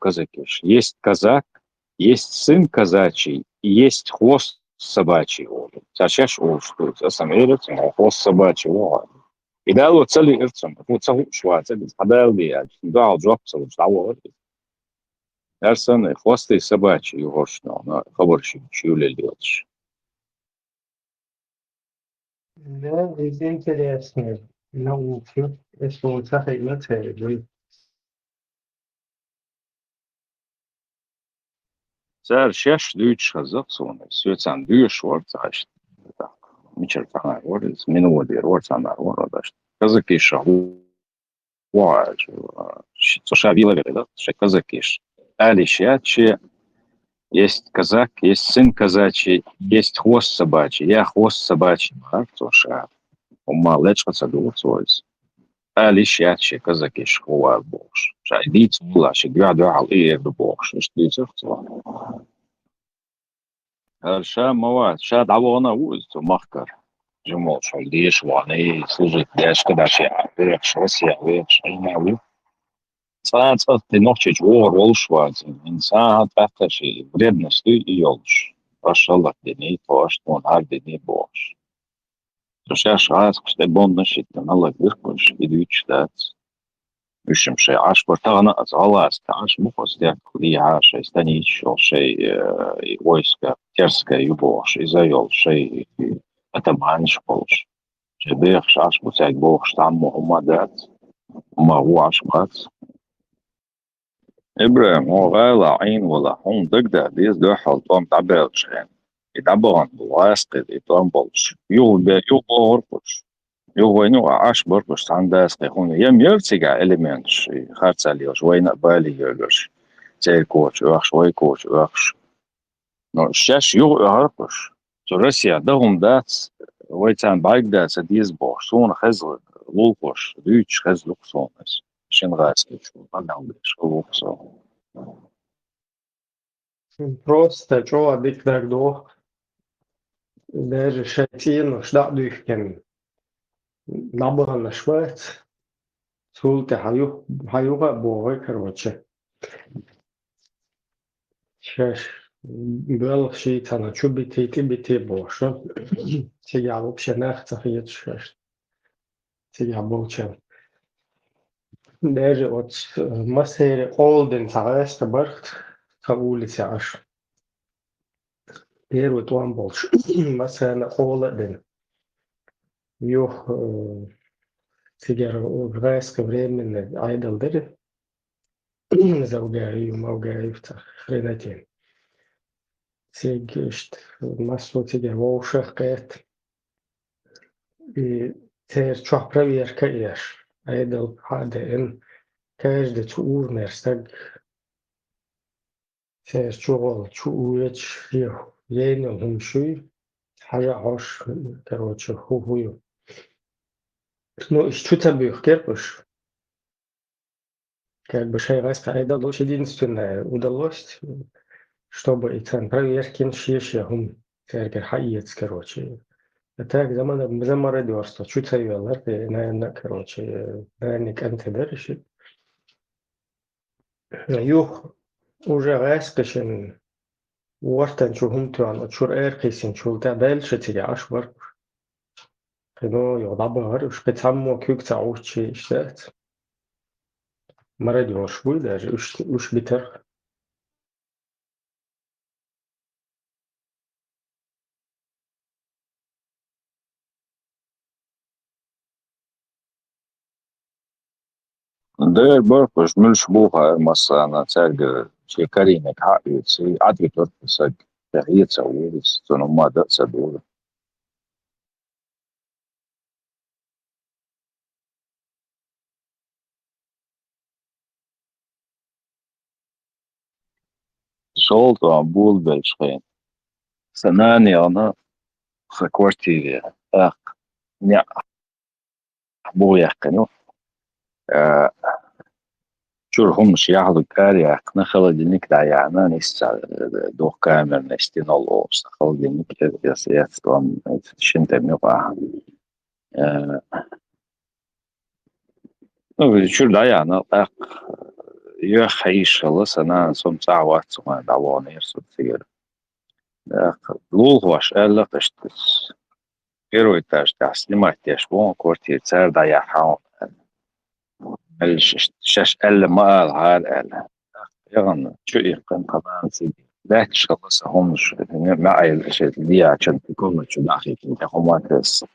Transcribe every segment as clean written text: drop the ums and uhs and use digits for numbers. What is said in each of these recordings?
казакиш. Есть казак, есть сын казачий, и есть хвост собачий. Чаще что самерец, хвост собачий. И да, вот цели ирцем, вот целую шварцели, подалби, да, джоб целую, что Арсены, хвосты собачьи, горшно, на хабарщик, чули льешь. Да, везде интересно. Науки, если у тебя на цели. Цар шеш дүйч хазак соны, сөйтсен дүйш варцашт. Мичер тана ворец, минуодер варцана вородашт. Казакиша хуаж, соша вилавер, да, ше казакиш. Алишячи, есть казак, есть сын казачий, есть хвост собачий. Я хвост собачий, а соша. Ума лечка дуцойс. Алишячи казакиш хуаж бокш. Шай диц була, ши гвяду ал и бокш, что дицев Ша мова, ша давона уз махкар. Жмол шо лишь ваны служит дешка даши авек шоси авек шайнаву. Цаат ты ночи жо ролшваз. Инсан тахташи вредности и ёлш. Пошалак дени тош тон ар дени бош. Ша шаас кште боннашит налак виркуш идучтат. Üşüm şey aş portağına alas aş muhostek liha şey станич şey войска терская юбош изайол şey атаманш болш şey бех шаш мусак бох штам Мухаммадат магу ашмат Ибрахим وغالا عين ولا هم دقدا بيز دو حلطان تعبير شين يتعبون بواسقد يتعبون بولش يو بورقش يو عاش برقش عندها هون يم يرتجع إليمنتش خارج عليه شوي بالي يرقش زي كوتش أخش شوي كوتش أخش نو الشاش يو هرقش تو روسيا دهم دات ويتان بايك دات سديز بوش سون خزل لوقش ديتش خزل لوقسونس شن غاسكي شو قلنا لوقسون Просто что дикдар до, даже шатин, что дыхкен, набор на швец, султе хаюга богой, короче. Сейчас был шита на чубите бите боша. Сега вообще нахца хиет шеш. Сега болчен. Даже от масери олден цареста бархт, та улица аж. Первый туан больше. Масена олден. Юх тигер в райское время айдал дери. Заугаю, маугаю, хренатин. Сегишт масло тигер волшах кает. И тер чох проверка еш. Айдал хаден. Каждый чур мерстаг. Тер чугол чуеч ев. Ейнел хумшуй. Хая хош, короче, хухую. Ну, что-то бих керпуш. Как бы шайрайска айдалош единственное удалось, чтобы и цен проверки шиеше хум тергер хаиец, короче. А так за мародерство, чуть совелар, наверное, короче, наверное, антидерши. Юх уже рэскашен уортан чухум туан, чур эркисин чулта дальше тебя аж варк. Ну, я добавлю, специально кюкца учи, что мародерш будет даже, уж битер. Да, барпаш мюльш буха масана церга шекариnek haƙiц advitor саг тахица улиц тону мада садура. Солто бул бельшхен. Санани она в квартире. Ах, не буяхкану. شورهم شياخدو كاريا نخلدينيك دايانا نيستا دوخ كامر نستينولو نخلدينيك ياسيات طوام شنتا ميقا شور دايانا يخيش أنا سوم ساعة وقت سوم دعوانير سوتسير لولغواش ألا قشتس كيرو يتاش تحسلي تيش بون كورتي تسار دايا حاون الشاش ألا ما قال هال ألا يغن شو يقن قبان سيدي لا تشخص همش معي الأشياء اللي عشان تكون شو داخل كنت خماتس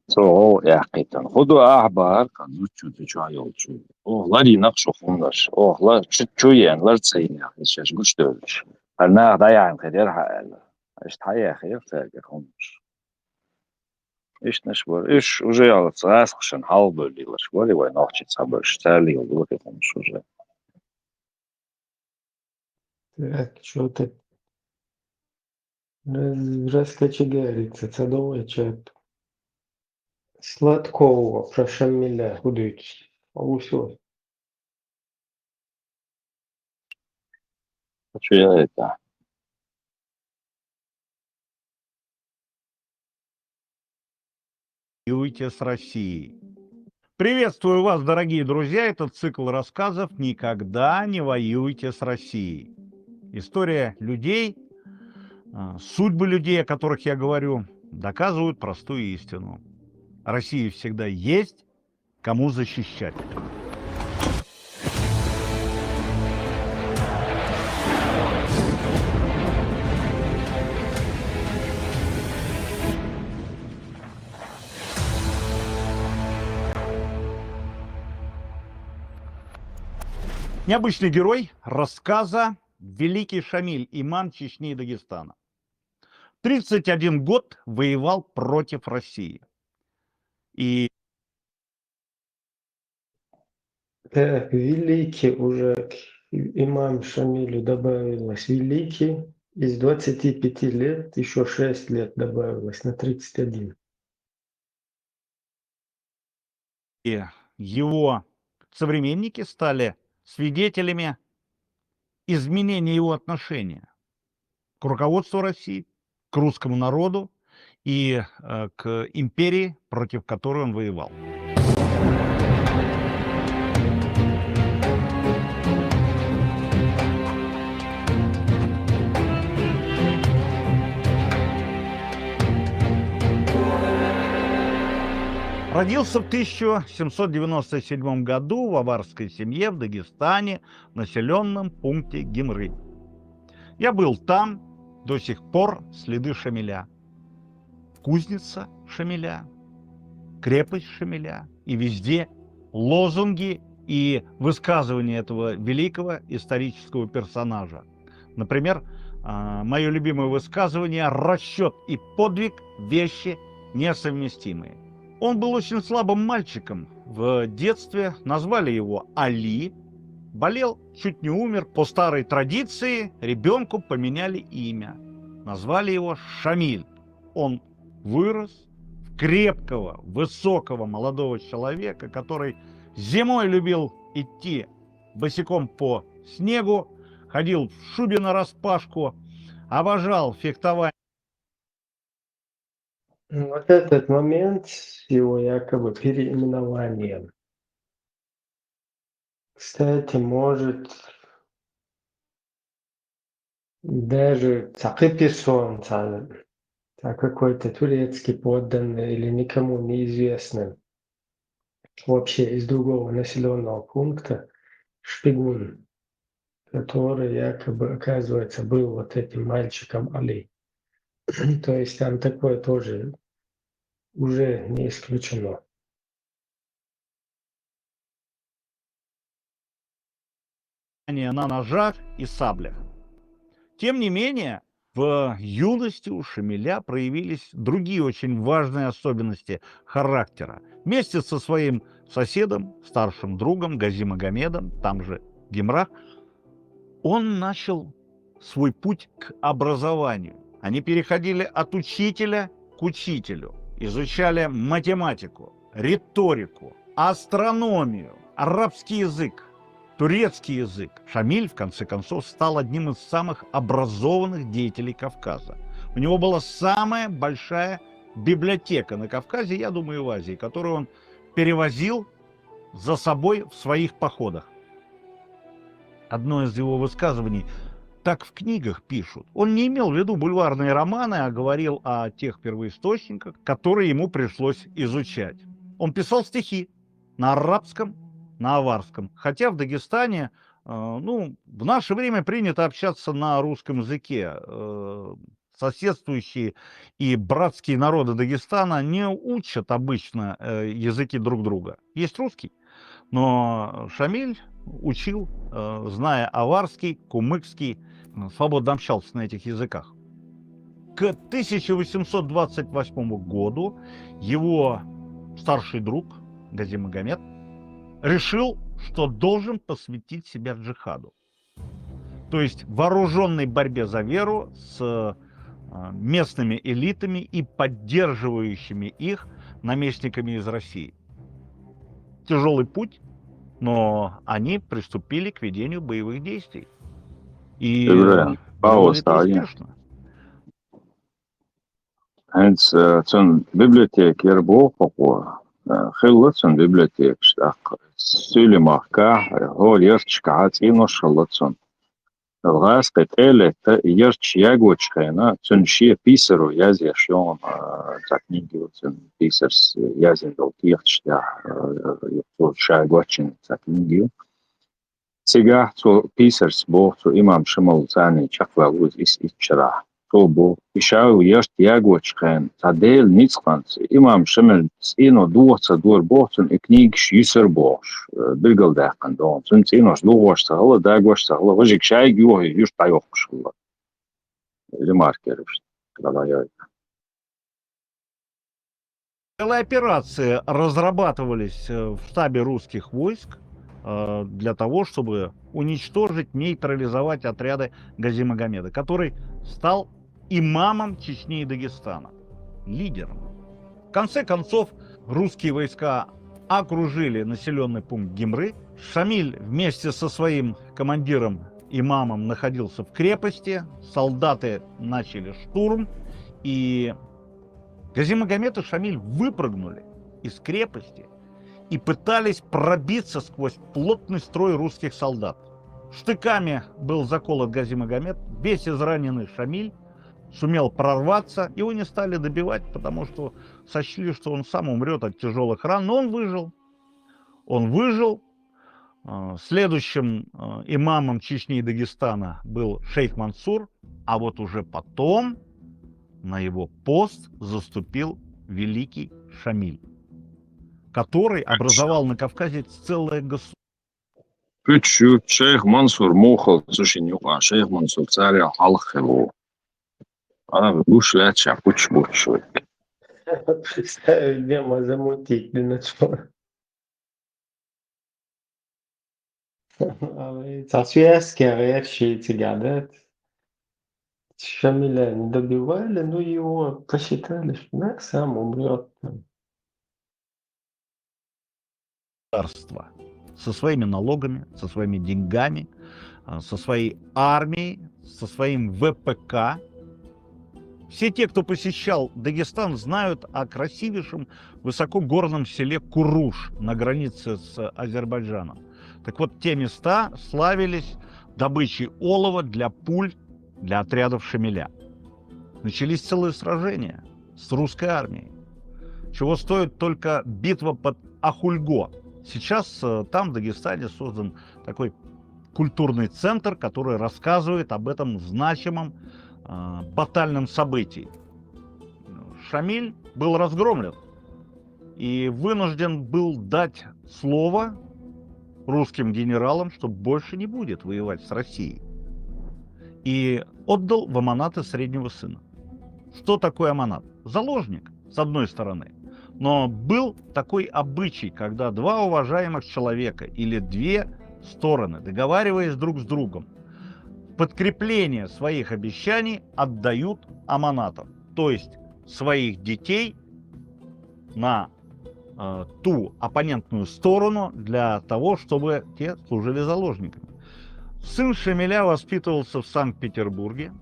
سو يا قيتن خدوا أحبار كان شو تشوا يوتشو أوه لا يناقشوا خمش أوه لا شو يعني لا تسين يا أخي شاش قش دولش أنا ضيع خيرها ألا إيش تحيا خير تاجر خمش إيش نشبر إيش وجاي على تصاص عشان حاول اللي لشبري وين أختي تصبر اشتالي ولا كده مش وجاي Так, что-то раскочегариться, це довече сладкого про Шамиля будуть. А усё. شو يا это Воюйте с Россией. Приветствую вас, дорогие друзья. Это цикл рассказов «Никогда не воюйте с Россией». История людей, судьбы людей, о которых я говорю, доказывают простую истину. Россия всегда есть, кому защищать. Необычный герой рассказа «Великий Шамиль, имам Чечни и Дагестана». 31 год воевал против России. И Так, великий уже к имам Шамилю добавилось. Великий из 25 лет еще 6 лет добавилось на 31. его современники стали свидетелями изменения его отношения к руководству России, к русскому народу и к империи, против которой он воевал. Родился в 1797 году в аварской семье в Дагестане, в населенном пункте Гимры. Я был там, до сих пор следы Шамиля. Кузница Шамиля, крепость Шамиля, и везде лозунги и высказывания этого великого исторического персонажа. Например, мое любимое высказывание: «Расчет и подвиг – вещи несовместимые». Он был очень слабым мальчиком. В детстве назвали его Али. Болел, чуть не умер. По старой традиции ребенку поменяли имя. Назвали его Шамиль. Он вырос в крепкого, высокого молодого человека, который зимой любил идти босиком по снегу, ходил в шубе нараспашку, обожал фехтование. Вот этот момент с его якобы переименованием, кстати, может даже персон, какой-то турецкий подданный или никому неизвестный, вообще из другого населенного пункта, шпигун, который якобы, оказывается, был вот этим мальчиком Али. То есть там такое тоже уже не исключено. На ножах и саблях. Тем не менее, в юности у Шамиля проявились другие очень важные особенности характера. Вместе со своим соседом, старшим другом Гази Магомедом, там же в Гимрах, он начал свой путь к образованию. Они переходили от учителя к учителю, изучали математику, риторику, астрономию, арабский язык, турецкий язык. Шамиль, в конце концов, стал одним из самых образованных деятелей Кавказа. У него была самая большая библиотека на Кавказе, я думаю, и в Азии, которую он перевозил за собой в своих походах. одно из его высказываний, так в книгах пишут. Он не имел в виду бульварные романы, а говорил о тех первоисточниках, которые ему пришлось изучать. Он писал стихи на арабском, на аварском. Хотя в Дагестане, в наше время принято общаться на русском языке. Соседствующие и братские народы Дагестана не учат обычно языки друг друга. Есть русский, но Шамиль учил, зная аварский, кумыкский, свободно общался на этих языках. К 1828 году его старший друг Гази Магомед решил, что должен посвятить себя джихаду. То есть вооруженной борьбе за веру с местными элитами и поддерживающими их наместниками из России. Тяжелый путь, но они приступили к ведению боевых действий. И делали это успешно. Hens son bibliotek yer boqoq khillatson bibliotek shtaq Sülemarka hol yerchkat inoshlatson Lgas qetele yerch yagochkana son shie pisaru yazishon za kniги son pisars yazindol tirchta to shagochin za kniги Сега to pisars bo to imam shmal zani chaqwa uz is ichra Бо ишау яшт ягочкан тадел ницканс имам шамел ино дуца дур бохтун и книг шисер бош билгал дахкан дон сун инош дуош сагла дагош сагла вожик шай гюо юш тайох шулла ремаркерш кладая. Целые операции разрабатывались в штабе русских войск для того, чтобы уничтожить, нейтрализовать отряды Гази Магомеда, который стал имамом Чечни и Дагестана, лидером. В конце концов, русские войска окружили населенный пункт Гимры. Шамиль вместе со своим командиром, имамом, находился в крепости. Солдаты начали штурм, и Гази Магомед и Шамиль выпрыгнули из крепости и пытались пробиться сквозь плотный строй русских солдат. Штыками был заколот Гази Магомед, весь израненный Шамиль сумел прорваться, его не стали добивать, потому что сочли, что он сам умрет от тяжелых ран, но он выжил. Он выжил. Следующим имамом Чечни и Дагестана был шейх Мансур, а вот уже потом на его пост заступил великий Шамиль, который образовал на Кавказе целое государство. Почему шейх Мансур мохал, слушай, шейх Мансур царя Алхеву. Она вышла, чапуч-буч. Представить, где мы замутить для начала. Але царские речи тягадет. Шамиля не добивали, но его посчитали, что сам умрет. Со своими налогами, со своими деньгами, со своей армией, со своим ВПК. Все те, кто посещал Дагестан, знают о красивейшем высокогорном селе Куруш на границе с Азербайджаном. Так вот, те места славились добычей олова для пуль для отрядов Шамиля. Начались целые сражения с русской армией, чего стоит только битва под Ахульго. Сейчас там, в Дагестане, создан такой культурный центр, который рассказывает об этом значимом батальном событии. Шамиль был разгромлен и вынужден был дать слово русским генералам, что больше не будет воевать с Россией. И отдал в аманаты среднего сына. Что такое аманат? Заложник, с одной стороны. Но был такой обычай, когда два уважаемых человека или две стороны, договариваясь друг с другом, подкрепление своих обещаний отдают аманатам, то есть своих детей на ту оппонентную сторону для того, чтобы те служили заложниками. Сын Шамиля воспитывался в Санкт-Петербурге,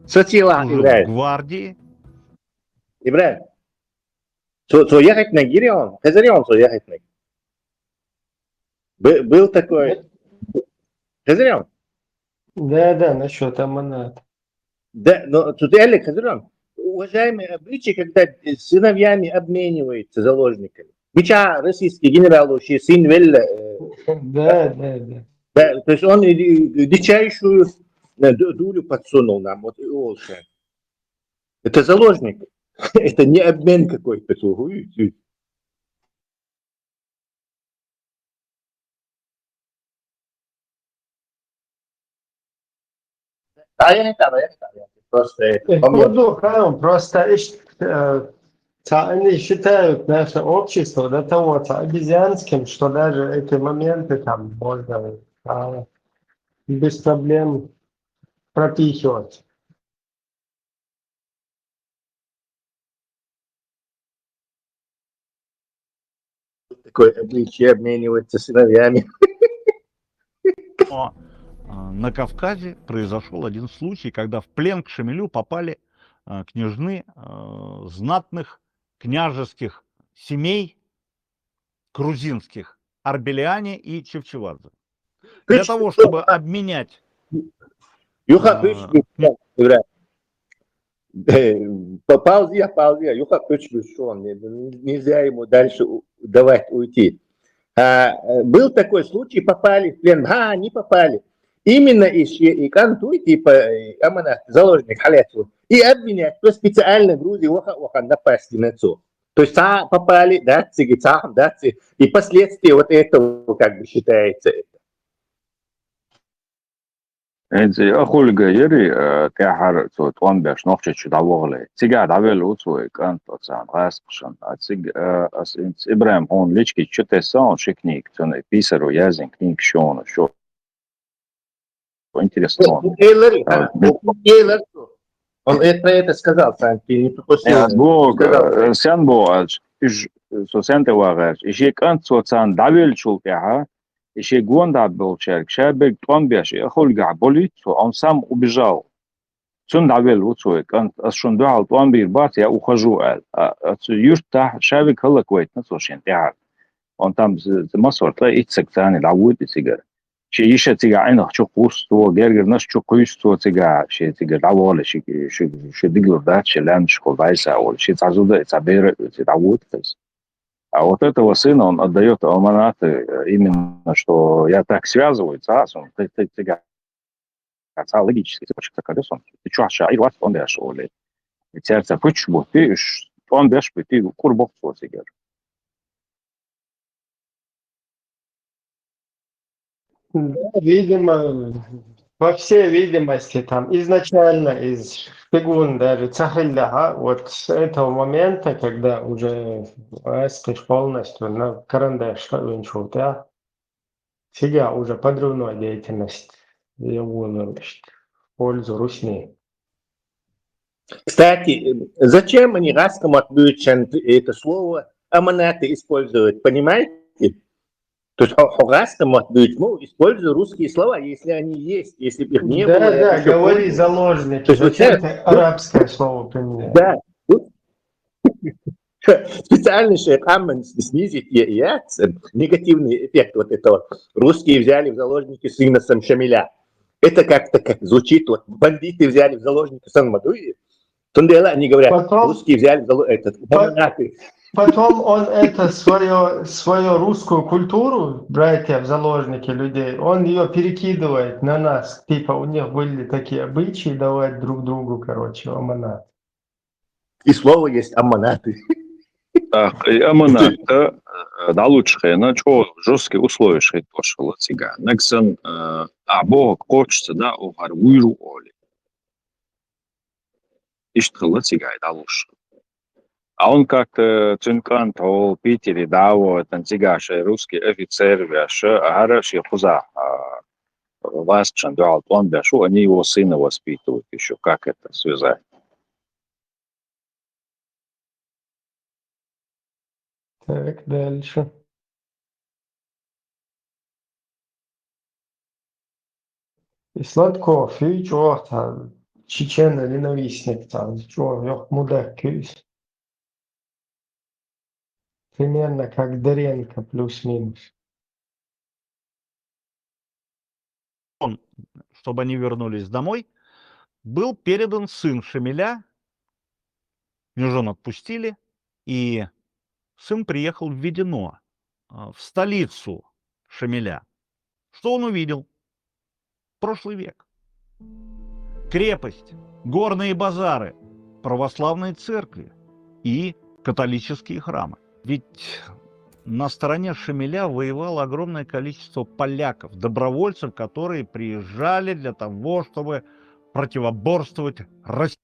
служил в гвардии. Ибраим, so ехать на Гирион, Хазарион, so ехать на. Был такой. Хазарян, Да, насчет аманат. да, но тут реально, Хазарян, уважаемые обычаи, когда с сыновьями обмениваются заложниками. Бича российский генерал вообще сын Велла, Да. да, то есть он дичайшую дулю подсунул нам, вот и Олша. Это заложник, это не обмен какой-то. Я просто помню. Просто они считают наше общество до того обезьянским, что даже эти моменты там можно без проблем пропихивать. Такое обычай обмениваться сыновьями. Но на Кавказе произошел один случай, когда в плен к Шамилю попали княжны знатных княжеских семей грузинских Арбеляне и Чевчевадзе. Для того, чтобы обменять Юха Паузи, Юха нельзя ему дальше давать уйти. Был такой случай, попали в плен. Не попали. Именно и кантуй, типа, заложник халяту. И обвинять, кто специально Грузии напасти на то. То есть попали, да, и последствия вот этого, как бы считается. Эти охульга ери кахар цот он беш нохче чудавогле. Цигад авел уцвой кант оцан раскшан. А циг ас Ибраим он лички чутесан шикник. Цон писару язин книг шон. Шо интересно. Он это сказал, сам, ты не пропустил. Бог, сен бо, so sente вагаш. Иши кант соцан давел чулкаха. Иши гонда был человек. Шабек он беш. Охульга болит, он сам убежал. Цун давел уцвой кант ашун дуал он бир бат я ухожу. Юрта шабек халаквейт на сошен тяг. Он там масорта ицек тани давут ицигар. شيء يشتغل عينه شو قوسته جرجر ناس شو قوسته تجا شيء تجا دعوة شيء دقلو ده شيء لان شو بايسة أو شيء تعزوده تعبير تعود بس а вот это сына он отдает аманаты именно что я так связывается ты логически цепочка колесом ты что аша и вот он дашь оле сердце почему ты он дашь ты курбок сосигер. Да, видимо, во всей видимости, там изначально из шпигун даже Цахилляха, вот с этого момента, когда уже Аскиш полностью на карандаш венчул, да, сега уже подрывная деятельность его в пользу Русни. Кстати, зачем они раскоматывают это слово аманаты используют, понимаете? То есть Хогастом быть, используя русские слова, если они есть, если бы их не было. Да, говори заложники, зачем ты арабское слово применяешь? Да. Специально, чтобы снизить негативный эффект вот этого. Русские взяли в заложники сына Шамиля. Это как-то как звучит, вот бандиты взяли в заложники сын Мадуи. Тундела, они говорят, русские взяли в заложники. Потом он это свою русскую культуру, братья в заложники людей, он ее перекидывает на нас. Типа у них были такие обычаи давать друг другу, короче, аманат. И слово есть аманаты. Так, и аманат, да лучше, на что жесткие условия шесть пошел цыган. Нексон, Бог хочется, да, угар уйру оли. Ишь-то цыгай, да лучше. А он как-то цинкант в Питере, да, вот, цыгаши, русский офицер, хороший хуза, вас чандал, он бяшу, они его сына воспитывают еще. Как это связать? Так, дальше. И Сладков, и чё там, чечено-ненавистник там, чё, ёх, мудак, кюсь. Примерно как Дыренко, плюс-минус. чтобы они вернулись домой, был передан сын Шамиля. Княжон отпустили, и сын приехал в Ведено, в столицу Шамиля. Что он увидел? Прошлый век. Крепость, горные базары, православные церкви и католические храмы. Ведь на стороне Шамиля воевало огромное количество поляков, добровольцев, которые приезжали для того, чтобы противоборствовать России.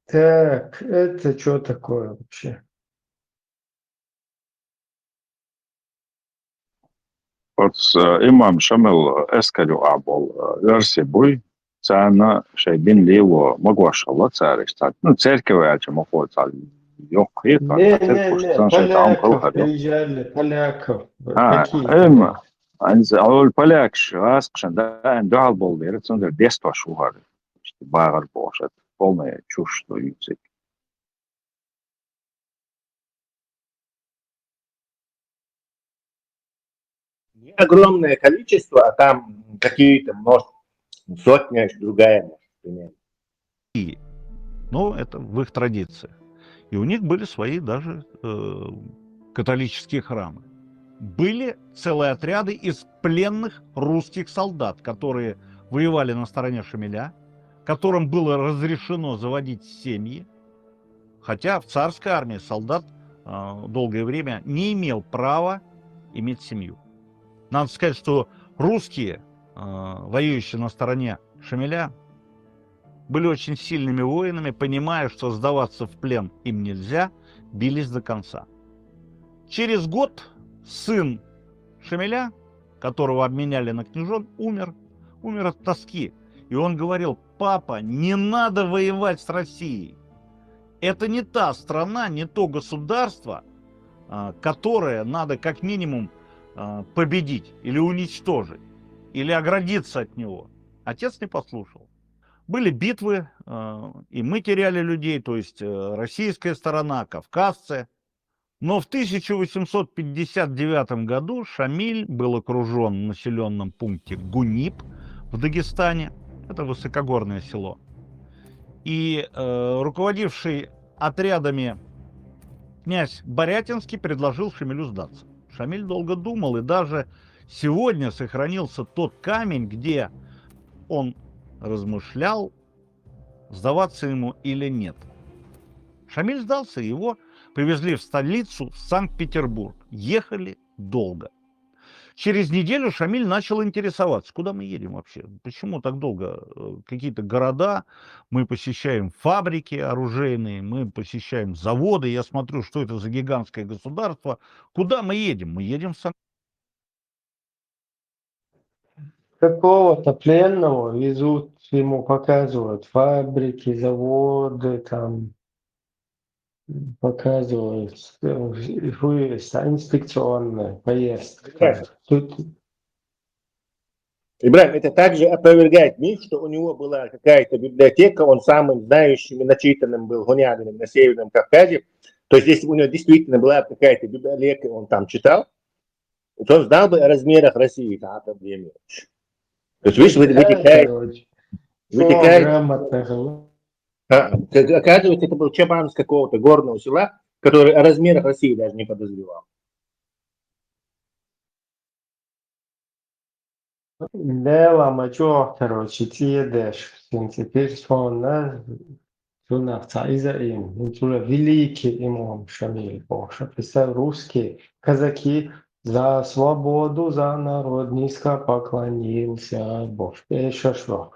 Так, это что такое вообще? Imam Šamil eskaļu ābolu versi buj, cēna šeit bin lielo magošala cērista. Nu, cerkevē, mohoca yok, Не, cerkuš, не, cēna šeit aum поляков kalhar, jo. приезжали, поляков. Ha, Какие ima, поляки? awal paļākš, askšan dāen dālbol ir, cēna desto šuhari. Bāgar bošat, полная чушь, что язык. Не огромное количество, а там какие-то, может, сотня, другая, может, примерно. Ну, это в их традициях. И у них были свои даже католические храмы. Были целые отряды из пленных русских солдат, которые воевали на стороне Шамиля, которым было разрешено заводить семьи, хотя в царской армии солдат долгое время не имел права иметь семью. Надо сказать, что русские, воюющие на стороне Шамиля, были очень сильными воинами, понимая, что сдаваться в плен им нельзя, бились до конца. Через год сын Шамиля, которого обменяли на княжон, умер от тоски. И он говорил: папа, не надо воевать с Россией. Это не та страна, не то государство, которое надо как минимум победить или уничтожить, или оградиться от него. Отец не послушал. Были битвы, и мы теряли людей, то есть российская сторона, кавказцы. Но в 1859 году Шамиль был окружен в населенном пункте Гунип в Дагестане. Это высокогорное село. И руководивший отрядами князь Борятинский предложил Шамилю сдаться. Шамиль долго думал, и даже сегодня сохранился тот камень, где он размышлял, сдаваться ему или нет. Шамиль сдался, его привезли в столицу, в Санкт-Петербург. Ехали долго. Через неделю Шамиль начал интересоваться, куда мы едем вообще, почему так долго, какие-то города, мы посещаем фабрики оружейные, мы посещаем заводы, я смотрю, что это за гигантское государство, куда мы едем? Мы едем в Санкт-Петербург. Какого-то пленного везут, ему показывают фабрики, заводы, там показывают, инспекционная поездка. Тут Ибрагим, это также опровергает миф, что у него была какая-то библиотека, он самым знающим и начитанным был гунянином на Северном Кавказе. То есть, если бы у него действительно была какая-то библиотека, он там читал, то он знал бы о размерах России. То есть, видишь, вытекает, грамотно. оказывается, это был чабан с какого-то горного села, который о размерах России даже не подозревал. Лелама чё, короче, съедешь. Теперь вспомнил, Сунавца Изаим, великий имам Шамиль, Боже, представь, русские казаки за свободу, за народ низко поклонился, Боже, еще что.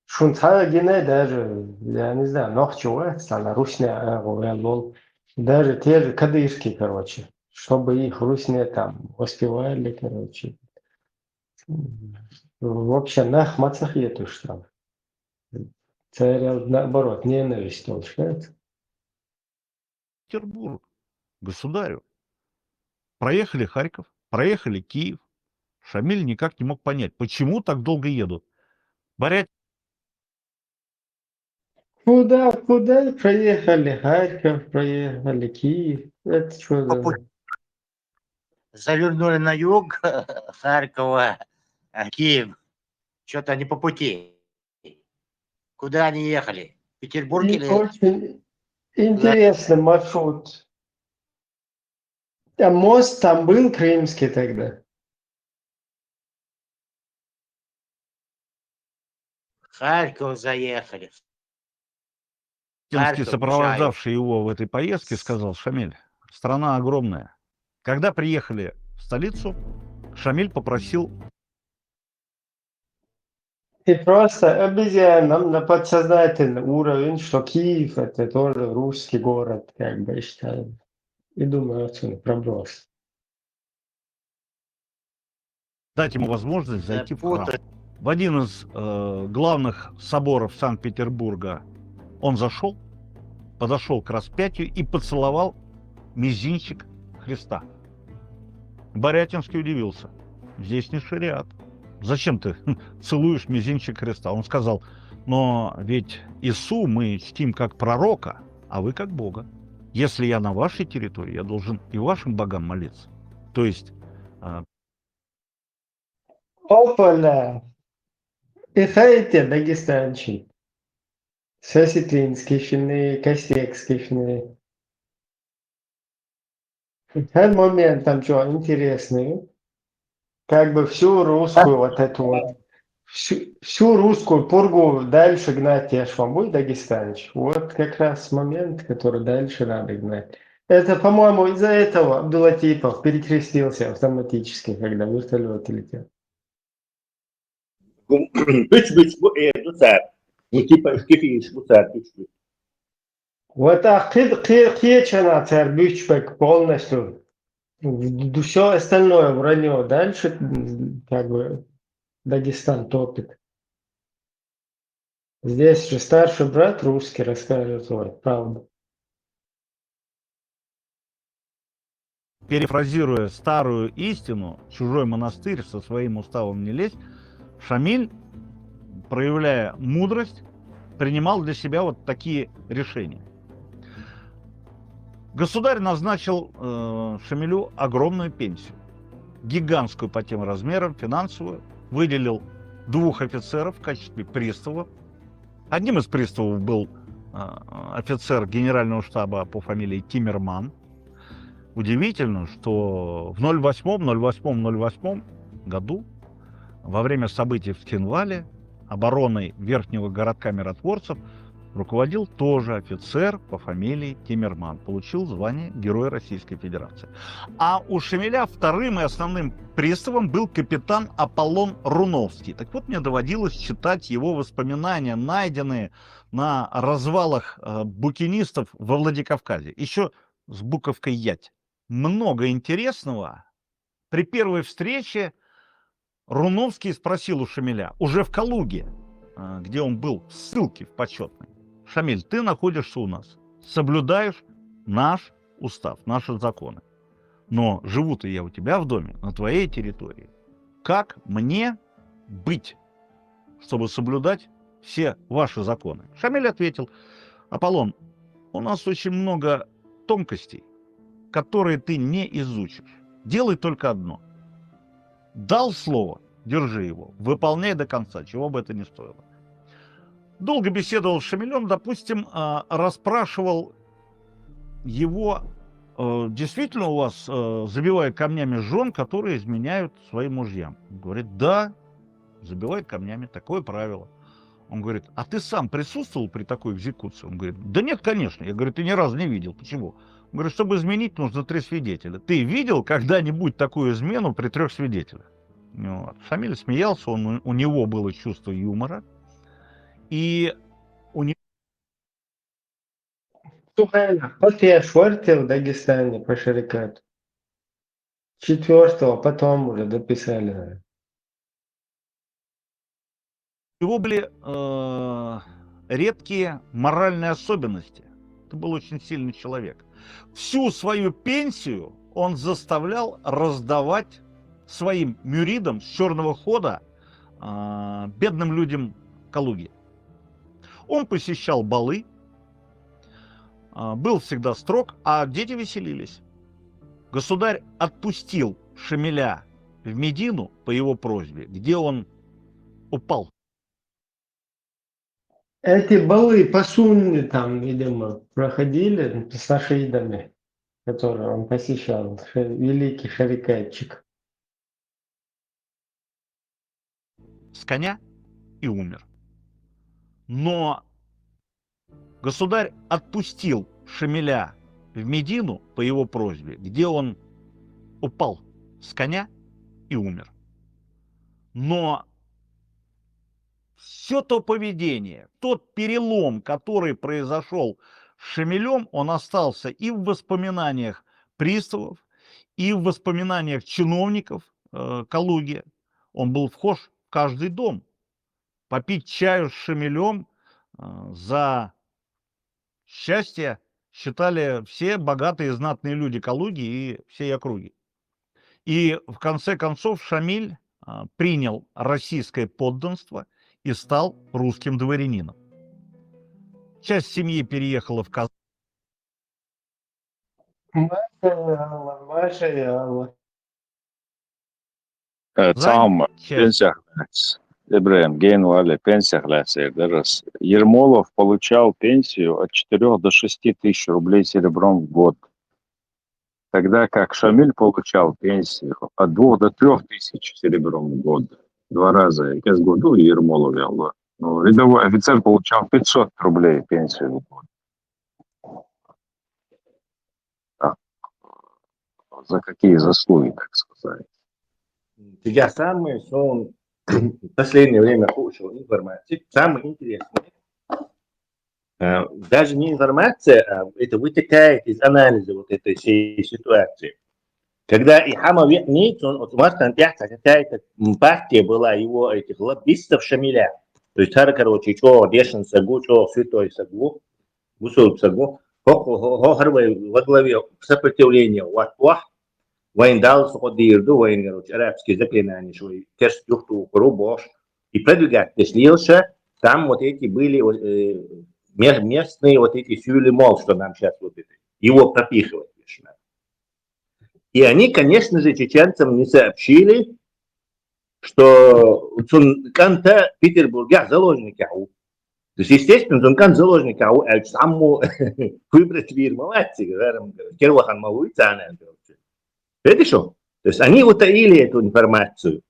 Шунцая Гине даже, я не знаю, ногчего, стала русня, даже те же кадышки, короче, чтобы их русня там воспевали, короче. Вообще, нахмацах ету что. Царь, наоборот, ненависть толкает. Петербург, государю. Проехали Харьков, проехали Киев. Шамиль никак не мог понять, почему так долго едут. Куда проехали? Харьков проехали, Киев. Это что за... завернули на юг Харькова, Киев. Что-то они по пути. Куда они ехали? Петербург И или... очень интересный маршрут. А мост там был крымский тогда? Харьков заехали. Тинский, Харьков, сопровождавший его в этой поездке, сказал: Шамиль, страна огромная. Когда приехали в столицу, Шамиль попросил И просто обезьян нам на подсознательный уровень, что Киев это тоже русский город, как бы считаем. И думаю, отсюда проброс. дать ему возможность зайти в храм. путать. В один из главных соборов Санкт-Петербурга он зашел, подошел к распятию и поцеловал мизинчик Христа. Борятинский удивился. Здесь не шариат. Зачем ты целуешь мизинчик Христа? Он сказал: но ведь Иису мы чтим как пророка, а вы как Бога. Если я на вашей территории, я должен и вашим богам молиться. То есть Опа-ля! И хайте дагестанчи. Сосетлинские, Косекские. Этот момент там что интересный. Как бы всю русскую вот эту вот, всю русскую пургу дальше гнать, я ж вам будет Дагестанч. Вот как раз момент, который дальше надо гнать. Это, по-моему, из-за этого Абдулатипов перекрестился автоматически, когда вертолет летел. Бич-бич, дуцар. Ну, типа, шкифиш, дуцар, бич-бич. Вот Кечана Цербючбек полностью. Все остальное вранье. Дальше как бы Дагестан топит. Здесь же старший брат русский расскажет, ой, правду. перефразируя старую истину, чужой монастырь со своим уставом не лезть, Шамиль, проявляя мудрость, принимал для себя вот такие решения. Государь назначил Шамилю огромную пенсию, гигантскую по тем размерам, финансовую, выделил 2 офицеров в качестве приставов. Одним из приставов был офицер генерального штаба по фамилии Тиммерман. Удивительно, что в 08 году, во время событий в Цхинвале, обороной верхнего городка миротворцев руководил тоже офицер по фамилии Тиммерман. Получил звание Героя Российской Федерации. А у Шамиля вторым и основным приставом был капитан Аполлон Руновский. Так вот, мне доводилось читать его воспоминания, найденные на развалах букинистов во Владикавказе. Еще с буковкой Ять. Много интересного. При первой встрече Руновский спросил у Шамиля, уже в Калуге, где он был в ссылке в почетной: Шамиль, ты находишься у нас, соблюдаешь наш устав, наши законы. Но живу-то я у тебя в доме, на твоей территории. Как мне быть, чтобы соблюдать все ваши законы? Шамиль ответил: Аполлон, у нас очень много тонкостей, которые ты не изучишь. Делай только одно. Дал слово, держи его, выполняй до конца, чего бы это ни стоило. Долго беседовал с Шамилем, допустим, расспрашивал его, действительно у вас забивают камнями жен, которые изменяют своим мужьям? Он говорит: да, забивают камнями, такое правило. Он говорит: а ты сам присутствовал при такой экзекуции? Он говорит: да нет, конечно. Я говорю: ты ни разу не видел. Почему? Он говорит: чтобы изменить, нужно 3 свидетеля. Ты видел когда-нибудь такую измену при 3 свидетелях? Вот. Шамиль смеялся, у него было чувство юмора. И у него... Вот я швартил в Дагестане по шарикату. 4-го потом уже дописали. У него были редкие моральные особенности. Это был очень сильный человек. Всю свою пенсию он заставлял раздавать своим мюридам с черного хода бедным людям Калуги. Он посещал балы, был всегда строг, а дети веселились. Государь отпустил Шамиля в Медину по его просьбе, где он упал. Эти балы по Сунне там, видимо, проходили с ашидами, которые он посещал, великий шарикатчик. С коня и умер. Но государь отпустил Шамиля в Медину по его просьбе, где он упал с коня и умер. Но все то поведение, тот перелом, который произошел с Шамилем, он остался и в воспоминаниях приставов, и в воспоминаниях чиновников Калуги. Он был вхож в каждый дом. Попить чаю с Шамилем за счастье считали все богатые и знатные люди Калуги и всей округи. И в конце концов Шамиль принял российское подданство и стал русским дворянином. Часть семьи переехала в Казань. Маша и Алла. Там Часть пенсияхлес. Ибраим Гейнвали пенсияхлес. Ермолов получал пенсию от 4 до 6 тысяч рублей серебром в год. Тогда как Шамиль получал пенсию от 2 до 3 тысяч серебром в год. 2 раза. Я с году и Ермолов вел. Ну, рядовой офицер получал 500 рублей пенсию в год. А, за какие заслуги, так сказать. Я самое, что он в последнее время получил информацию. Самое интересное. Даже не информация, а это вытекает из анализа вот этой всей ситуации. Когда Ихама Ницун, вот у вас там какая-то партия была его этих лоббистов Шамиля. То есть, короче, что Дешин Сагу, что Святой Сагу, Гусул Сагу, во главе сопротивления Ватвах, Вайндал Суходирду, Вайн, короче, арабские заклинания, что теж юхту Рубош, и продвигать. То есть, Лилша, там вот эти были местные вот эти сюли мол, что нам сейчас вот это, его пропихивать. И они, конечно же, чеченцам не сообщили, что Цункан-то в Петербурге заложник. То есть, естественно, Цункан заложник, а саму выбрать вирмоваться, Кервахан Мавуицана. Это что? То есть, они утаили эту информацию.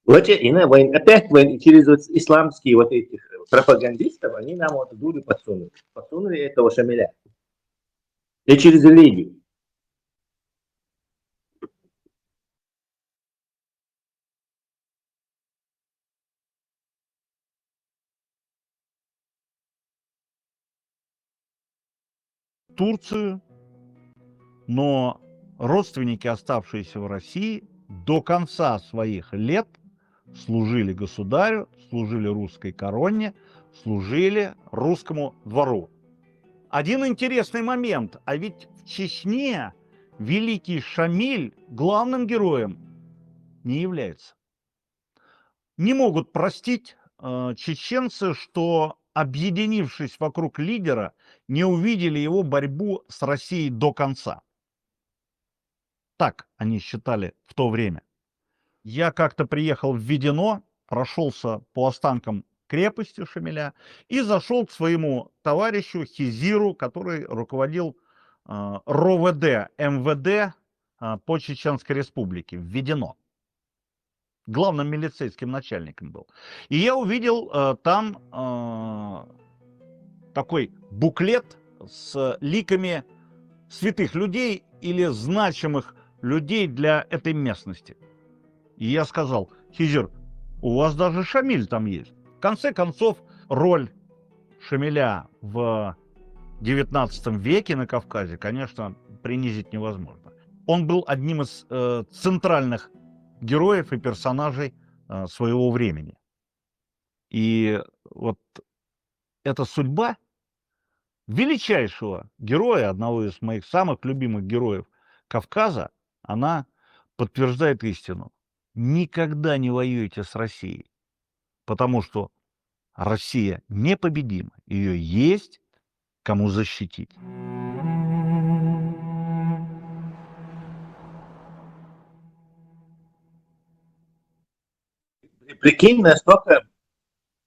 Вот, и опять через вот исламские вот этих пропагандистов, они нам вот дуру подсунули. Подсунули этого Шамиля. И через религию. Турцию, но родственники, оставшиеся в России, до конца своих лет служили государю, служили русской короне, служили русскому двору. Один интересный момент, а ведь в Чечне великий Шамиль главным героем не является. Не могут простить чеченцы, что, объединившись вокруг лидера, не увидели его борьбу с Россией до конца. Так они считали в то время. Я как-то приехал в Ведено, прошелся по останкам крепости Шамиля и зашел к своему товарищу Хизиру, который руководил РОВД, МВД по Чеченской Республике в Ведено. Главным милицейским начальником был. И я увидел там такой буклет с ликами святых людей или значимых людей для этой местности. И я сказал: Хизир, у вас даже Шамиль там есть. В конце концов, роль Шамиля в XIX веке на Кавказе, конечно, принизить невозможно. Он был одним из центральных героев и персонажей своего времени. И вот эта судьба величайшего героя, одного из моих самых любимых героев Кавказа, она подтверждает истину. Никогда не воюйте с Россией, потому что Россия непобедима, ее есть кому защитить. Прикинь, настолько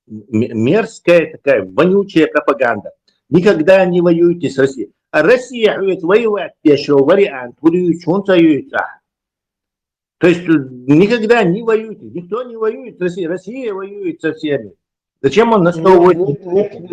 мерзкая такая вонючая пропаганда. Никогда не воюйте с Россией. А Россия говорит, воевать пешего вариант. То есть никогда не воюйте. Никто не воюет с Россией. Россия воюет со всеми. Зачем он на 180?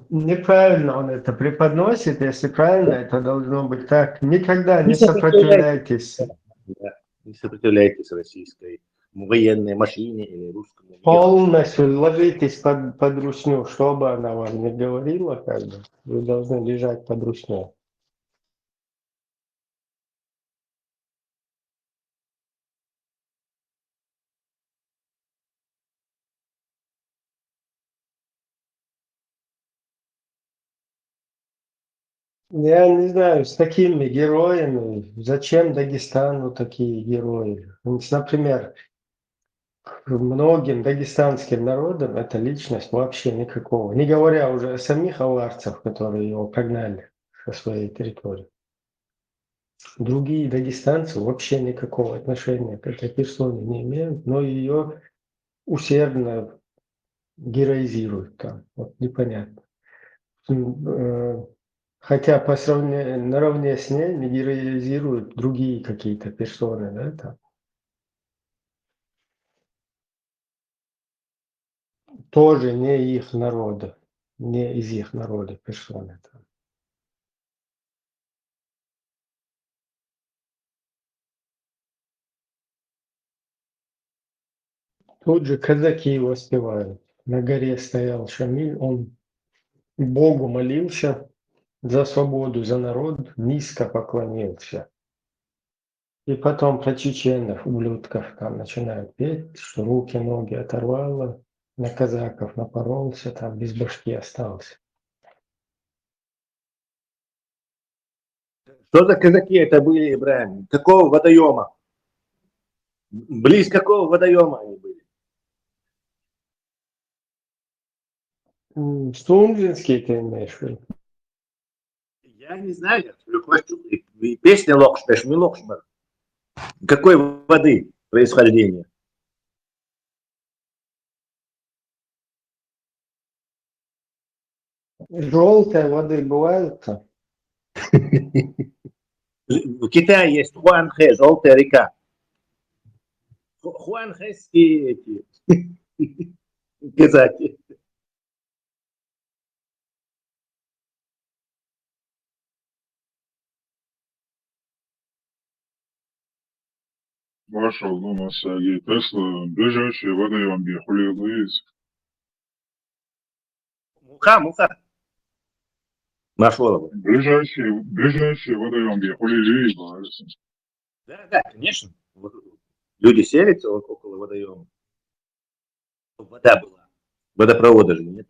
Неправильно он это преподносит. Если правильно, это должно быть так. Никогда не Не сопротивляйтесь. Да, не сопротивляйтесь российской военной машине или русскому миру. Полностью ложитесь под русню, что бы она вам ни говорила, как бы, вы должны лежать под русню. Я не знаю, с такими героями, зачем Дагестану такие герои? Например, многим дагестанским народам эта личность вообще никакого. Не говоря уже о самих аварцев, которые его прогнали со своей территории. Другие дагестанцы вообще никакого отношения к этой персоне не имеют, но ее усердно героизируют там. Вот непонятно. Хотя по сравнению, наравне с ней не героизируют другие какие-то персоны, да, там. Тоже не их народа, не из их народа персоны. Там. Тут же казаки воспевают. На горе стоял Шамиль, он Богу молился за свободу, за народ, низко поклонился. И потом про чеченов, ублюдков, там начинают петь, что руки, ноги оторвало, на казаков напоролся, там без башки остался. Что за казаки это были, Ибрahim? Какого водоема? Близ какого водоема они были? Сунжинский ты имеешь в виду? Я не знаю. Песня Локшпеш, не Локшмар. Какой воды происхождение? Желтая воды бывает-то? В Китае есть Хуанхэ, желтая река. Хуанхэские эти казаки. Вошел на Саги Тесла, ближайшие водоемки Хулигаиз. Муха. Нашел его. Ближайшие водоемки Хулигаиз. Да, конечно. Люди селятся около водоема. Вода была. Водопровода же нет.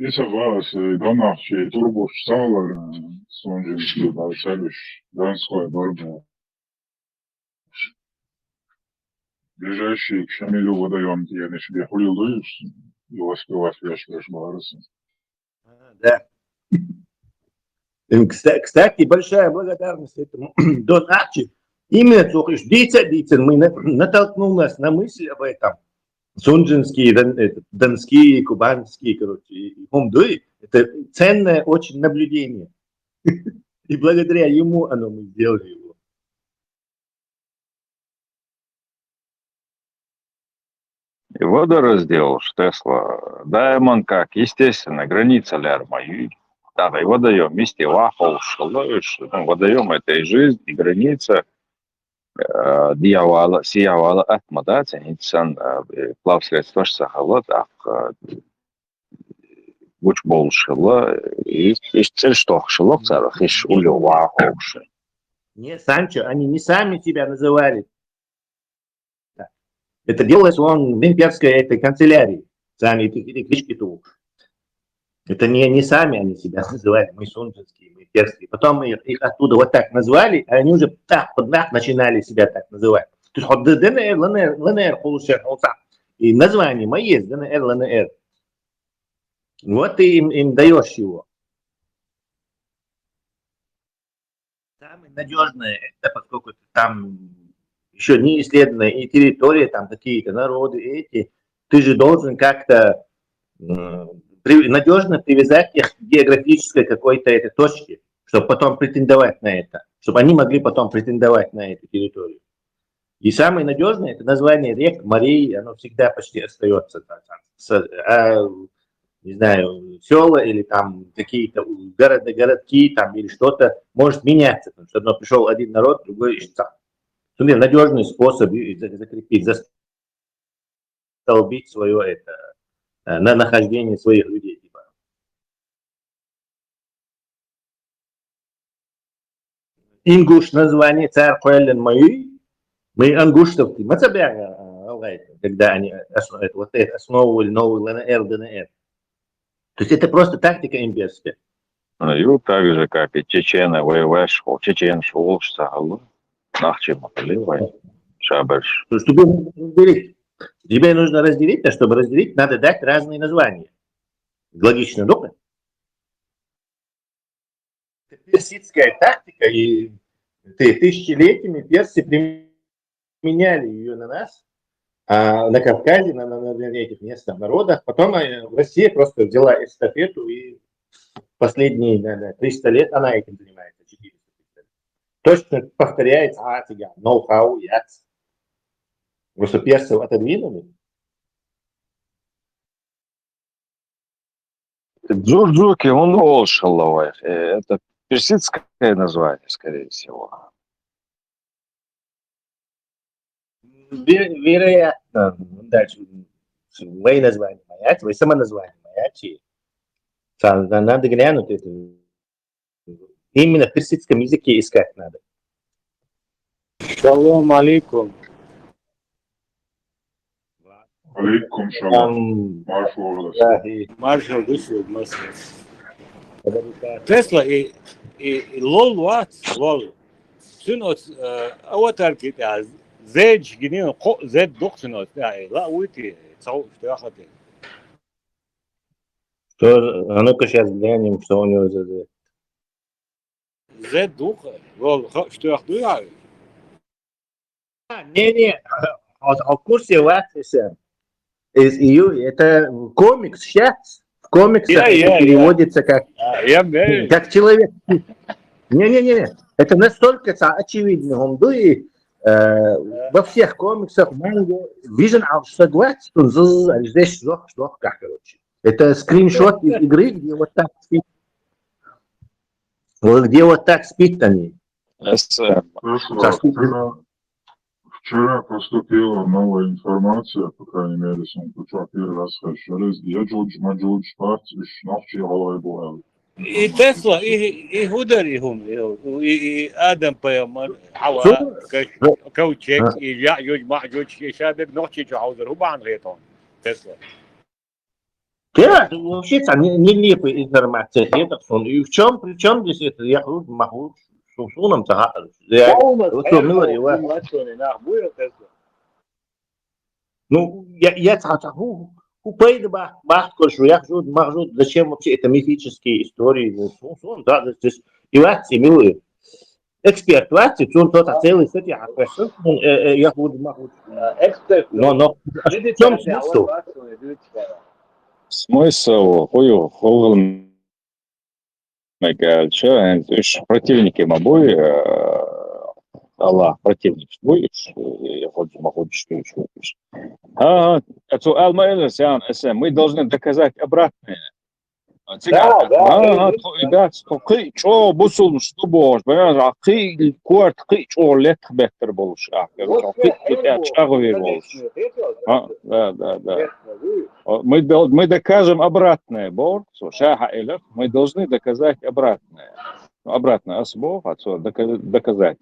Esa vas, Donavci, Turbuş, Sağlar, Sonjinski, Balçalış, Донской, Борбу. Ближайшие к Шамилю водоемки, я на себе Хулигаиз, и воспевать вешаешь Барысын. Да. Кстати, большая благодарность этому Дон Арчи. Именно Цухиш Дицин натолкнул нас на мысль об этом. Сунжинские, донские, кубанские, короче, хумдуи. Это ценное очень наблюдение. И благодаря ему мы сделали его. И водораздел Тесла, Даймон как, естественно, граница Лярмаю. Да, и водоем, вместе Вахол, водоем это и жизнь, и граница. Диявала, сиявала атмада, ценится плавсредство сахалат, буч болшила, и цель что хшилок царах, иш улюва хокши. Не, Санчо, они не сами себя называли. Это делалось в имперской этой канцелярии. Сами эти клички тут. Это не сами они себя называли, мы сунжинские, мы перские. Потом их оттуда вот так назвали, а они уже так начинали себя так называть. То есть ДНР, ЛНР, и название мои есть, ДНР, ЛНР. Вот ты им даешь его. Самое надежное это, поскольку там еще не исследована и территория, там какие-то народы эти, ты же должен как-то надежно привязать их к географической какой-то этой точке, чтобы потом претендовать на это, чтобы они могли потом претендовать на эту территорию. И самое надежное это название рек, морей, оно всегда почти остается. Не знаю, села или там какие-то городки там или что-то может меняться, потому что одно пришел один народ, другой там. Надежный способ закрепить, застолбить свое это на нахождение своих людей. Типа. Ингуш название царь Хуэлен мы ангуштовки, Мацабяга, когда они вот это основывали новый ЛНР, ДНР. То есть это просто тактика имперская. И так же, как и чечены, воеваешь, чечен шел, что нахчем поливай, шабаш. Чтобы разделить. Тебе нужно разделить, а чтобы разделить, надо дать разные названия. Логично, да? Персидская тактика, и тысячелетиями персы применяли ее на нас, а на Кавказе, на этих местных народах. Потом Россия просто взяла эстафету, и последние 300 лет она этим занимается. 400 лет. Точно повторяется ноу-хау, яц. Просто персов отодвинули. Джурджуки, он олшаловый. Это персидское название, скорее всего. Вероятно, дальше мои названия моя, твои самоназвания моя. Надо глянуть это. Именно в персидском языке искать надо. Шалом алейкум. Алейкум шалом. Маршал. Маршал вышел в Москве. Тесла и лол ват лол. Сунот аватарки я зедж гинин зед духсунот я ла уйти цау что я хотел. А ну-ка сейчас глянем, что у него за зед. Зед дух лол что я хотел. Не, в курсе вас из ее, это комикс сейчас. В комиксах переводится как человек. Не. Это настолько очевидно. Он во всех комиксах манго Vision of согласен, здесь что, короче. Это скриншот из игры, где вот так спит. Где вот так спит они. Вчера поступила новая информация, по крайней мере, первый раз через Джордж Парт и Шнахчи Головой Буэл. И Тесла, и Хударихум, и Адам Пейман, Хава, Каучек, и Яджуч, Махджуч, и Шабек, Нохчи, Чахаузер, Хубан Рейтон, Тесла. Да, вообще там нелепая информация. И в чем здесь это? Я могу сумсуном тахар. Ну, я таху. Купейда бахкор, что я могу, зачем вообще это мифические истории? Да, здесь и вати милые. Эксперт вати, он тот целый сеть, я могу. Эксперт. Но в чем смысл? Смысл, хуй, противники мобой, Аллах, противник будешь, я могу что еще. Мы должны доказать обратное. Да. Что бусул, что бож, понимаешь, кварт, лет бектер болуш, да. Мы докажем обратное, мы должны доказать обратное. Обратно, доказать,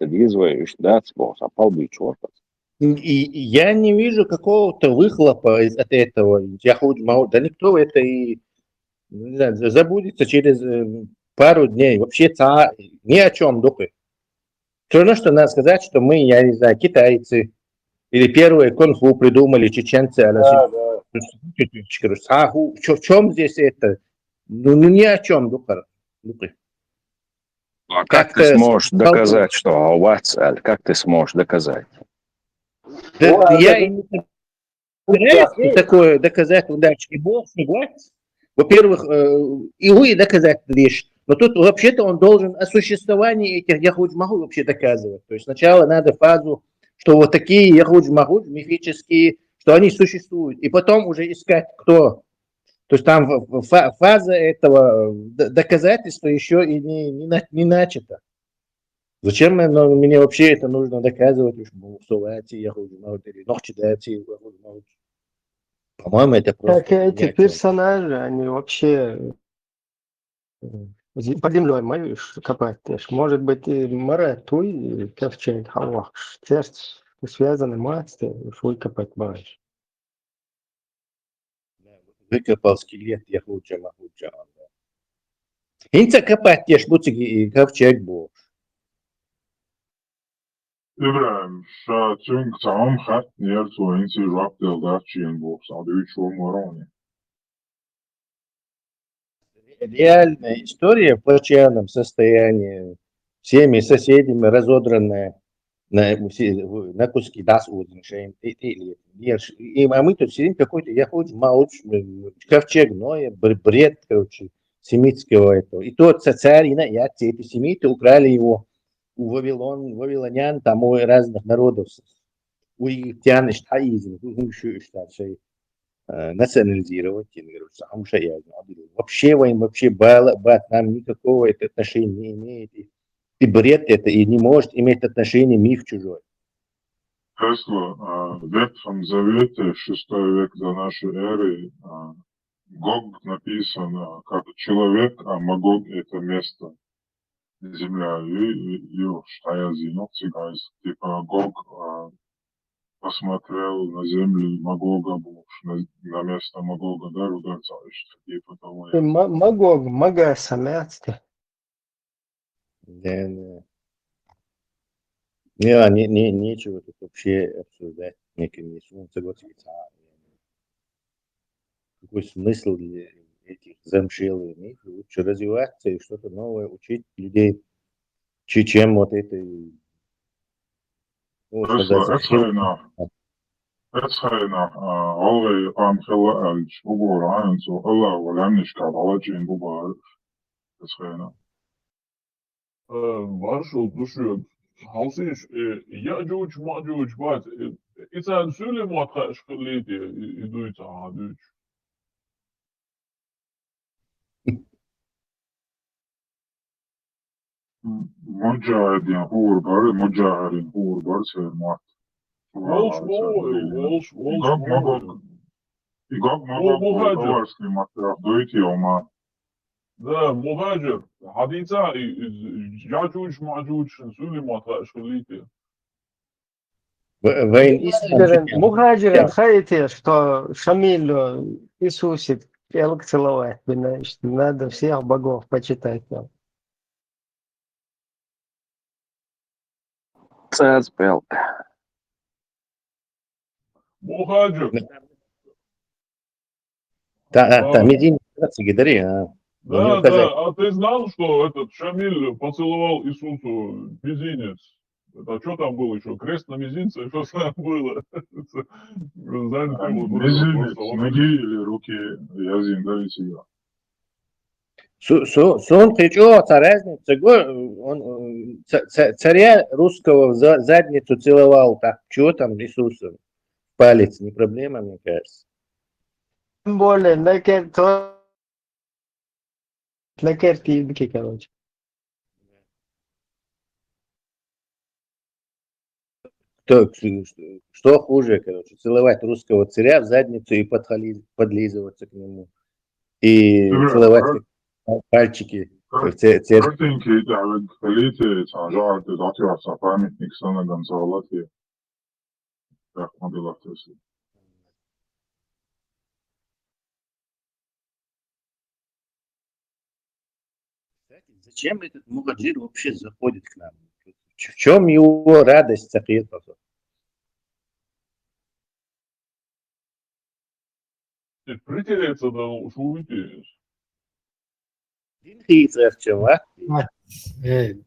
и я не вижу какого-то выхлопа от этого. Да никто это и забудется через пару дней. Вообще ни о чем духе. Все равно, что надо сказать, что мы, я не знаю, китайцы, или первые кунг-фу придумали чеченцы. В чем здесь это? Ну ни о чем, Дукар. А как ты Как-то сможешь доказать, что Аллах царь? Как ты сможешь доказать? да, я и не собираюсь такое доказать удачи. И Бог согласен. Во-первых, и вы доказать вещь. Но тут вообще-то он должен о существовании этих Яхудж-Махудж вообще доказывать. То есть сначала надо фазу, что вот такие Яхудж-Махудж мифические, что они существуют. И потом уже искать, кто. То есть там фаза этого доказательства еще и не начата. Зачем мне вообще это нужно доказывать? По-моему, это Как просто ни эти о чем. персонажи, они вообще под землей можешь копать теж. Может быть, и море туй, и ковчег Аллах. Теж связаны масты, шуй копать можешь. Выкопал скелет Яхуджа Махуджа. Инца копать теж буцики ковчег был. İbrahim, şaçın tamam hat yer soyinci rap delda çiğin bu. Sade üç o moroni. Реальная история в плачевном состоянии, всеми соседями разодранная на куски, das Уденшейн, а мы тут сидим какой-то, я хоть мауч, ковчег, Ноя, бред, короче, семитского этого. И тот царь, и эти семиты украли его у вавилонян, там у разных народов, у египтян, штаизм, национализировать, я говорю, сам же я вообще вообще бат нам никакого это отношения не имеет. И бред это и не может иметь отношение миф чужой. Тесла, в Ветхом Завете, 6 век до нашей эры, Гог написано как человек, а Магог это место, земля. И штая зинок цигайс. Типа Гог посмотрел на землю Магога, на место Магога, да, рударца, типа того. И Магог, Мага самяцте. Да. Нечего тут вообще обсуждать. Неким согласиться. Какой смысл для этих замшелых мифов? Лучше развиваться и что-то новое учить людей, чем вот это, что Тесла, называется, Etsħajna, għalgħi għam xella għalġ, u għura għan so, għalla għal nixkad għalġin bu għar, etsħajna. Marshall düşüyor. Halsiş Ya'juj Ma'juj var. İnsan söyle muhakkak şkalliydi iduyta hadüç. Muġġaħedin hur bar, muġġaħedin hur bar, ser muħt. Волш, Igog magog, Muhacir. għawarski ma t-rafdujti u ma. Да, Muhacir. Hadisa Ya'juj Ma'juj söyle muhakkak şkalliydi. Мухаджирин хаете, что Шамилю Иисусе пел целовать, значит, надо всех богов почитать нам. Царь спел. Muhacir. Там един гидари, Да, а ты знал, что этот Шамиль поцеловал Иисусу мизинец? А что там было еще? Крест на мизинце? Что там было? Мизинец, ноги или руки, я зин, дали себя. Сон Хичо, царя русского в задницу целовал, так, чего там Иисуса? Палец, не проблема, мне кажется. Тем более, на картинке, короче. Что хуже, короче, целовать русского царя в задницу и подлизываться к нему. И целовать пальчики. Картинки, да, колите, цажар, ты дативаться памятник Сана Гонсалати. Так, модела Тесли. Зачем этот мухаджир вообще заходит к нам? В чем его радость соответственно? Притереться, да, уж увидишь.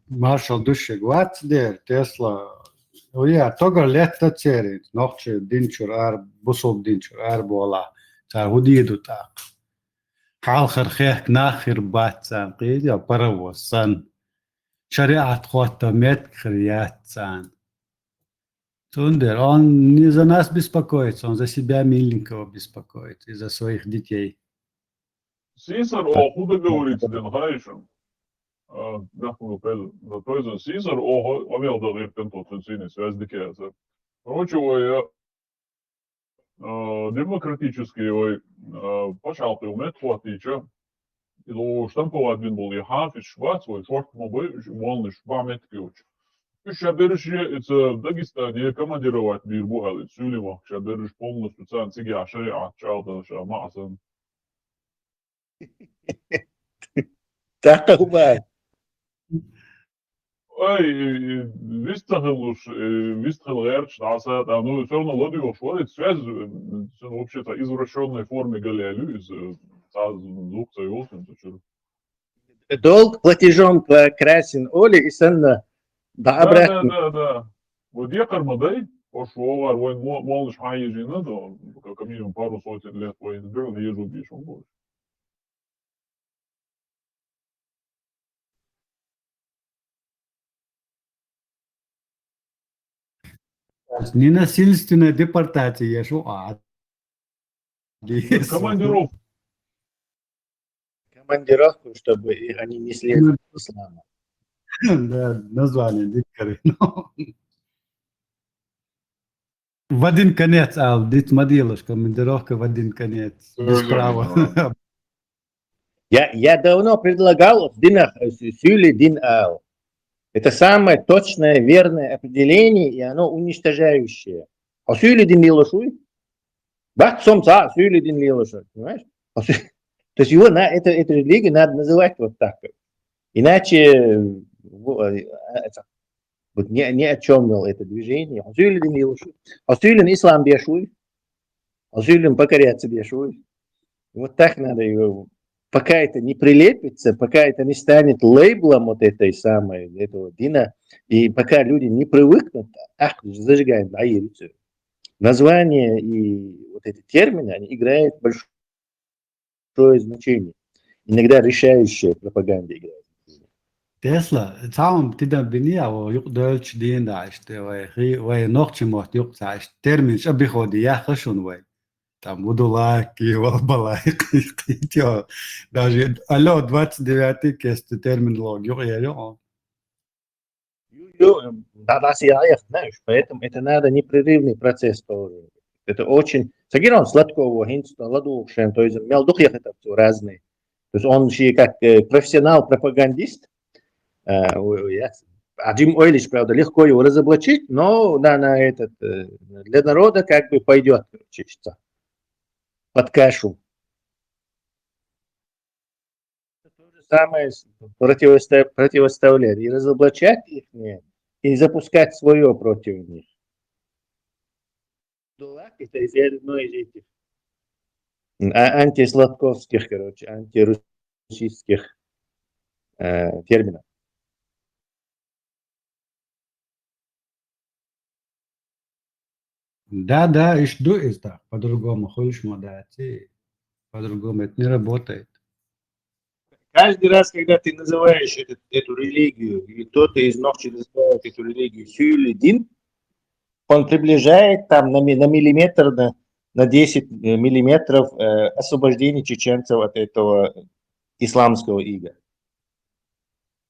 Marshall dušeg vats der, Tesla. Jā, togar lieta cerīt, nokče dinčur ar, busog dinčur ar bola, tā hudidu tā. Halkhar khek nakhir batsan, qid ya parawosan. Шариат хота медкриятсан. Тундер, он не за нас беспокоится, он за себя миленького беспокоится и за своих детей. Сисар о худа говорится, den Хайшем. Да, то есть Сисар о овел да лептен тот цинис, вездикеца. Короче, демократический пошалты умет хватича. И штамповать вин был и хафиш швац, шорт мобы, волны швамет ключ. Шаберыш это Дагестане командировать мир бугали, сюлево, шаберыш полностью цан цигя шариат, чалда шамасан. Так бывает. Ой, вистхел рерч, да, ну все равно ладу шварит связь, вообще-то извращенной форме галеалю из звукца и осным, Долг платежом красен Оли и Сенна. Да. Вот я кармадай, пошел, воин молодыш хаежи надо, как минимум пару сотен лет воин сбил, езжу бишь, он будет. Ненасильственная депортация, что Командировку, чтобы они не следовали исламу. Да, название дикары. В один конец, дит модилыш, командировка в один конец. Без права. Я давно предлагал в динах сюли дин ал. Это самое точное, верное определение, и оно уничтожающее. А сюли дин лилошуй? Бах сомца, сюли дин лилошуй. Понимаешь? То есть его эту религию надо называть вот так. Иначе вот ни о чем было это движение. Асюлин Илушу. Асюлин ислам бешуй. Асюлин покоряться бешуй. Вот так надо его. Пока это не прилепится, пока это не станет лейблом вот этой самой, этого дина, и пока люди не привыкнут, зажигаем аирицу. Название и вот эти термины, они играют большое значение. Иногда решающее пропаганда играет. Tesla, tamam tida biniya o yok dölç diyen da işte ve nokçı mot yok sa işte termin şabi khodi ya khashun ve tam budulaki wal balaki qityo даже алло 29 кест терминолог yok ya yok. Да, я знаю, поэтому это надо непрерывный процесс тоже. Это очень... Сагирон Сладкова, Хинстон, Ладушен, то есть Мелдухьях это все разные. То есть он еще как профессионал-пропагандист. А Джим Ойлич, правда, легко его разоблачить, но да, для народа как бы пойдет, чисто под кашу. То же самое противоставлять и разоблачать их, и запускать свое против них. Это одно из этих антисладковских, антирусских терминов. Да, и что это? По-другому, хочешь модати, по-другому это не работает. Каждый раз, когда ты называешь эту религию, или кто-то из Нохчи называет эту религию Сюлидин, он приближает там на миллиметр, на 10 миллиметров освобождение чеченцев от этого исламского ига.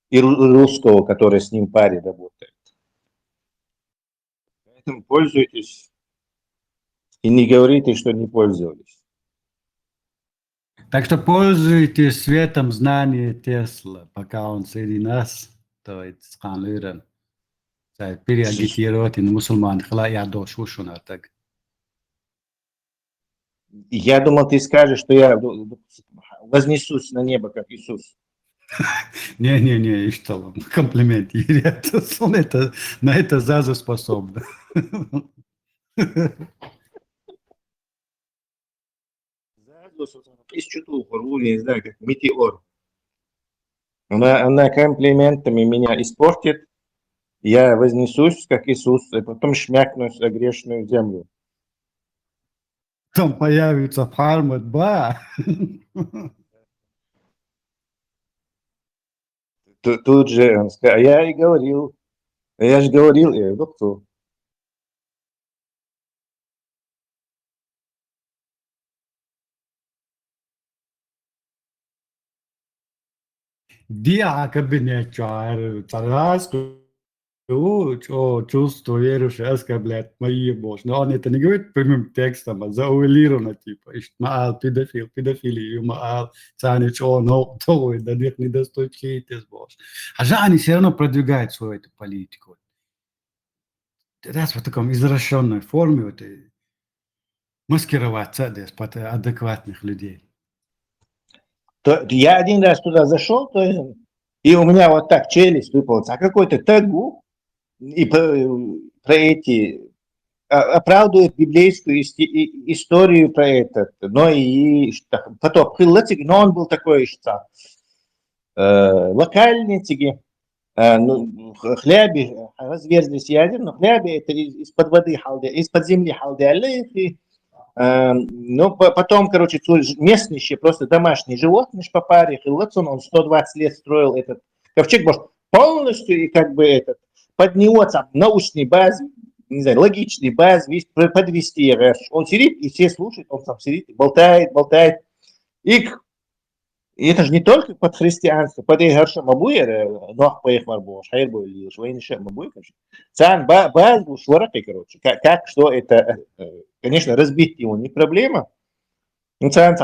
И русского, который с ним в паре работает. Поэтому пользуйтесь. И не говорите, что не пользовались. Так что пользуйтесь светом знания Тесла, пока он среди нас, то это сканлюрен. Переагитировать на мусульман, хла я дошу шуна так. Я думал, ты скажешь, что я вознесусь на небо, как Иисус. Не, и что, комплимент. Он на это Заза способна. Из чуту, не знаю, как метеор. Она комплиментами меня испортит, я вознесусь, как Иисус, и потом шмякнусь о грешную землю. Там появится Фармат Ба. Тут же он сказал, я же говорил, я говорю, кто? Dia кабинет царас, чувство верующее, блядь, мои боже. Но он это не говорит прямым текстом, а зауэлировано, типа, маал, педофилию, маал, цани, но, то, да нет, не достучитесь, боже. А же они все равно продвигают свою эту политику. Раз в таком извращенной форме, вот, и маскироваться, да, под адекватных людей. Я один раз туда зашел, и у меня вот так челюсть выпала, а какой-то тагу, и про эти оправдывает библейскую историю про этот, но и потом но он был такой, что локальный тиги, ну, хлябе разверзлись ядер, но хлябе это из-под воды халде, из-под земли халде, ну, потом, короче, местные просто домашние животные по паре, и он 120 лет строил этот ковчег, может, полностью и как бы этот, под него там научной базе, не знаю, логичной базе подвести. Он сидит, и все слушают, он там сидит, болтает. И это же не только под христианство, под Игарша Мабуя, ног по их марбу, шайр был или швейнише Мабуя, конечно. Цан баз был шварапи, короче. Как, что это, конечно, разбить его не проблема. Ну, цан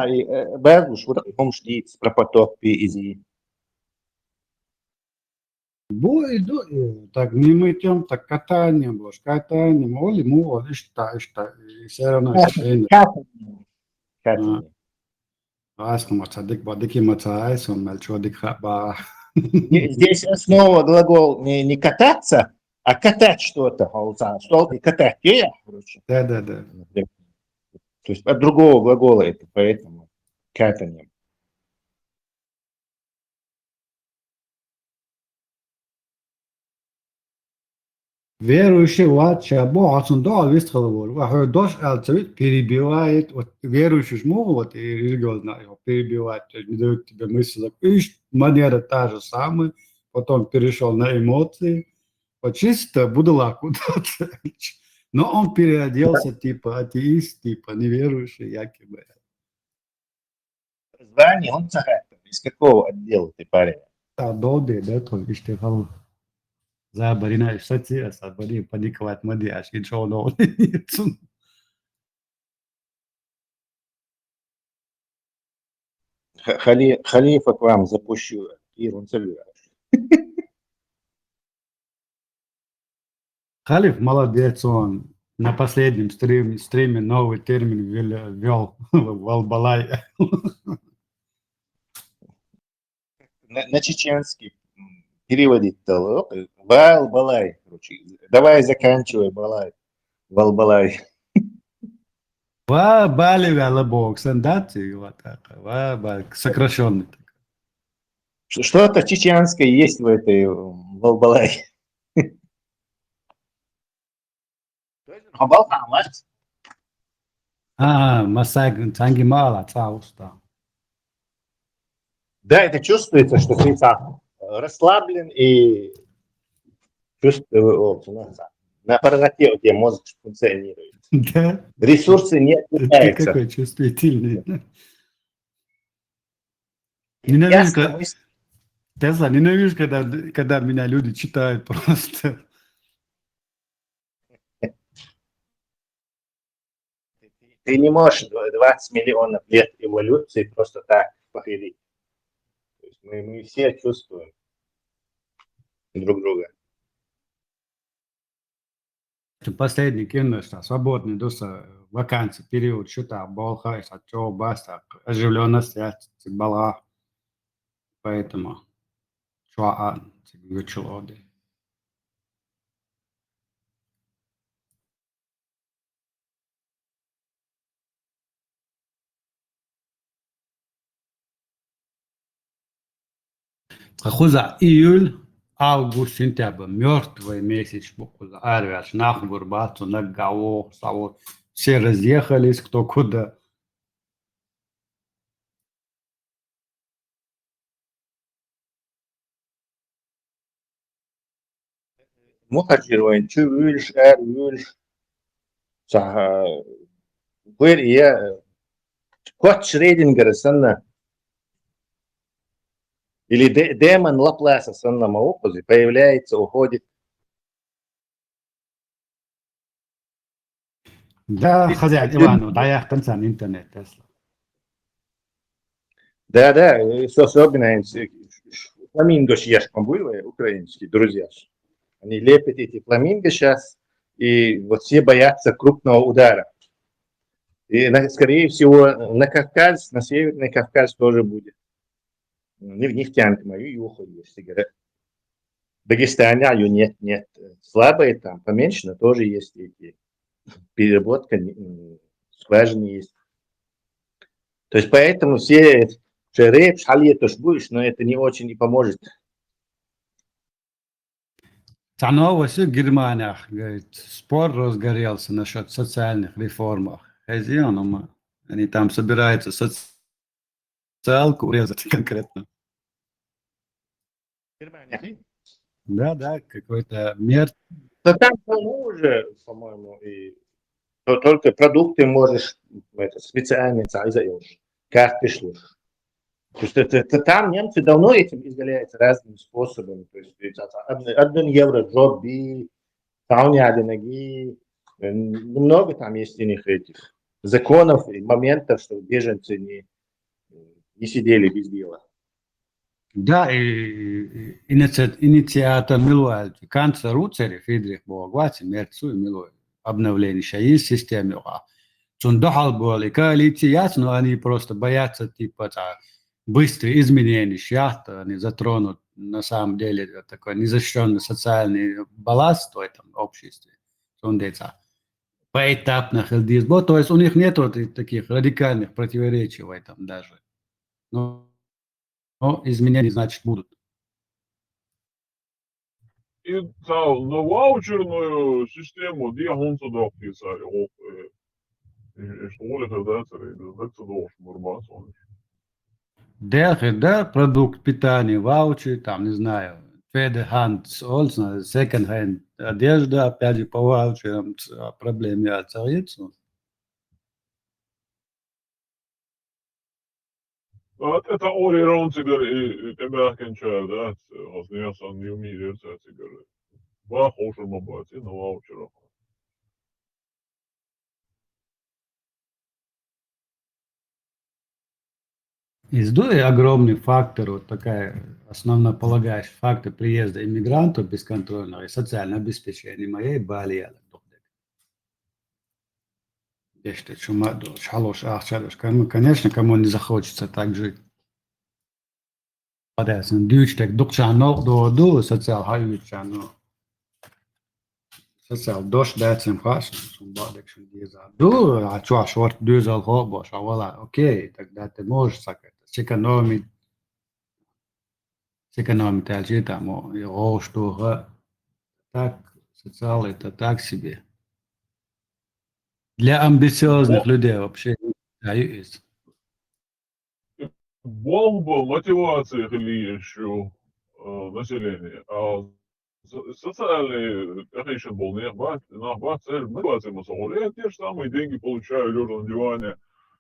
баз был шварапи, он шдит, про поток изи. Так не мытьем, так катанием, боже, катанием, оли му, оли что, и все равно Катание. Аскому цадик бадики мацаайс, он мальчодик хаба. Здесь снова глагол не кататься, а катать что-то. Стол и катать. Короче. Да. То есть от другого глагола это, поэтому катание. Верующий ватча бо асундо вистхалвор. Вахер дош алцевит перебивает, вот верующий жму, вот и религиозно его перебивает, то есть не дают тебе мысль, манера та же самая, потом перешел на эмоции, вот чисто будулак куда-то. Но он переоделся типа атеист, типа неверующий, якобы. Звание, он цагает. Из какого отдела ты парень? А доды, да, то есть ты хал. Забарина штати, сабари паниковать мади, аж ничего нового. Халифа к вам запущу. И он собирает. Халиф молодец, он на последнем стриме новый термин ввел Валбалай. На чеченский переводить то. Балай. Короче. Давай заканчивай, Балай. Валбалай. Ва бали вялабок, сандати, вот так, сокращенный. Что-то чеченское есть в этой Валбалай. Хабал хамас. Масаг, Тангимала, Цауста. Да, это чувствуется, что ты сам расслаблен и чувствуешь, на парноте у тебя мозг функционирует. Да? Ресурсы не Ты отключаются. какой чувствительный. Ясно, Тесла, ненавижу, когда меня люди читают просто. ты не можешь 20 миллионов лет эволюции просто так похилить. То есть мы все чувствуем друг друга. Последний кино, что свободный дуса вакансии, период, что-то, болха, что баста, оживленность, была. Поэтому, что вычелоды. Хуза июль, август, сентябрь, мертвый месяц, буквально, арвяш, нахбур, бацу, нагао, саво. Все разъехались, кто куда. مهاجر وين شو ويلش ويلش صح وين هي كوت شريدنجر سنة или демон Лапласа сенна Маопузи появляется, уходит. Да, хозяин Ивану, да, я конца интернет, Тесла. Да, особенно фламинго ешком были украинские друзья. Они лепят эти фламинго сейчас, и вот все боятся крупного удара. И, скорее всего, на Кавказ, на Северный Кавказ тоже будет. Не в нефтянке мою юху, если говорят. В Дагестане ее нет. Слабые там, поменьше, но тоже есть эти. Переработка, скважины есть. То есть поэтому все шереп, шале тоже будешь, но это не очень и поможет. Цанова все Германия, говорит, спор разгорелся насчет социальных реформ. Хозяин, они там собираются социалку урезать конкретно. Германия. Да, какой-то мер. Но там уже, по-моему, и только продукты можешь специально заешь, как пришлешь. То есть это там немцы давно этим изгаляются разными способами. То есть 1 евро джобби, сауняги, много там есть у них этих законов и моментов, чтобы беженцы не сидели без дела. Да, и инициатор Милуэль, канцлер Руцери, Фридрих Богвати, мерцу Милуэль, обновление есть системы. Цундахал были коалиции, ясно, они просто боятся типа быстрые изменения, шахта, они затронут на самом деле такой незащищенный социальный балласт в этом обществе. Поэтапных ЛДСБ, то есть у них нет вот таких радикальных противоречий в этом даже. Но изменения, значит, будут. И на ваучерную систему, где он сюда вписали, и что ли тогда это должен бурбасон. Да, продукт питания, ваучер, там, не знаю, third hand, second hand, одежда, опять же, по ваучерам проблемы остаются. Это орирон цигары, и тебя кончают, да, остается не умеет цигары. Два хошер мабати на ваучерах. Издуя огромный фактор, вот такая основополагающий фактор приезда иммигрантов бесконтрольного и социального обеспечения моей Бали. Конечно, кому не захочется так жить. Дючтек, дукчанок, до социал хаючано. Социал дош дацем хашн, сумбадек шундиза. А чё, шорт дюзал хобош, а вала, окей, тогда ты можешь сакать. Сэкономить альчи его что, так, социал это так себе. Для амбициозных людей вообще есть. Бомба мотивации или еще населения. А социальные, конечно, был на цель, мотивация масолы, те же самые деньги получаю, лежа на диване,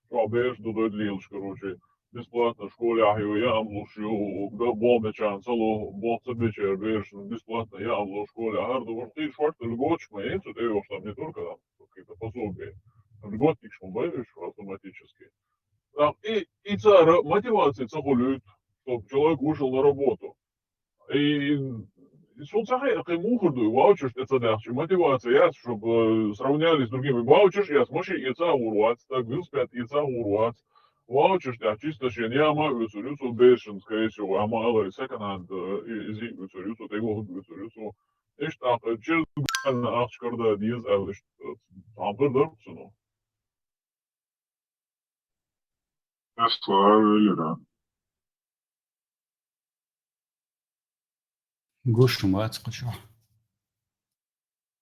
швабеш, дудой длилш, короче, бесплатно в школе, я амлушу, бомбе чансалу, бомбе вечер, бесплатно я амлушу в школе, гарду, ты шварты льготч, мои, ты его там не только там какие-то пособия, льготник шмубаешь автоматически. И мотивация цахолют, чтобы человек вышел на работу. И соцсети, как мухорду, ваучер, это дальше. Мотивация, чтобы сравнялись с другими. Ваучер, я смоши яйца урвать, так вилспят яйца урвать. Ваучер, я чисто ще няма, висорюцу бешен, скорее всего, ама алари секонд-ханд, изи висорюцу, tego висорюцу. İşte через ахчкарда диез алиш, там пердерцуну. Тесла или да. Гушу мать хочу.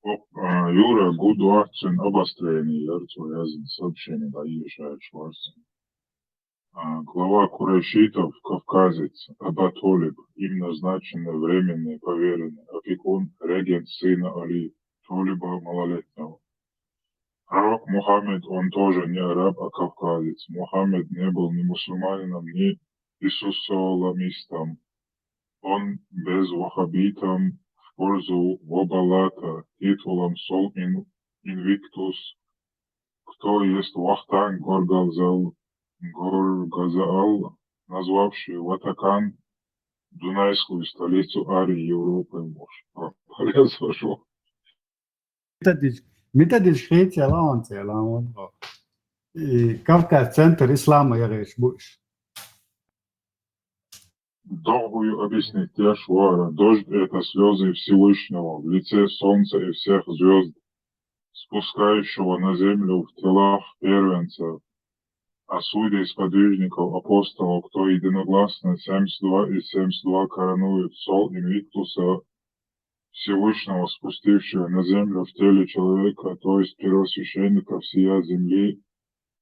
Юра, году акцин обострение, ярцо сообщение доезжает Шварц. Глава курайшитов, кавказец, Абатолиб, им назначенный временный поверенный, опекун, регент сына Али, Толиба малолетнего. Пророк Мухаммед, он тоже не араб, а кавказец. Мухаммед не был ни мусульманином, ни иисусоламистом. Он без вахабитом в пользу Вобалата, титулом Сол Инвиктус, кто есть Вахтан Горгазал, назвавший Ватакан, Дунайскую столицу Арии Европы, может, полезно. متى شخيت يا لانت يا لان كافكا центр ислама я говоришь будешь. Долгую объяснить Тешвара. Дождь — это слезы Всевышнего в лице солнца и всех звезд, спускающего на землю в телах первенцев, а судей, сподвижников, апостолов, кто единогласно 72 и 72 коронует Сол Инвиктуса Всевышнего, спустившего на землю в теле человека, то есть первосвященника всея земли,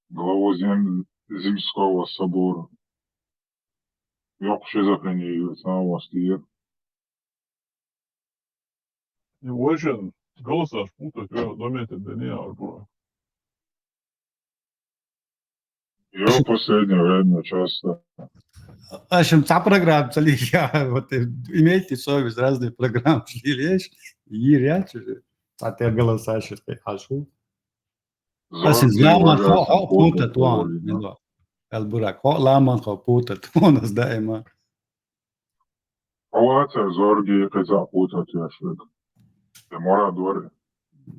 главу земского собора. Yok şizofreniyi sana başlıyor. И очень голоса путать, я заметил, да не арбура. Я в последнее время часто. А чем та программа цели я вот имейте совесть разные программы шлилешь и ряд уже. А ты голоса сейчас хожу. А синзлама хо путать ван. البراك هو لا من خبوطة تونس دائما Палата зорги козапутать яшвик. Ты мора дворы.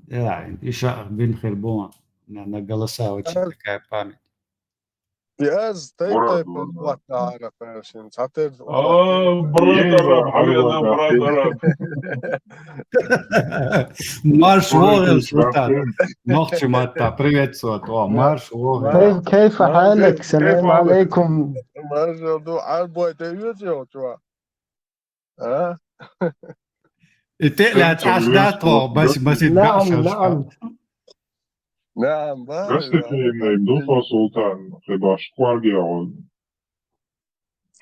يعني إيشا بين خربون на голоса очень такая память. Yes, Мора تايب дворы. الوقت عارف عشان ساتر Брадарам, привет, брадарам. Марш Вогел, Султан. Нохчи Матта, привет, Сот. Марш Вогел. كيف حالك؟ سلام عليكم. ما جدو عالبوي تيوتيو توا ها تقلع أحداثه بس يتبعش. نعم نعم Gazete Duha Sultan, chyba szkwargia on.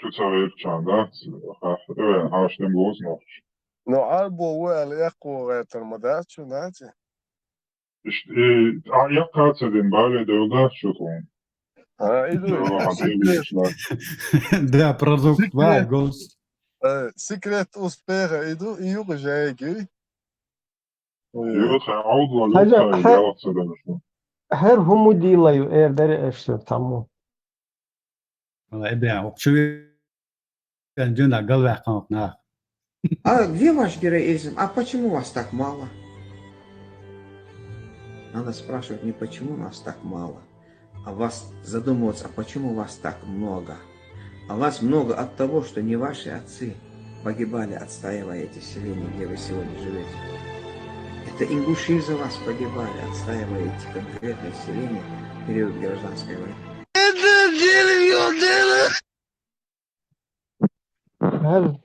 Czy cały czas, da? Aż ten głos noć. نو عالبو ويل يقو غير المدات شو ناتي Jak kace den bale da uda što to? ها ايدو Да, продукт, vai, голос. سيكريت اوسبيغ ايدو يوغ جايكي Yok, avdla lukta yalatsa da što. Her humu dilaju evleri eştir tamo. إبراهيم شو كان جونا قلبه قنطنا. А где ваш героизм? А почему вас так мало? Надо спрашивать не почему нас так мало, а вас задумываться, а почему вас так много. А вас много от того, что не ваши отцы погибали, отстаивая эти селения, где вы сегодня живете. Это ингуши за вас погибали, отстаивая эти конкретные селения в период гражданской войны.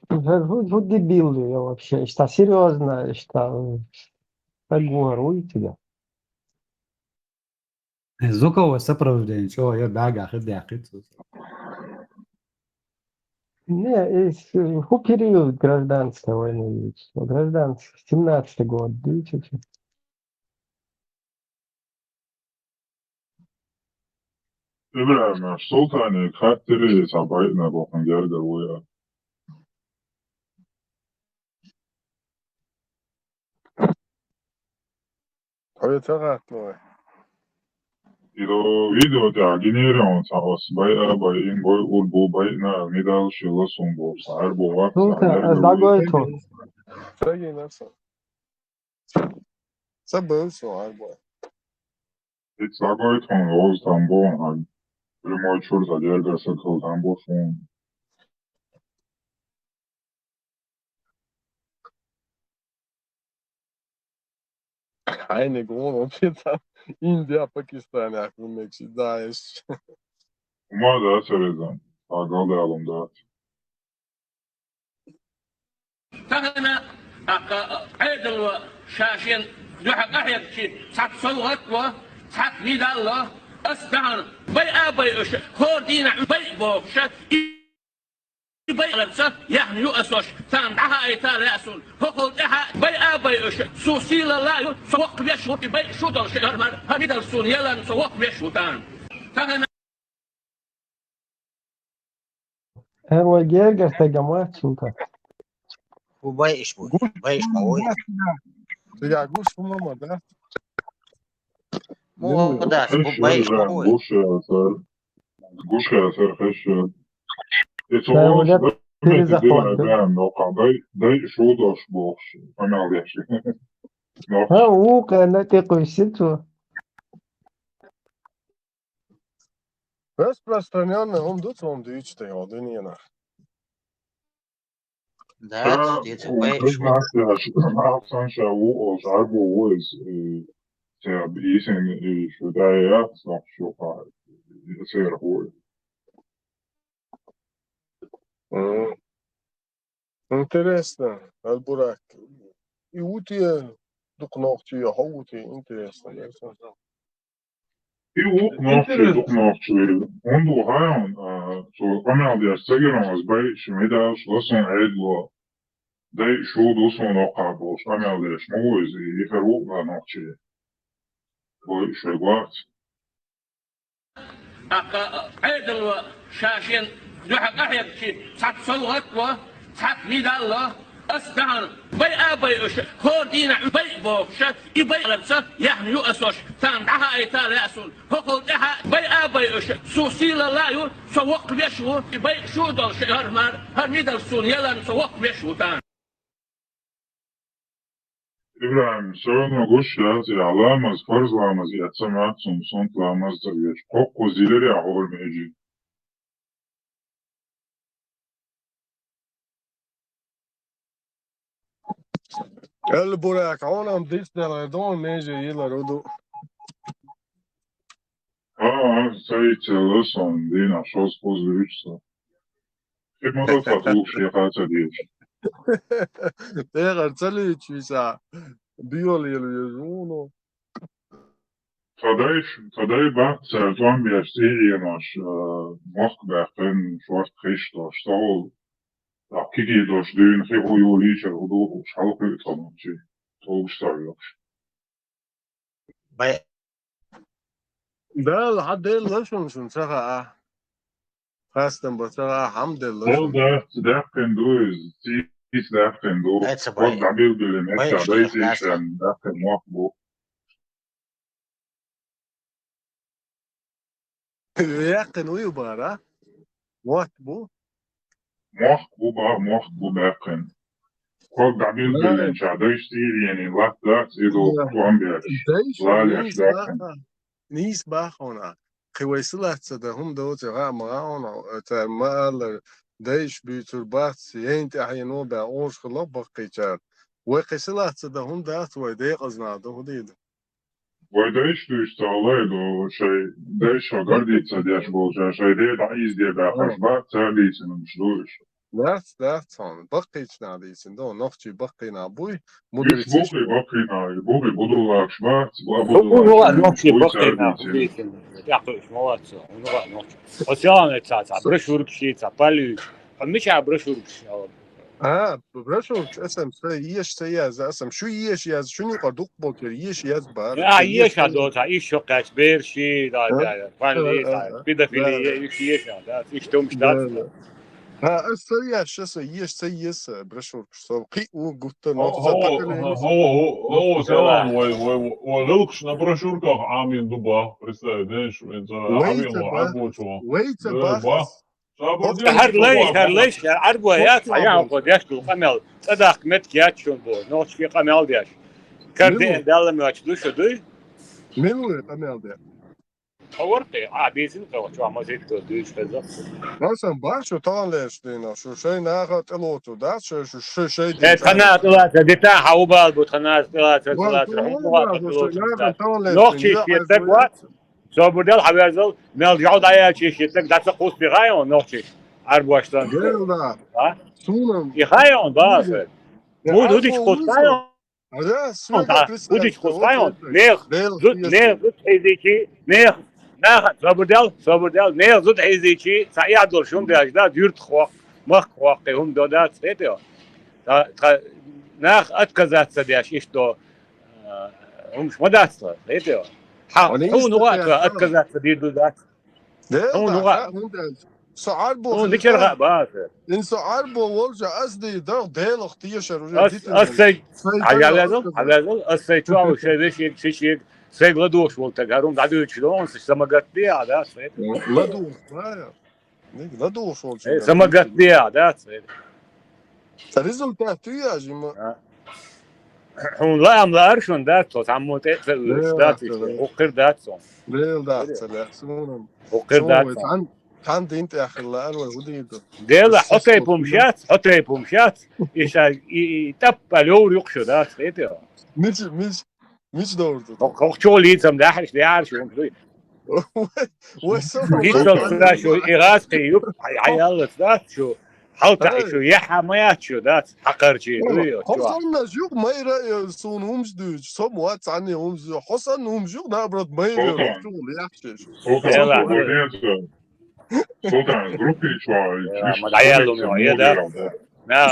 Вы дебилы вообще. Что серьезно, что поговорю тебя. زوكو سبروجين شو يا باقي خد يا خد. Не, в период гражданской войны. Гражданский, 17-й год, видите? İbrahim, Sultan'ı kattiri sabayına bakın gerger bu ya. هو تغاطوا İdo video da gineriyon sa osbay abay in boy ul bu bay na midal şıla son bu sar bu vakt Слушай, Дагойто, تلاقي نفسك سبب سؤال بوي hiç sagoy ton oz tambon hal. Primoy çurza gerger sakıl tambo son. عيني قولوا بيتا Индия, Пакистан, Мексика, Даиш. Uma da söylesen. Agal da alım da. فهنا عيد شاشين دوحك أحيك شيء سات صوت وسات نيدال أستعن بي أبي خودين بي بوش بي لبسة يعني يؤسوش تندعها أيتال يأسون فقل إحا بي أبي سوسيل لا سوق بيشوت بي شودل شهر من هنيدال سون يلان سوق بيشوتان فهنا هو جيرجر تجمعات شنطة وبايش بوي Guš بايش موي ja guš mama da. مو داس خش بايش يرجع موي قوش يا سر قوش يا سر خش لا يتواصل ولا ما تيريزا تدير خوات عدام موقع داي شو دوش بوش أنا على شيء ها هو كان تقويسيتو Распространенный он тут он дичте один yana. داس ديت بايش وكذا أنا أصلا شو أو شعبه ويز بيسن شو دايا صح شو قاعد يصير هو Интересно. Албурак. И уте докнохчи ховути интересно. Jo, nog nog ondo hayon so kanal dia segeron bay shmida shloson edlo dai shudo son oqabo kanal dia shmoz yiferu noqchi boy shegwat عيد شاشين دوحك أحيك شيء سات صوت وسات نيدال أستعن بي أبي خودين بي بوش بي لبسة يعني يؤسوش تندعها أيتال يأسون فقل إحا بي أبي سوسيل لا سوق بيشو بي شودل شهر من هنيدال سون يلان سوق بيشوتان İbrahim sorun goş ya alamaz farzlamaz yatsamat son lamaz da geç kokko zileri ahol meji Alburak onam disnela don međe jela rodu. sayıç son dina şos pozluçsa hep motor tatuş yapata diye Tegar celi çisa. Biol jelu jezuno. Tadej bak sertuan bir seriemaš Moskvafen šos Kristos stol kiki doš dyn heho jo ličer hudo šalke tonoči to stavio باي ده لحد ايه اللشن شن سخا خاستن بسخا حمد Ol اللشن. derken dois tis derken do هاتس kod باي dabil bilen et بايش tadej تخلاص işen derken muhbu يقن ويبارا وقت بو muhbu derken kod dabil bilen tadej stil yani lat dat edo tuan bir دايش laliaş نيس derken باخا نيس باخونا خويسلات صدهم دوت غا معاونا تمال دايش بيتر بات سينت احيانو با اورش خلاب بقيتار وقيسلات صدهم دات وديق ازنادو ديد Vajdayish sağlaydı o şey deyiş agardiyse diye bolca şey diye da iz diye bakış bak serdiysinin şuş. دات son بقيت ناديسن دو نختي بقينا بوي Üç مدرسيش boku bakına boku budulak bak bu هو budulak نوتشي boy بقينا serdiysinin. يعطيك مواتسو ونوع نوتشي وسيانا تاع برشورك شي تاع بالي مش على برشورك برشو اسم يش سياز اسم شو يش ياز شنو قدوق بوكر يش ياز بار يا ايش هذا تاع ايش شقات بيرشي دا بالي تاع بدا في ايش هذا ايش توم شتات السريع شو يش سيس برشو صو قي وقلت هو نوت هو سلام ولوكش на брошюрках Амин Дуба представляешь это Амин Арбочо ويت باخ هر ليش عربو يا صحيح قد يشتو قمل صدق مت ياتشون بو نوتش في قمل دياش كردي دالم ياتشلو شو دوي منو قمل ده حورتي بيزن شو ما زيد دويش كذا مثلا باشو طال ليش دينا شو شيء ناخذ الوتو ده شو شيء دي خنا طلعت ديتا حوبال بو خنا طلعت نوتشي شيتك وات سو بدل حبيزل مال جود عيا شيتك داتا قوس بغايون نوتشي عربو اشتان ها سونم يخايون باس Удочку ставил. Да, Да, удочку ставил. Нех, зуд хизичи, нех, собрал, нех, зуд хизичи, саядл шум да, дюрт хвак, мах хвак, хум додат, это. Нах отказаться дашь, и что, шмадаться, это. отказаться дидудат. سعر بو نكر بس إن سعر بو ولجا أصدي ده ديل اختيشر أصي على أصي شو شيء سيغلا دوش ولتا قارون دادو شلون سمجت دي عادات لا دوش لا دوش ولجا سمجت دي عادات الريزلتات يا جماعة هون لا أملا أرشون داتو تعموت داتي وقر داتو ليل دات سونم وقر داتو كان دينت يا أخي الله أروى وديده ديلا حطي بومشات إيش يتبع لور يقشو دات فيتو مش دورته هو شو اللي يتم داحش داعر شو كذي وسوف يتم شو إغاث يب عيال دات شو حلقة شو يحا ما ياتشو دات حقر شيء حسن جوك ما يرى صون همش دوج صم وات عني همش حسن همش جوك نابرد ما يرى شو يحشش Sultan, grupi čuvaj. Ma dajelom je da. Na,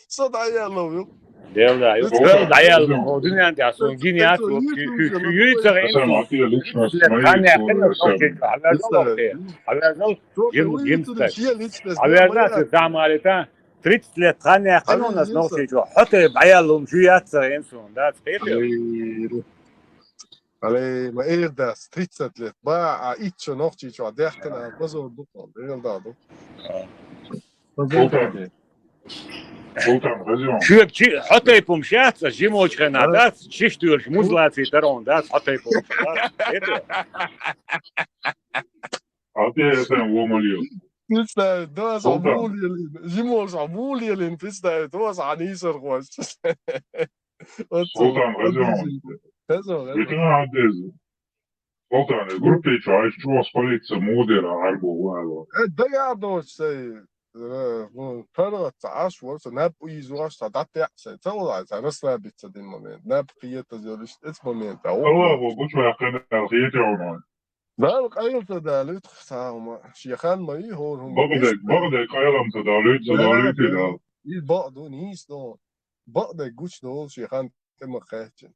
sad dajelom jo. Da, jo. Dajelom, odunjan da su genijat, jujica rein. Sam atija ličnost Авернат замалита 30 лет ханья у нас носичу. Хотя dajelom jujica rein сон, да, специально. علي ما إيه ده 30 لت باع إيش نوختي شو عديح كنا بزور بطل إيه ده ده Sultan, razumem. Čovjek, hoće je pomšat, a žimočka na dat, čištuješ muzlaci i taron dat, hoće je pomšat. A ti je ten uomolio. Pista, das Amulien, Jimos Amulien, Pista, das Aniser was. Sultan, razumem. Vidim adezi. Sultan, grupi čuvaj, čuva spalica mudira arbu uelo. ده قاعد شيء ترى تعاش ورثة ناب ويزواش تعدت يحسن تولع تعرس لابد تدين مومنت ناب قية تزولش اس مومنت الله بوش ويقين الخيط يونان. لا القيل تداليت خساهم شيخان ما يهون بغدك قيلم تداليت تدال. بعضو نيس دون بغدك قوش دول شيخان تم خاتن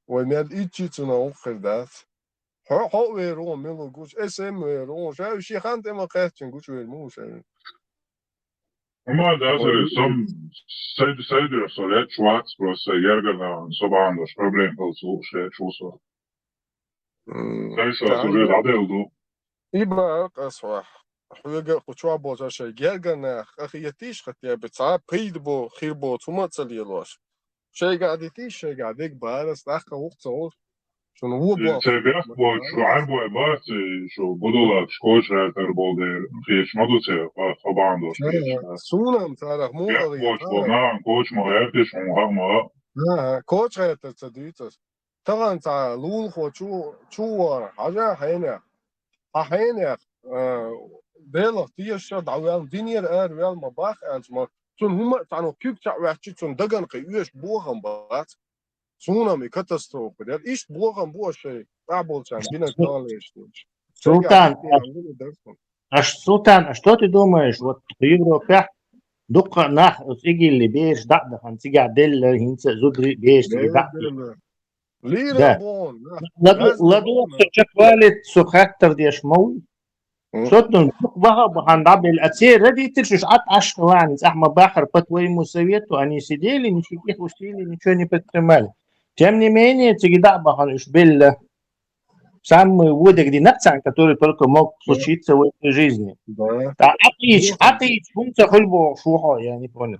ومال إيجي تناوخر دات هو ويرون ملو قوش اسم ويرون شاو شيخان تم خاتن قوش ويرموش Ama da sam sajdu solet čuvac prosto jergana sobandoš problem kao su še čuso. Kajsa su že radeldu. إبا أصوح حوجا قطوع بوجا شيء جرجنا أخي يتيش ختيا بتاع بيد بو خير بو ثم تصليلوش شيء قاعد يتيش شيء قاعد يكبر بس تأخر وقت صور شنو هو بو سبب بو شو عربو عبارة شو بدولا شكوش هاتر بولدر خيش مدوسة فباندوش سونا مثلا مو بو شو نعم كوش مغيرتش ومهما كوش هاتر تديتس طبعا تاع لول خو شو حاجة هنا ديلا تيش دعوان دينير ويل مباخ ما تون هما تانو كيك تاع واحد تون دغن قيوش بوغم بات تسونامي كاتاستروف ده ايش بوغم بو شيء تعبول كان بينا كالش Султан, а что ты думаешь, вот в Европе дукка нах игили беш дадда хан тига делла хинца зудри беш тига лира бон ладу чаквалит сухаттер деш мау صوتن بقى بهنداب الأسير ردي ترشش عط أشوان زحمة بحر بتوي مسويت وأني سيديلي نشيكيه وشيلي نشوني بترمال тем не менее всегда бахануш белла самый выдох динамика, который только мог случиться в этой жизни. Да, отлич, функция хульбо шуха, я не понял.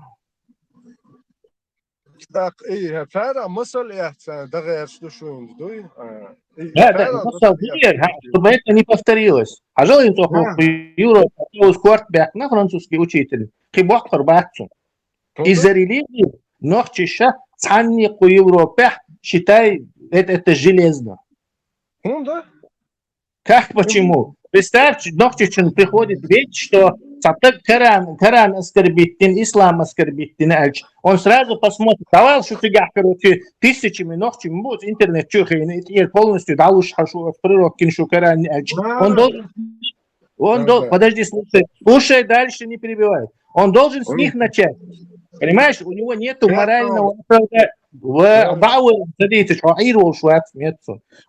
Так, إيه فعلا مثل إحسان ده غير شو ندوي Да, чтобы это не повторилось. А желаю только Юра, спортбек на французский учитель. Хибок харбатцу. Из-за религии нохчиша цанник у Европе считай это железно. Ну да. Как почему? Представьте, нохчичин приходит вещь, что Коран оскорбителен, ислам оскорбителен. Он сразу посмотрит, давал, что ты короче, тысячами ногтями будет интернет чухает, и полностью дал уж хашу, пророк киншу Коран. Он должен, подожди, слушай дальше, не перебивай. Он должен с них начать. Понимаешь, у него нету морального оправдания.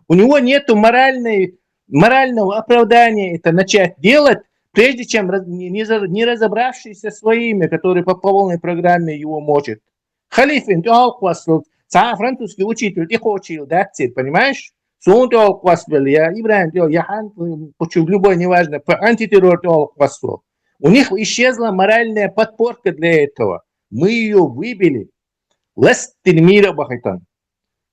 У него нету морального оправдания это начать делать, прежде чем не разобравшись со своими, которые по полной программе его мочат. Халифин, ты алквасл, французский учитель, ты хочешь, да, понимаешь? Сон ты алквасл, я Ибрахим, я хан, почему любой, неважно, антитеррор ты алквасл. У них исчезла моральная подпорка для этого. Мы ее выбили. Мира бахайтан.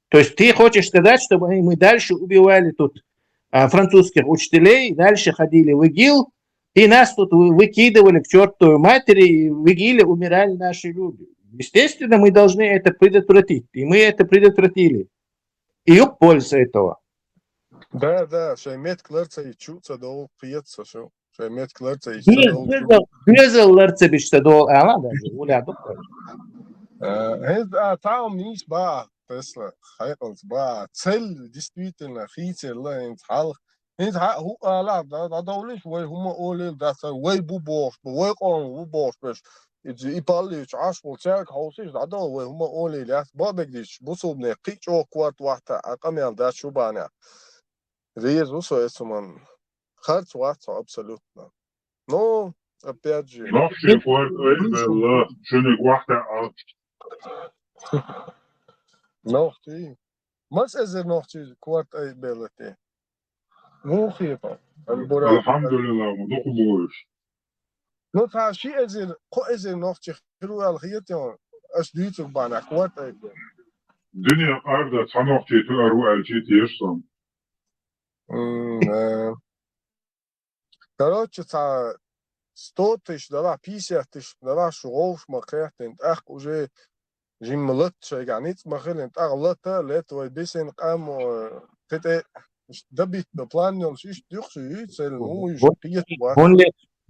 То есть ты хочешь сказать, чтобы мы дальше убивали тут французских учителей, дальше ходили в ИГИЛ, и нас тут выкидывали к чертовой матери, и в ИГИЛе умирали наши люди. Естественно, мы должны это предотвратить. И мы это предотвратили. И польза этого. Да, шаймет кларца и чуца до пьется, что шаймет кларца и Güzel larca bir işte doğal ama da uladı. Там ниш ба Тесла, хайкалс ба цель действительно хитерло ин хал ин ху ала да даули швой хума олил да вой бубош вой кон бубош беш и палич ашбол церк хаусиш да вой хума олил я бабегдиш бусубне кичо кварт вахта акамел да шубана резус эсман харц вахта абсолютно. Но опять же Нахчи кварт эйбелла шуник вахта Nog twee. Wat is er nog twee kwart uitbellen? Hoe geef je? Alhamdulillah, nog boos. Not haar zie is er nog twee groeien geeft als Duitser bijna kwart uitbellen. Dünya arda tanok çeti aru elçi tiyersan. Короче, 100 тысяч дала, 50 тысяч дала, шугов макрехтен, ах уже جيم يعني تمخل انت اغلط لت وبيسن قام تت دبيت بلان شيش дюхши цель ну и жопиет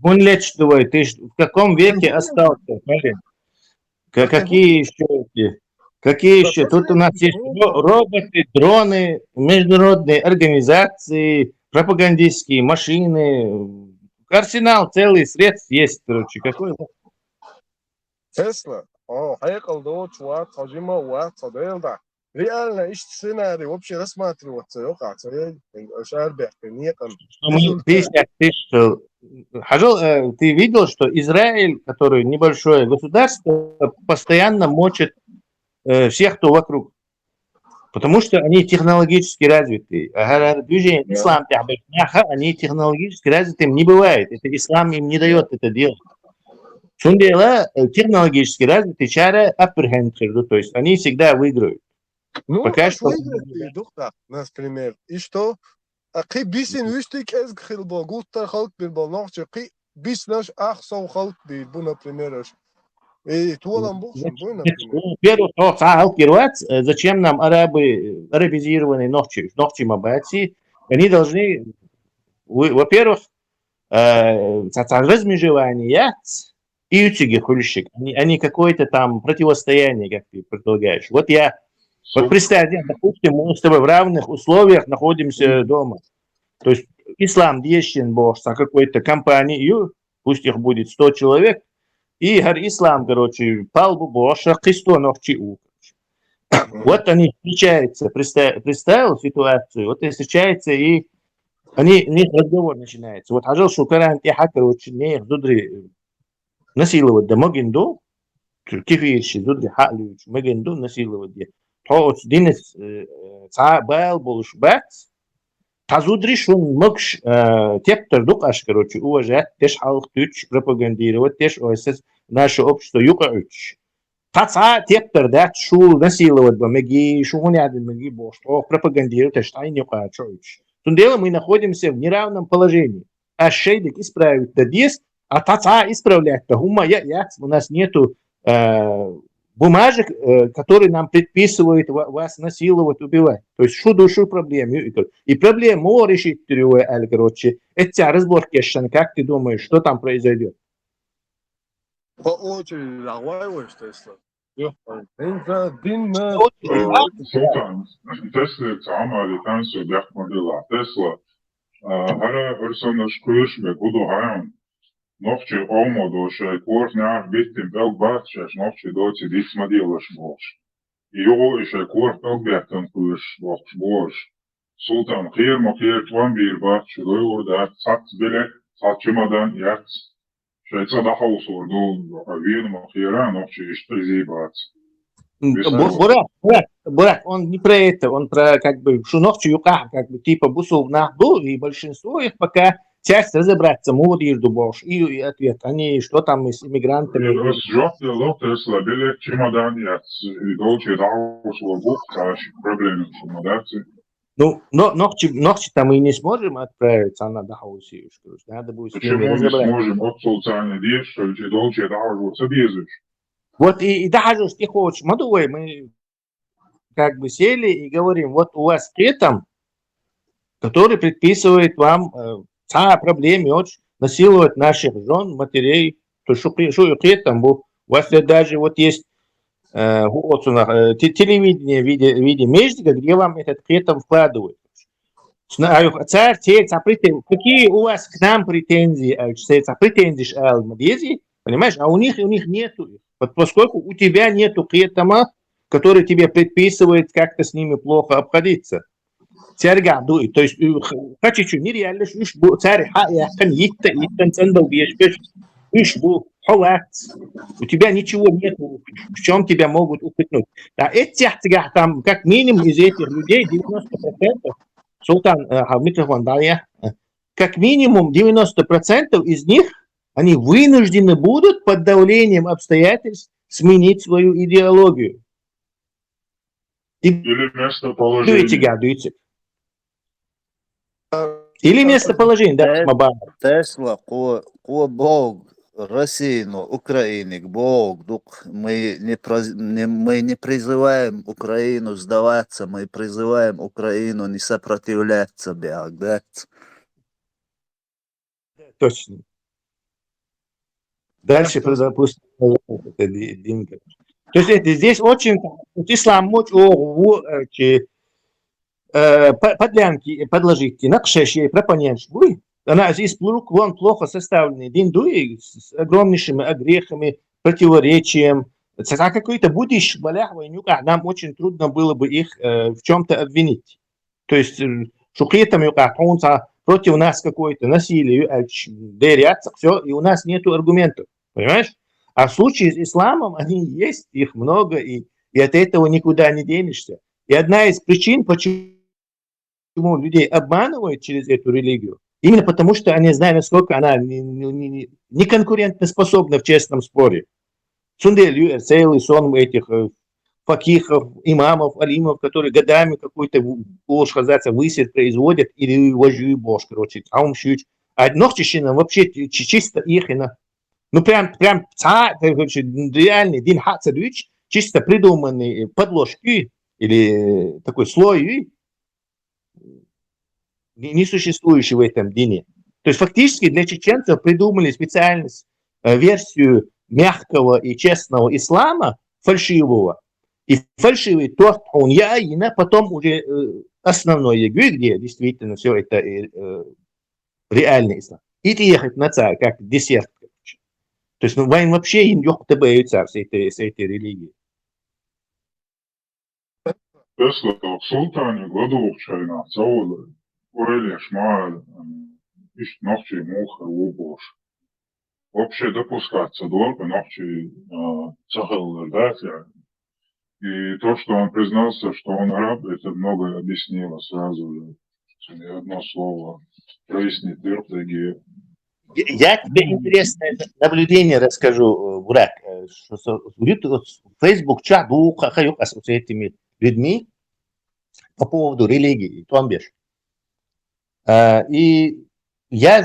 Он лечит, ты в каком веке остался, парень? Какие еще? Тут у нас есть роботы, дроны, международные организации, пропагандистские машины, арсенал целый средств есть, короче, какой? Тесла. Хайкал до чуат, хажима уат, садэлда. Реально, ищ сценарий вообще рассматриваться, ты видел, что Израиль, который небольшое государство, постоянно мочит всех, кто вокруг. Потому что они технологически развиты. Движение ислам, они технологически развиты, им не бывает. Это ислам им не дает это делать. Сундела технологически развитые чары upper то есть они всегда выиграют. Ну, пока что выиграть, доктор, например. И что? Кы бисин выстик эз гхилбо, гуттар халк билбо, нахче, кы биснаш ахсау халк билбо, например. И туалам бухшин, бой, например. Первый, халк герват, зачем нам арабизированные ногчи мабати, они должны, во-первых, размежевание, и утюги хулищик, они какое-то там противостояние, как ты предполагаешь. Вот представь, допустим, мы с тобой в равных условиях находимся дома. То есть ислам дещин бошса какой-то компании, пусть их будет 100 человек, и ислам, короче, палбу боша, кисто ногчи у. Вот они встречаются, представил ситуацию, вот и встречаются, и у них разговор начинается. Вот хажал шукаран и хакер очень не дудри насиловать да могинду, кефирши дудри халюч могинду насиловать да. То динес цабал болушбат, тазудри шун могш тептер дукаш, короче, уважать, теш халк туч пропагандировать, теш осес наше общество юкауч. Таца тептер да шу насиловать ба меги шухунядин меги бош, то пропагандировать, теш тай юкауч. Тундела мы находимся в неравном положении. А шейдик исправить-то есть, а таца исправлять-то гума у нас нету бумажек, которые нам предписывают вас насиловать, убивать. То есть шу душу проблему. И проблему решить, короче, это разборки, как ты думаешь, что там произойдет? По очереди давай, что если. Дин سلطان تسلا تعمل تنسو بيحكم الله تسلا هلا أرسلنا شكوش بقولوا هايم نوختي أومو دوشة كورت نعرف بيتم بيل باتشش نوختي دوتي ديس ما ديلش بوش يو إيش كورت بيل بيتم كوش بوش سلطان خير مخير توان بير باتش دويور دات سات بيلك سات شمدان يات شيء صدق وصور دول وين مخيران نوختي إشتري بات Бурак, он не про это, он про как бы шунохчу юках, как бы типа бусов нахду, и большинство их пока часть разобраться, могут езду больше. И ответ, они что там с иммигрантами. Ну, но ногти там мы не сможем отправиться на Дахаусию. Надо будет с ними разобраться. Вот и даже что ты хочешь, мы как бы сели и говорим, вот у вас кетам, который предписывает вам проблемы, насиловать наших жен, матерей, то что кетам, у вас даже вот есть телевидение в виде междика, где вам этот кетам вкладывают. Какие у вас к нам претензии, понимаешь, а у них нету их. Поскольку у тебя нету кетама, который тебе предписывает как-то с ними плохо обходиться. То есть, хочу нереально, у тебя ничего нет, в чем тебя могут упрекнуть. А этих там, как минимум из этих людей 90%, Султан, микрофон, да, я, как минимум 90% из них, они вынуждены будут под давлением обстоятельств сменить свою идеологию. Или местоположение. Или местоположение, да, Мабар. Тесла, ко Бог, Россию, Украине, Бог, мы не призываем Украину сдаваться, мы призываем Украину не сопротивляться, да? Точно. Дальше запустим. То есть это здесь очень, ислам очень подлянки подложите, накшеши, пропоненш, она здесь вон плохо составленный, диндуи с огромнейшими огрехами, противоречием, какой-то будешь балях войнюка, нам очень трудно было бы их в чем-то обвинить. То есть шукетами против нас какое-то насилие, все, и у нас нету аргументов, понимаешь? А в случае с исламом они есть, их много, и от этого никуда не денешься. И одна из причин, почему людей обманывают через эту религию, именно потому, что они знают, насколько она не конкурентоспособна в честном споре. Сунделю, целый сон этих факихов, имамов, алимов, которые годами какой-то ложь высед производят или вожу бож, короче, а ночищина вообще чисто ихина. Ну прям реальный дин хацадуич, чисто придуманный подложки или такой слой, не существующий в этом дине. То есть фактически для чеченцев придумали специальную версию мягкого и честного ислама, фальшивого. И фальшивый торт он яина, потом уже основной ягуй, где действительно все это реальный ислам. И ехать на царь, как десерт. То есть, вообще им ёхта боятся с этой религии. Тесла в султане году чайна, целый урели шмаль, ищ ногчи муха убош. Вообще допускаться долго ногчи цахал датя. И то, что он признался, что он араб, это многое объяснило сразу же. Ни одно слово прояснит дыртаги. Я тебе интересное наблюдение расскажу, Бурак. Facebook чат с этими людьми по поводу религии, томбеш. И я,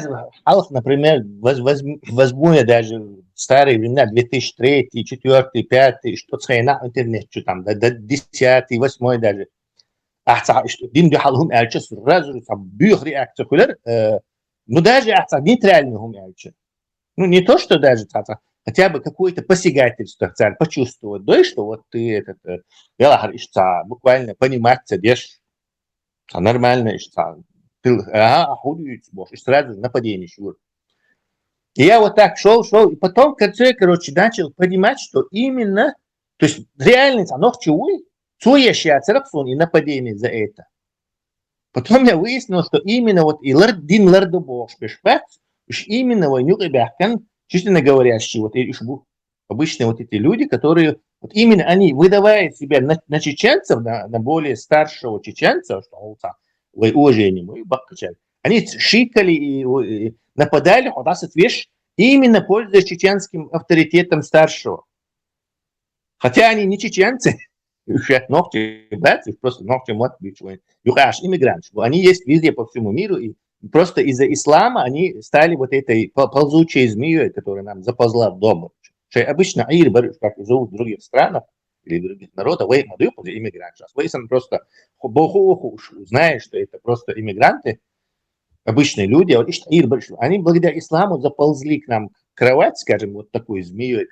например, возьму даже старые времена, 2003, 2004, 2005, что-то на интернете, что там, до 10, 8 даже. Что дин дюхалхум эльче сразу бюх реакция. Ну, даже нейтральный умеючи. Ну, не то, что даже хотя бы какое-то посягательство почувствовать, да, что вот ты этот, буквально понимать, сидишь, нормально, ты, охуеть, и сразу нападение, чего. И я вот так шел, и потом в конце, короче, начал понимать, что именно, то есть реальность, оно в чуй, цуящая церкву и нападение за это. Потом я выяснил, что именно вот и дин ларду бог бешпет, именно войну ребяткан, честно говорящие, вот обычные вот эти люди, которые, вот именно они, выдавая себя на чеченцев, на более старшего чеченца, что вы уважение, они шикали и нападали, именно пользуясь чеченским авторитетом старшего. Хотя они не чеченцы, просто иммигранты. Они есть везде по всему миру, и просто из-за ислама они стали вот этой ползучей змеей, которая нам заползла в дом. Обычно аир, как зовут в других странах или других народов, иммигранты. Вы просто знаешь, что это просто иммигранты, обычные люди, они благодаря исламу заползли к нам кровать, скажем, вот такой змеей.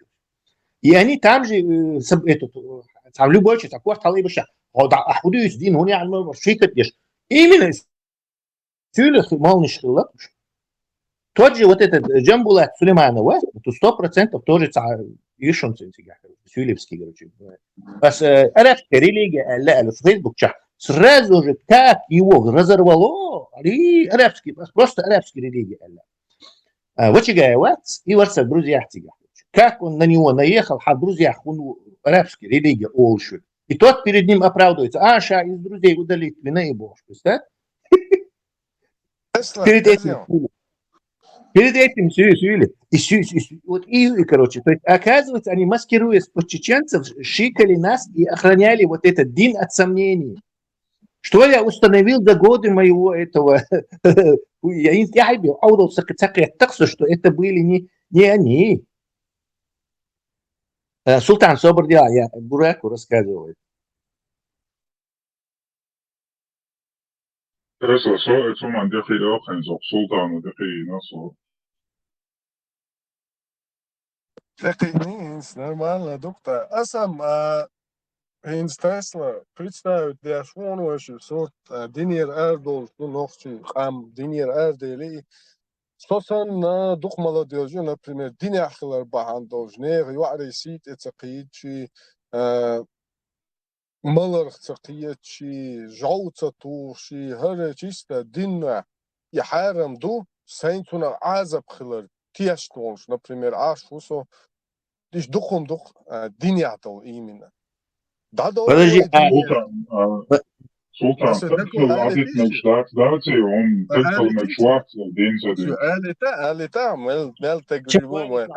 И они там же, там любой человек, такой талибыша, именно тот же вот этот Джамбулат Сулейманова, 100% тоже сюлевский, короче. Арабская религия, в Фейсбук, сразу же, как его разорвало, арабский, просто арабская религия. Вот и вот в друзьях тебя. Как он на него наехал, а в друзьях он арабский религия олшит. И тот перед ним оправдывается. Ша из друзей удалить вина и бог. Перед этим короче, то есть, оказывается, они, маскируясь под чеченцев, шикали нас и охраняли вот этот дин от сомнений. Что я установил до года моего этого, я аудался, что это были не они. Султан Собордиа, я Бураку рассказываю. Хорошо, это man дефи лоханзо, султану дефи насо. Такие нормально, доктор. А сам Heinz Tesla представить для швонуаши сорт динер эрдол нохчи хам динер эрдели сосан на дух молодежи, например, динахлар бахандожнер юари сит эцакичи ملر ثقيتشي جوطة توشي هر چیستا دينا يحارم دو سينتونا عازب خلر تيشتونش например عاشوسو ديش دخم دخ دينياتو إيمنا دادو Султан, как адит мечтать, давайте он тыкал мечтать, день за день. Алита, мел тегриву, вен,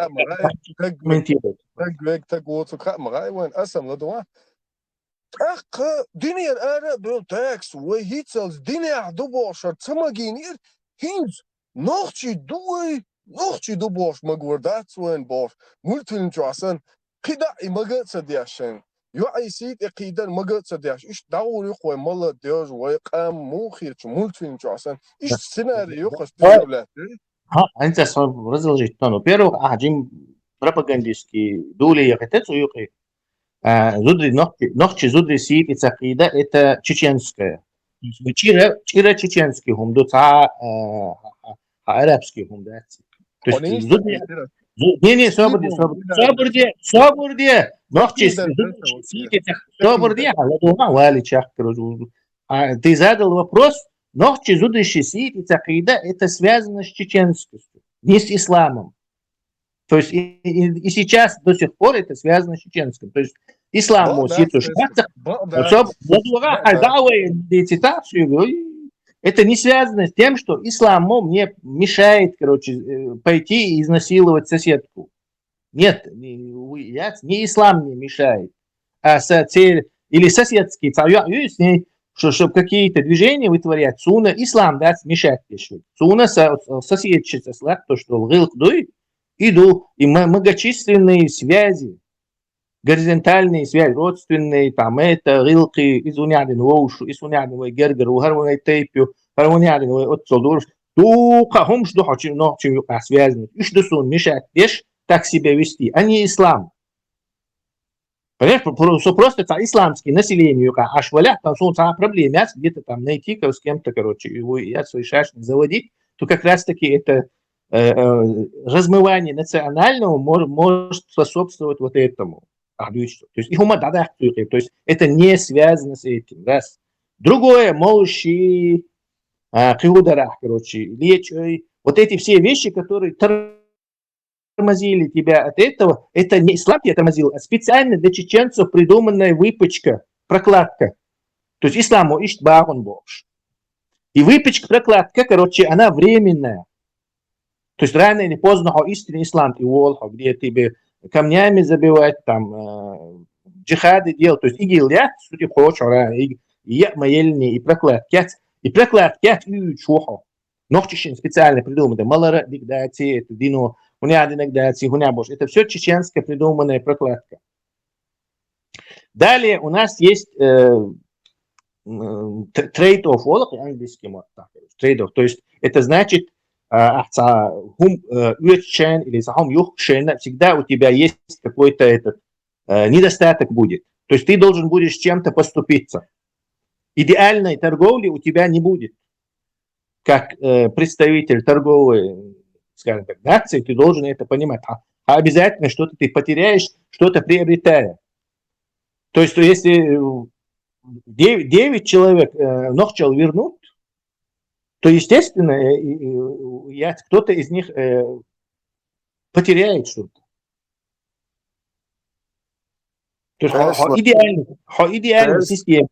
мрай, тегвоцу, мрай, вен, асам ладуа. Ах, دنيا الآن بالتاكس وهيتسلز دنيا دوبوشر تماجينير هينز نوختي دوبوش مغوردات وين بوش مولتين جواسن قدا مغت سدياشن يوعي سيت قيدا مغت سدياش ايش داوري خوي مال ديوز ويقام موخيرش مولتين جواسن ايش سيناريو خستيولات انت صار разложить ну во-первых один пропагандистский дули я хотел юқи Зудри нохчи зудри сит и цакида это чеченская. Чира чеченский хум до арабский хум да. То есть зудри не соборди нохчи сит это соборди ладуга вали чах ты задал вопрос нохчи зудри сит и цакида это связано с чеченскостью, не с исламом. То есть и сейчас до сих пор это связано с чеченским. То есть ислам это не связано с тем, что исламом мне мешает, короче, пойти и изнасиловать соседку. Нет, не ислам мне мешает, а или соседский, чтобы какие-то движения вытворять. Суна ислам даст мешать. Суна соседчица слаг, то, что лгил дуй. Иду, и многочисленные связи, горизонтальные связи, родственные, там это, рилки, изунядин, воушу, изунядин, гергер, угарванный тейпю, парванядин, отцодур, ду, хахумш, ду, хочу, но, чем связаны. Ишь, ду, сон, мешать, ешь, так себя вести, а не ислам. Понимаешь, просто исламские население, аж валят, там что проблемы, где-то там найти с кем-то, короче, его я свой шашник заводить, то как раз-таки это размывание национального может способствовать вот этому. То есть то есть это не связано с этим. Раз. Другое, молчи, короче, лечь, вот эти все вещи, которые тормозили тебя от этого, это не ислам тебя тормозил, а специально для чеченцев придуманная выпачка, прокладка. То есть исламу иштбагун больше. И выпачка, прокладка, короче, она временная. То есть рано или поздно истинный ислам и волха, где тебе камнями забивать, там джихады делать, то есть игилят, что ты хочешь, и маельни, и прокладки, и чухо. Нохчищен специально придумано, малара дигдати, дину, дигдати, бош. Это все чеченская придуманная прокладка. Далее у нас есть trade-off, английский мод, trade-off, то есть это значит, или всегда у тебя есть какой-то этот недостаток будет. То есть ты должен будешь чем-то поступиться. Идеальной торговли у тебя не будет. Как представитель торговой, скажем так, нации, ты должен это понимать. А обязательно что-то ты потеряешь, что-то приобретая. То есть если 9 человек нохчал вернут, то, естественно, кто-то из них потеряет что-то. То есть идеальная система.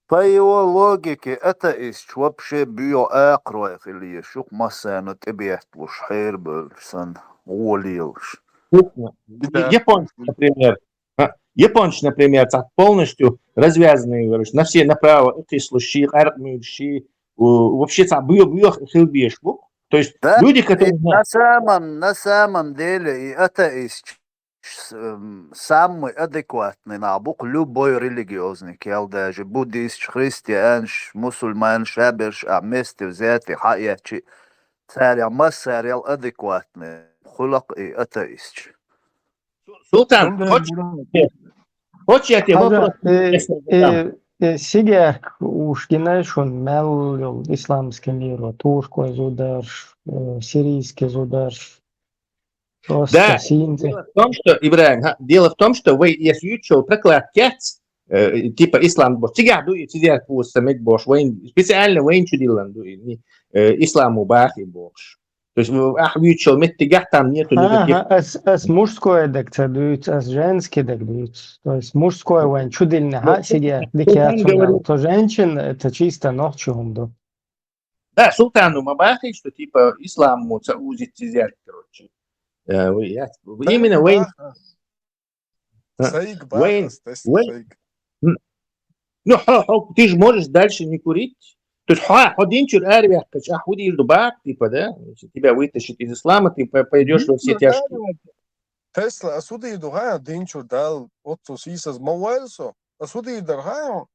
По его логике, это есть вообще биоакроев или еще масса тебетлуш, хейрбельсон, уолилш. Японцы, например, полностью развязанные, на все направо, это слуши, армии, вообще то есть да, люди, которые... На самом деле, и это есть самый адекватный набор любой религиозный, даже буддист, христиан, мусульман, шаберш, а вместе взятый, хаячи, царя, массарил адекватный. Хулак и атеист. Султан, хочешь я тебе вопрос? Сега уж генерашон мел исламский мир, турской зударш, сирийский зударш. Да, дело в том, что вы, если учил прокладки, типа ислам, специально воинчу делан, исламу бахи бош. То есть учил меттигах там нету никаких... Ас мужской дек цадуют, ас женский дек дуют. То есть мужской воинчу дельна, сега декиацу, то женщин это чисто нохчугум. Да, султану мабахи, что типа исламу узит тизят, короче. Именно Уэйн. Ну, ты же можешь дальше не курить. То есть, типа, да, если тебя вытащит из ислама, ты пойдешь во все тяжкие. Тесла, асуди дуга, динчур дал, отцус исас мауэлсо, асуди дарга,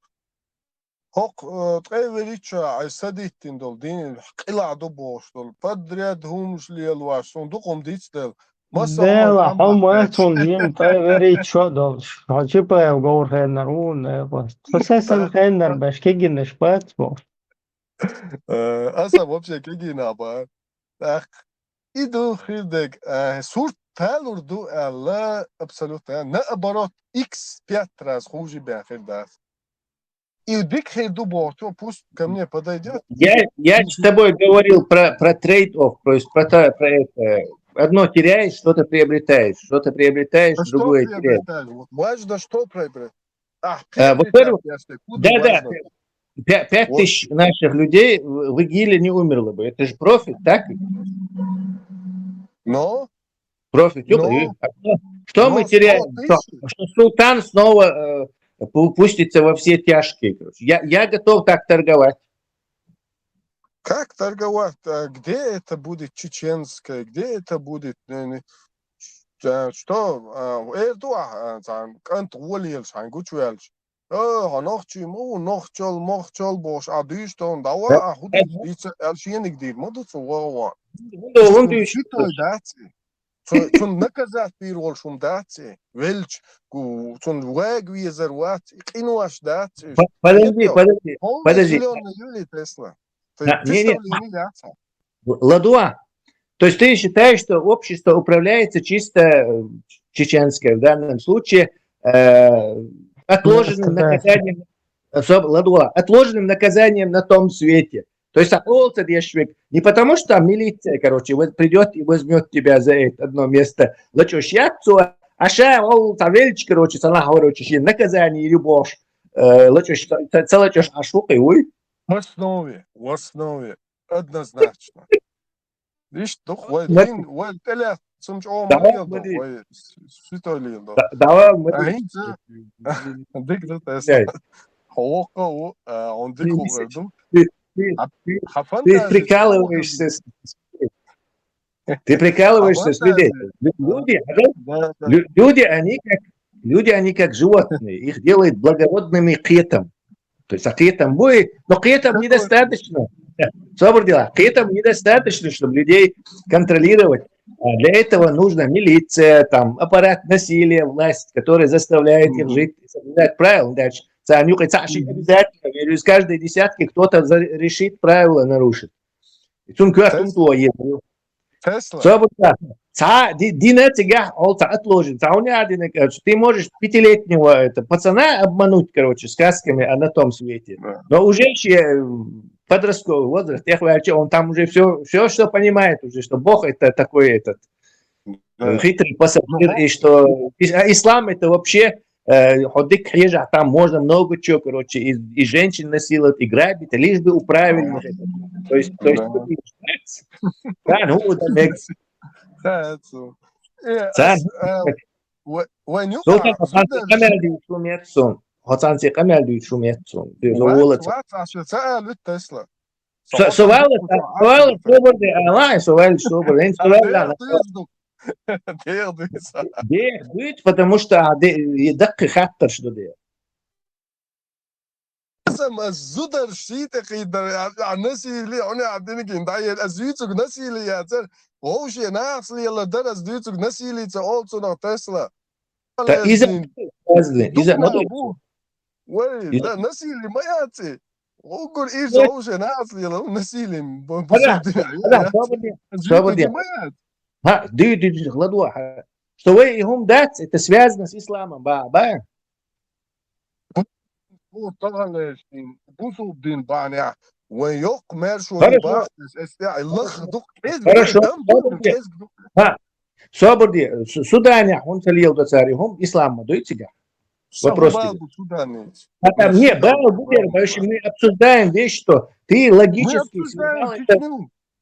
хок тревелича, айсадиттин дол, дин, киладу боштол, подряд хумш лиелвашон, дуком дицдел. Дела, хомуэтун дин тревери чодол, хачипа угор хеннер ун, сосесен хеннер башкигин шпац бо. Аса вообще кигина ба. Ах, иду хидек, сурт талурду алла абсолютно, наоборот, x5 раз хуже бяхер даст. И дик хейду борту, пусть ко мне подойдет. Я с тобой говорил про трейд-офф, то есть про это. Одно теряешь, что-то приобретаешь, другое теряешь. Важно, что приобретаешь. Во-первых, да, 5000 наших людей в ИГИЛе не умерло бы. Это же профит, так? Но? Профит. Что мы теряем? Что султан снова пустится во все тяжкие. Я готов так торговать. Как торговать? Где это будет чеченское? Где это будет? Что? Эрдуа, кант уолиелш, ангучуэлш. Ханохчи, мохчол, бош, адюштон, дава, худит, элшиеник дир, модут сугуа. Цун наказать пирол шум дати, вельч, цун вэг визерват, кинуаш дати. Подожди. Зеленый Юлий Тесла. Не. Ладуа. То есть ты считаешь, что общество управляется чисто чеченское в данном случае отложенным наказанием, отложенным наказанием на том свете. То есть не потому, что там милиция, придет и возьмет тебя за это одно место, наказание и любовь. В основе, однозначно. Видишь, Ты прикалываешься с людей. Люди, они как животные. Их делают благородными кетом. То есть кетом будет, но кетом недостаточно. Кетом недостаточно, чтобы людей контролировать. Для этого нужна милиция, там, аппарат насилия, власть, которая заставляет их жить и соблюдать правила. Дальше. Обязательно, из каждой десятки кто-то решит правила нарушить. Ты можешь пятилетнего пацана обмануть, сказками о на том свете. Но уже подростковый возраст, он там уже все, что понимает уже, что Бог это такой хитрый пассажир, и что ислам это вообще там можно много чего, и женщин насиловать, и грабить, лишь бы управить. То есть потому что يدق خطر شنو ده الزودر شيتك النسي اللي انا عندك داير ازيتك نسي اللي يا هوش ناس اللي يلا درس ديتك نسي اللي تقولت نا تسلا اذا وي لا نسي اللي ما ياتي وقول ايش هوش ناس اللي يلا نسي اللي что вы им дать, это связано с исламом, да? Хорошо. Соборди, Судане, он целил до царя, ислама, дойте. Вопрос тебе. Нет, мы обсуждаем вещь, что ты логически...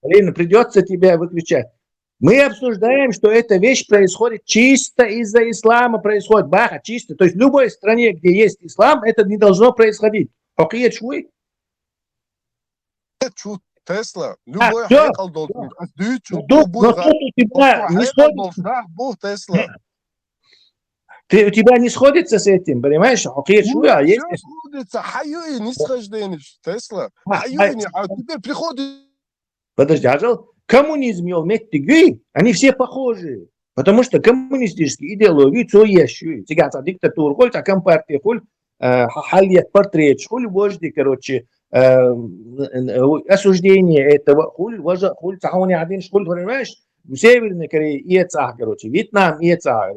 Блин, придется тебя выключать. Мы обсуждаем, что эта вещь происходит чисто из-за ислама, происходит баха, чисто. То есть в любой стране, где есть ислам, это не должно происходить. Окей, швы? Тесла, любой хайкал должен. Но тут у тебя не сходится. У тебя не сходится с этим, понимаешь? Окей, швы, а есть... Сходится, хаюи не схожденешь, Тесла. Хаюи не, а теперь приходит... Подожди, коммунизм и меттигви, они все похожи. Потому что коммунистические идеологии, то есть, тягаться диктатуру, коль такая партия, коль халият портрет, коль вожди, осуждение этого, коль тахони один, коль, понимаешь, в Северной Корее ЕЦА, Вьетнам ЕЦА,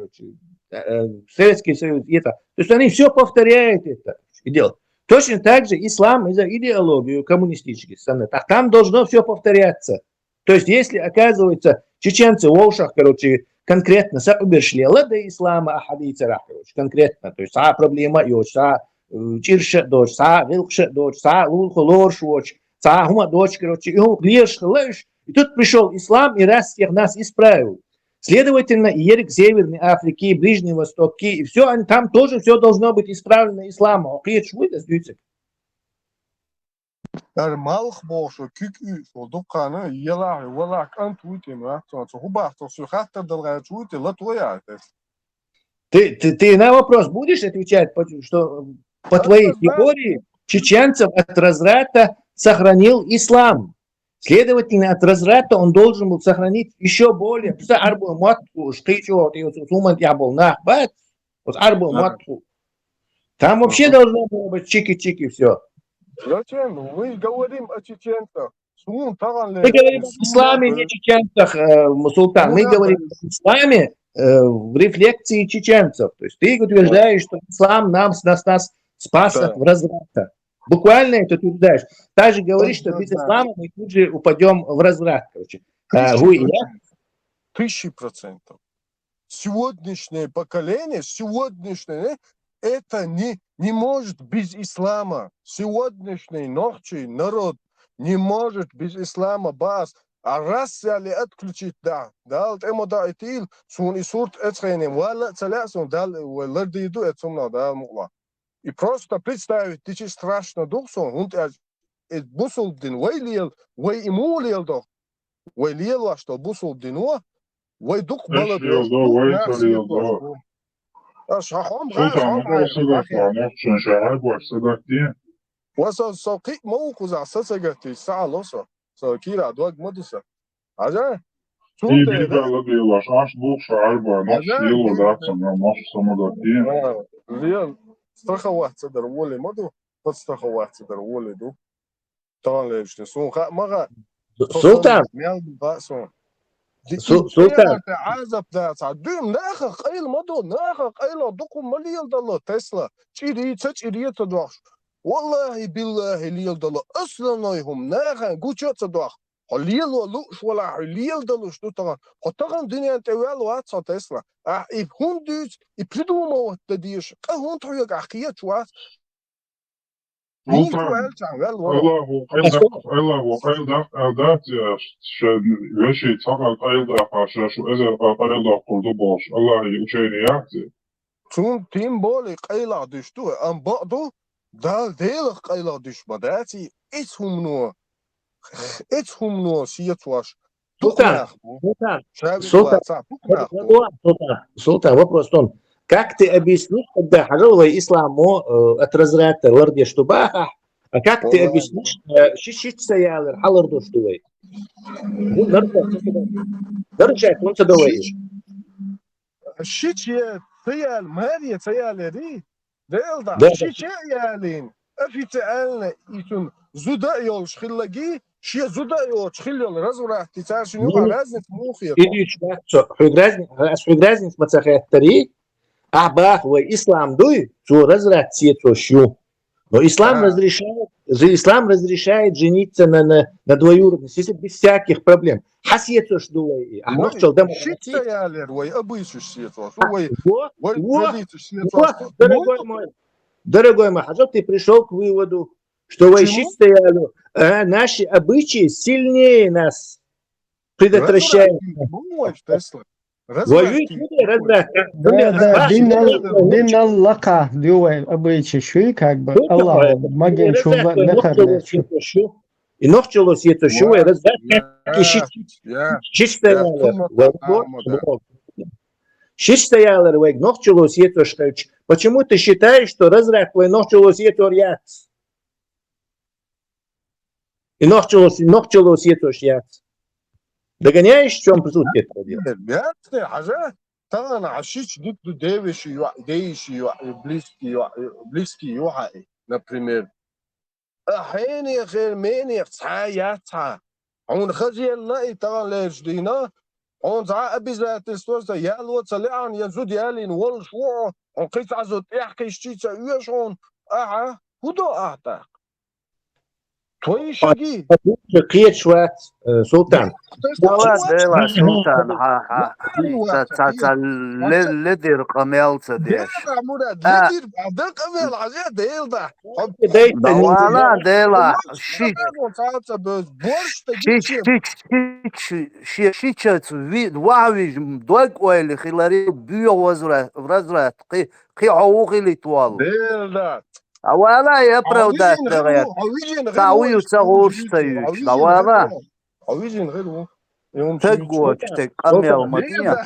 Советский Союз ЕЦА. То есть они все повторяют это и делают. Точно так же ислам из-за идеологии коммунистических стран. Там должно все повторяться. То есть, если, оказывается, чеченцы в Волшах, конкретно сообщили до ислама ахадийцера, конкретно, то есть, проблема есть, чирша дочь, вилкша дочь, лулху лорш дочь, хума дочь, и тут пришел ислам и раз всех нас исправил. Следовательно, и Ерик Северной Африки, и Ближний Восток, и все, там тоже все должно быть исправлено исламом. Окей, что это сдается? Малх бошо, кюк-ю, дукана, ела, вала, кантуйте, мратцо, хубахто, сухахта, долгачуйте, латвоя. Ты на вопрос будешь отвечать, что по твоей теории чеченцев от разврата сохранил ислам? Следовательно, от разврата он должен был сохранить еще более. Арбу матку, штычу, суман я был нахбат, вот арбу матку. Там вообще должно было быть чики-чики все. Зачем? Мы говорим о чеченцах. Мы говорим о исламе, не чеченцах, султан. Мы говорим о исламе в рефлекции чеченцев. То есть ты утверждаешь, что ислам нас спас от разврата. Буквально это утверждаешь. Также говоришь, что без ислама мы тут же упадем в разврат. 1000%. Сегодняшнее поколение, это не может без ислама. Сегодняшний ночи народ не может без ислама бас. А раз взяли отключить, да, ему да итил, сун и сурт эцхейнем, вала целясун, дал лардиду эцумна, да, мула. И просто представить, ты страшно духсон, он бусул дин, вейлил, вей имулил дох, вейлил, что бусул дино, вей дух баладуш. وصل ساقي موقع سسجتي ساعة لصا ساكير عدوك مدرسة عجل İyi bir gala diyorlar. Aş bu şarba. Nasıl yıl olacaksın ya? Nasıl samadaki? Real. Страха واحد صدر ولي مدو. قد страха واحد صدر ولي دو. طبعا ليش سون مغا. سلطان. ميال باسون. سلطان. عازب ده تعديم ناخ قيل مدو ناخ قيل دقم مليل دلو تسلا. تشيري تشيري تدوخ. والله بالله ليل دلو أصلا هم ناخ قوتشو تدوخ. حليل ولوش ولا حليل دلوش دو طبعا حطاقن دنيا انتوال واتسا تسلا هون دوز يبردو موتديش هون تحيق عقية شوات الله قيل دات وشي تقل قيل دافع شو إذا قيل دافع باش الله يوشيني يعطي تون تيم بولي قيل عدشتو ام بعضو دال ديلق قيل عدش بداتي اسهم نوع اتهم نوصية واش Султан, вопрос в том, как ты объяснишь, когда хажалый исламу от разряда ларди штубаха, а как ты объяснишь, шишит стоял, халарду штуэй? Нарушай, он садовый. Шит стоял, Мария стоял, ри, делда, шит стоялин, официально, итун, зуда йол шхиллаги, شيء زودا يوتشخيل الرزورة تتعرف شنو رازنة موخية. إيش رازنة متأخر تري أحباه وإسلام دوي شو رزرة تيتو شو. Но ислам разрешает жениться на двоюродных, если без всяких проблем. Хасьето что вы? А может что дома? Дорогой мой, а ты пришел к выводу, что войщи стояли, наши обычаи сильнее нас предотвращают. Воюют люди, разврат. Дин Аллаха, делай обычаи, ши, как бы, Аллах, магия, что и ночилось это, что и разврат, Шистоялер вейк ночилось это, что почему ты считаешь, что разврат твой ночилось это ряц? И ночилось это ряц. Догоняешь, в чем суть этого дела? طبعا عشيش ضد ديشي близкий يوحي например أحياني غير ماني يتعا عون خزي الله طبعا لاجدينا عون زعا أبي ذات السوسة يالو تلعن يزود يالين والشوع عون قيت عزود إحكي شتيتا يشون هدو أعتاق تويشجي قيت شوات سلطان دلا سلطان لدير قميلت ديش لدير بعدك قميل عجيب ديلدا دوالا ديلا شيشت واوي دوك ويلي خلاري بيو وزرات قي عوقي لي طوال ديلدا أولا يا برودات غير تعوي وتصغور شتيش أولا عويجين غيره تقوى تقمي المدينة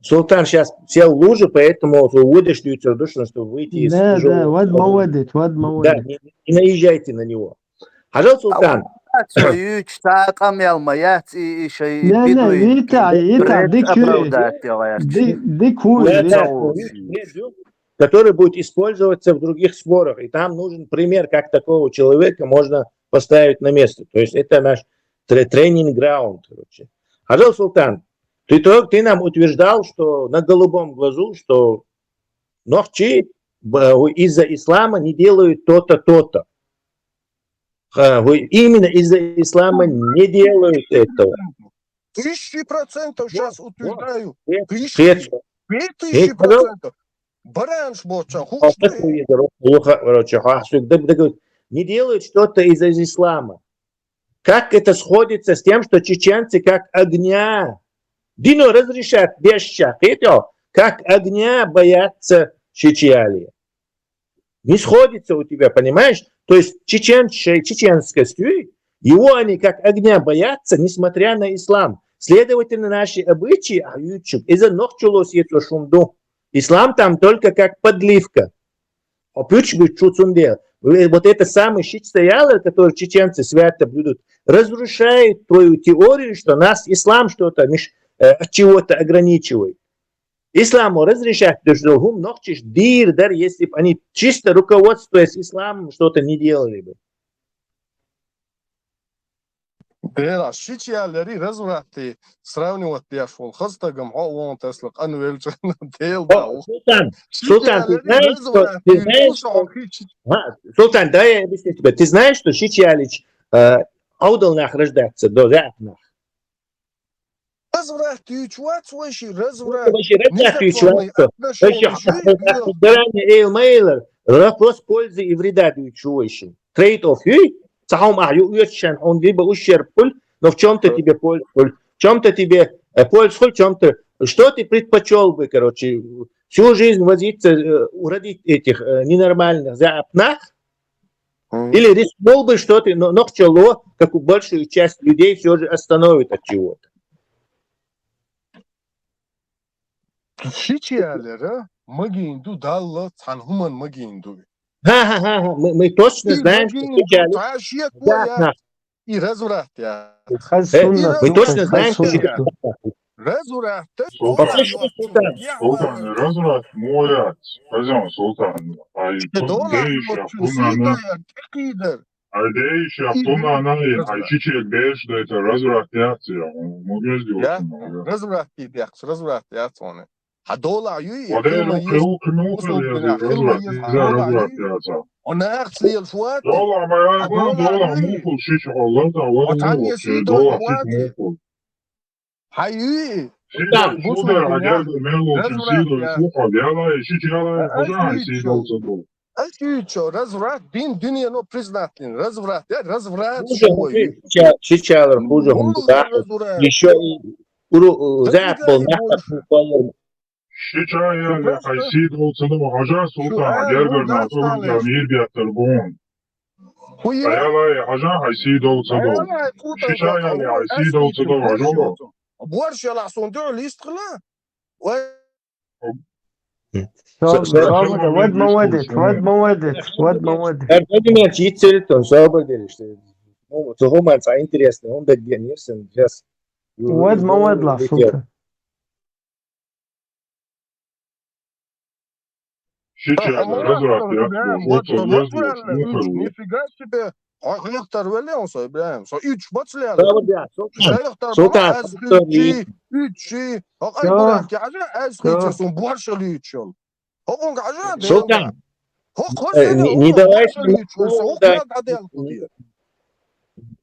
Султан сейчас сел в лужу, поэтому выводишь что чтобы выйти из Да, вад мавадит. Да, не наезжайте на него. Хажал Султан. Üç takım yalmayat şey Не, не, это, который будет использоваться в других спорах. И там нужен пример, как такого человека можно поставить на место. То есть это наш тренинг-граунд. Хажал Султан, ты нам утверждал, что на голубом глазу, что нохчи из-за ислама не делают то-то, то-то. Именно из-за ислама не делают этого. 1000% сейчас утверждаю. 2000%. Баранш боча. Не делают что-то из-за ислама. Как это сходится с тем, что чеченцы как огня? Дино разрешат без шахита, как огня боятся чечали. Не сходится у тебя, понимаешь? То есть чеченскостью, его они как огня боятся, несмотря на ислам. Следовательно, наши обычаи, из-за ногчулос это шумду. Ислам там только как подливка. Вот это самый щит стоялый, который чеченцы свято блюдут, разрушает твою теорию, что нас ислам что-то от чего-то ограничивает. Исламу разрешать другим ногчиш дир, если бы они чисто руководствуясь исламом что-то не делали бы. Да, шичиалери развраты сравнивать пешком, хастагам, он теслак, анвельчан, делбау. Султан, ты знаешь, Султан, да, я объясню тебе. Ты знаешь, что шичиалич аудалнах рождается до рятнах? Разврат, ты чувак свой, разврат. Вопрос пользы и вреда дючующим. Trade-off, он либо ущерб, но в чем-то тебе польза, в чем-то тебе польза, в чем-то... Что ты предпочел бы, короче, всю жизнь возиться, уродить этих ненормальных запнах? Или рискнул бы, что ты, но в чело, как у большую часть людей, все же остановит от чего-то? Шичиалера, магинду, далла, цанхуман магинду. Мы точно знаем, что шичиалич... И разврат, я. Мы точно знаем, что разврат. Султан, разврат, моят. Пойдем, Султан. Айдеиш, Аптуна, Анай, Айчичек, Беш, да это разврат, я. Разврат, разврат, я. هدول عيوي وديلو كيو разврат, я. انا اغسل الفوات دولار ما يقول دولار موكل شيش الله ده وتعني سيدو الفوات حيوي شودر اگر ملو سيدو الفوق يلا شيش يلا هجا سيدو صدو Альчичо, разврат, dünya no признателен, разврат, разврат. Шичалар, хуже, еще и запал, شيشايا حيسيد وصدم حاجة سلطان جرجر ناطور جميل بيتربون يلا حاجة حيسيد وصدم شيشايا حيسيد وصدم حاجة بورش يلا صندوق اللي يستغله واد موادت меня читали, то забыли, что это интересно, он добьется сейчас. واد مواد لا سلطان разврат, нифига себе. Ayaklar böyle olsa İbrahim. So 3 maçlar. Sultan. 3 şey. Ay bırak ya. Az geçiyorsun. Bu harçlı 3 yol. Hokun gaja. Sultan.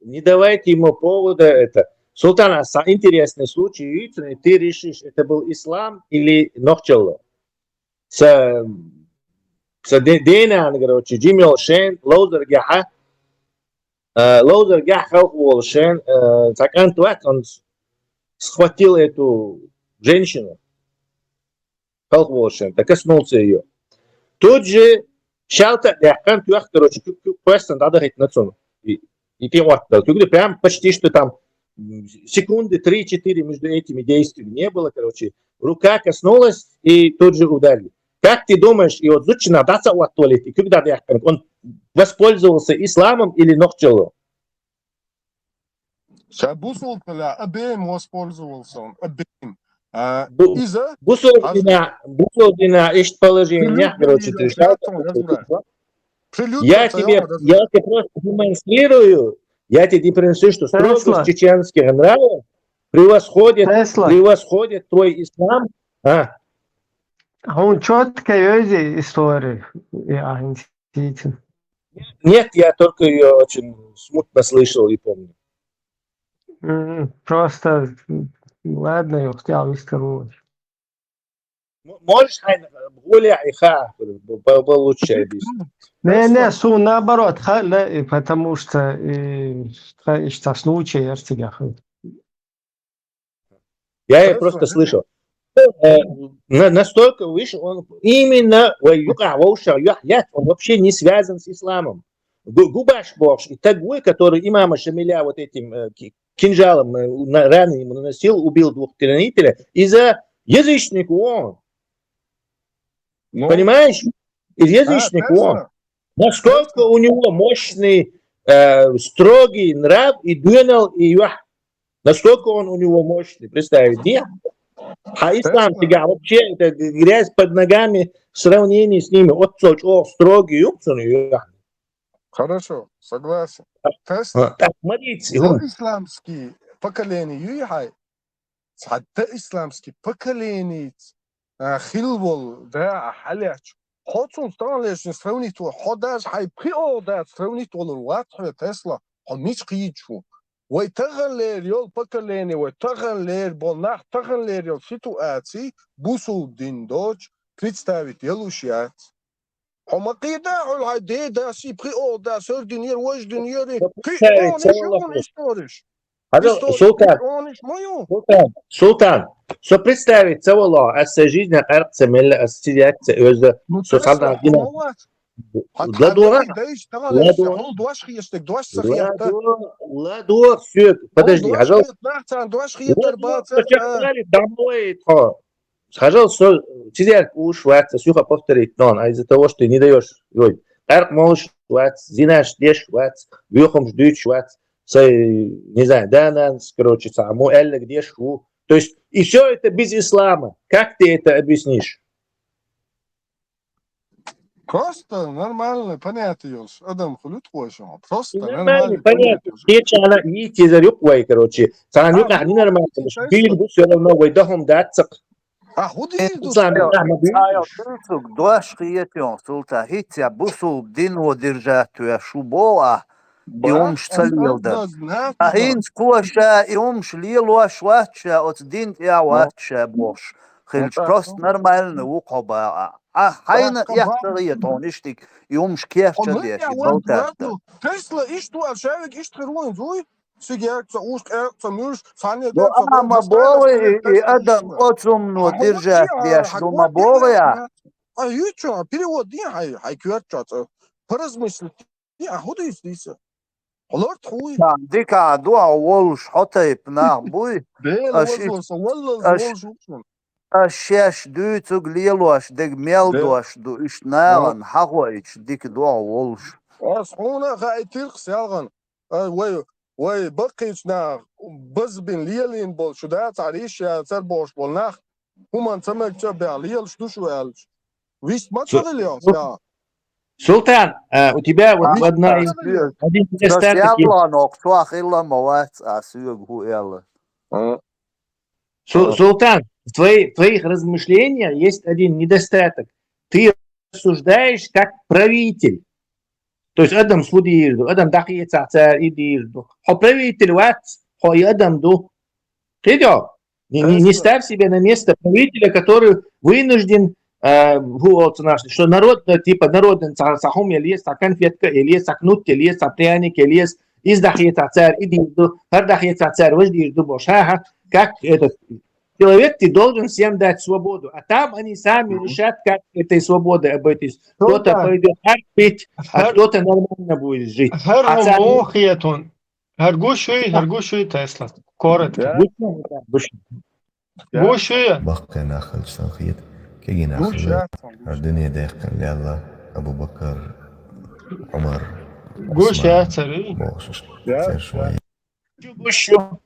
Не давайте ему повода это. Султан, интересный случай. Ты решишь, это был ислам или нохчалло? Дена, короче, Джимил Шен, Лоузер Гяха, Лоузер Гяха Шен, Закан Туат, он схватил эту женщину, Шен, так коснулся ее. Тут же Шалта, Закан Туат, короче, просто надо говорить на цену. И ты вот, прям почти что там секунды 3-4 между этими действиями не было, короче, рука коснулась и тут же ударили. Как ты думаешь, и вот Зучина даться от туалета, когда он воспользовался исламом или нохчалом? Сейчас бусол-то обеим воспользовался он, обеим. Из-за... Бусолдина ищет положение, короче, ты решал. Я тебе просто демонстрирую, я тебе демонстрирую, что строгость чеченских нравов превосходит твой ислам. Он четко есть история. Нет, я только ее очень смутно слышал и помню. Просто, ладно, я хотел искать. Можешь более получше объяснить? Не, наоборот, потому что это случай, я тебя. Я ее просто слышал. Настолько выше, он именно он вообще не связан с исламом. Губаш Богш и Тагуй, который имама Шамиля вот этим кинжалом раны ему наносил, убил 2 тиранителя, из-за язычника он. Понимаешь? Язычник он. Насколько у него мощный, строгий нрав и дунал, и насколько он у него мощный, представить, нет? А ислам тебя вообще это грязь под ногами в сравнении с ними. Вот строгий, Хорошо, согласен. Исламские поколения, исламские поколения, хилвол, да, халяч. Хотун станлеш сравнить его, ходаж хай приода сравнить его, ватхе Тесла, он мич кичу. Ой тагалер йол поколение, ой тагалер болнах тагалер йол ситуации, бусул дин дочь представить елушиат. Хомакида ол хайде да си приода сординер вож диньери, он историш. Султан, со представить целого, а со жизнь арцемель, а стиляться, özde sosyal Ладор, все, подожди, Схожал, сидят уж ваться, сюха повторить, но из-за того, что ты не даешь, арк можешь ваться, зинаш, дешь ваться, вьюхом ждуть ваться, не знаю, дананс, короче, саму элля, где шу. То есть, и все это без ислама. Как ты это объяснишь? Просто нормально, понятно, Адам хулют хочем. Просто нормально, понятно. Речь она идти за рюквой, короче. Санюк, они нормально. Биль, все равно, выдохом даться. Dois rietjons, sulta hitja busul dino diržētuja šubola, jums salilda. Ahins košā, jums lieloš vačā, ots dint jā vačā boš. Hilč prost нормально ukobā. Hayna yahtariyeton ishtik, jums kiefča dieši, baltārta. Tesla ishtu alšēvik ishtiruin, zui? Ama boli и Адам отцумно держать дешь дома болая. А ючо, перевод не хай кёрчат. Поразмыслить. Я ходу здесь. Лорд хуй. Дика дуа волш хотay пнах буй. Ашеш дүйцуг лелош дег мелдош ду ишнаган хагойч дик дуа волш. Асхуна хай тиркс ялган. وای بقیش نه بز بین لیلین بول شده تعریش یا سر باش بول نه هم سمک چه بیالیل شدو شو الش ویست ما چه دلیاس یا Султан, у тебя вот одна из один недостаток Султан, в твоих размышлениях есть один недостаток. Ты рассуждаешь как правитель. То есть Адам судил, Адам дахиется царь идил. А правитель Адам ду. Ты не ставь себя на место правителя, который вынужден, что народ, типа народный сахум, или есть конфетка, или есть кнут, или есть пряник, или есть из дахиется царь идил, хар дахиется царь вождишь, думаешь, как этот человек, ты должен всем дать свободу. А там они сами решат, как этой свободы обойтись. Кто-то пойдет пить, а кто-то нормально будет жить. Харгушуй Тесла. Коротко. Гушуй. بقى ناخذ صاخيت كي ناخذ الدنيا داخل يلا أبو بكر عمر Гуш я царь. Гущу.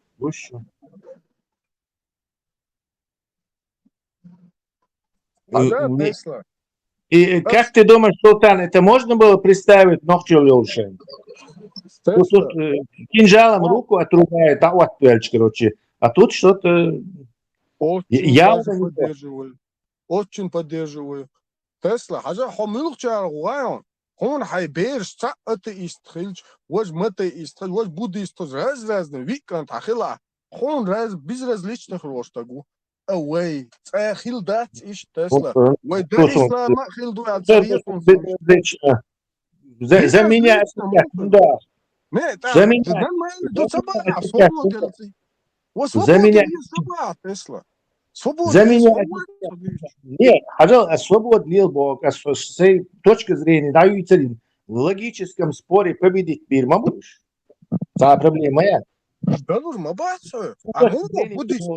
Тесла. И как ты думаешь, Султан, это можно было представить Нохчел Лешен? Тут кинжалом руку отрубает, а вот пельч, короче. А тут что-то... Очень поддерживаю. Тесла, хажа хомилух чаргуаон. Он хайберш ца это истрилж, вож мата истрилж, вож буддист разные викант ахила. Он безразличных ростагу. Away. Хилдат иш Тесла. Вой да ислама хилду от советом. За меня, да. За меня. За меня. Тесла. За меня. Нет, пожалуйста, свободный Бог, с этой точки зрения, даются в логическом споре победить мир, можешь? Это проблема я. Да, нужно баться. А буддист.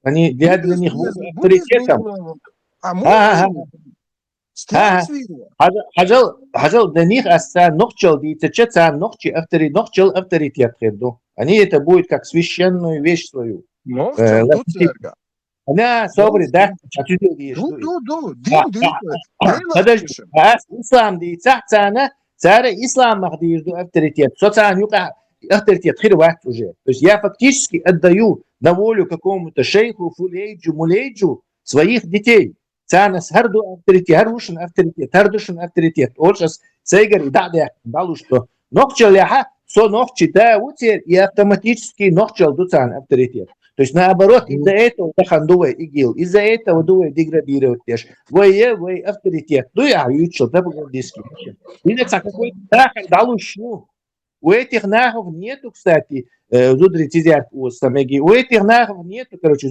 Они для них авторитетом. Хажал для них нохчел дитяча нохчи авторитет хеду. Они это будет как священную вещь свою. Нохчел тут церковь. Она собрит, да? Подожди, ислам дитя цана, царь ислам махдижду авторитет. Социальный авторитет хирват уже. То есть я фактически отдаю на волю какому-то шейху, фулейджу, мулейджу своих детей. Цанас харду авторитет, харушин авторитет. Он сейчас сейгар да, далу что. Нохчел ляха, со нохчи да, утер и автоматически нохчел дуцан авторитет. То есть наоборот, из-за этого дахандувай игил, из-за этого дувай деградировать теж. Вой авторитет. Ну я учил, да, по-английски. Видите, какой дахан далушну. У этих нахов нету, кстати, зудрицизят у самеги. У этих нахов нету, короче,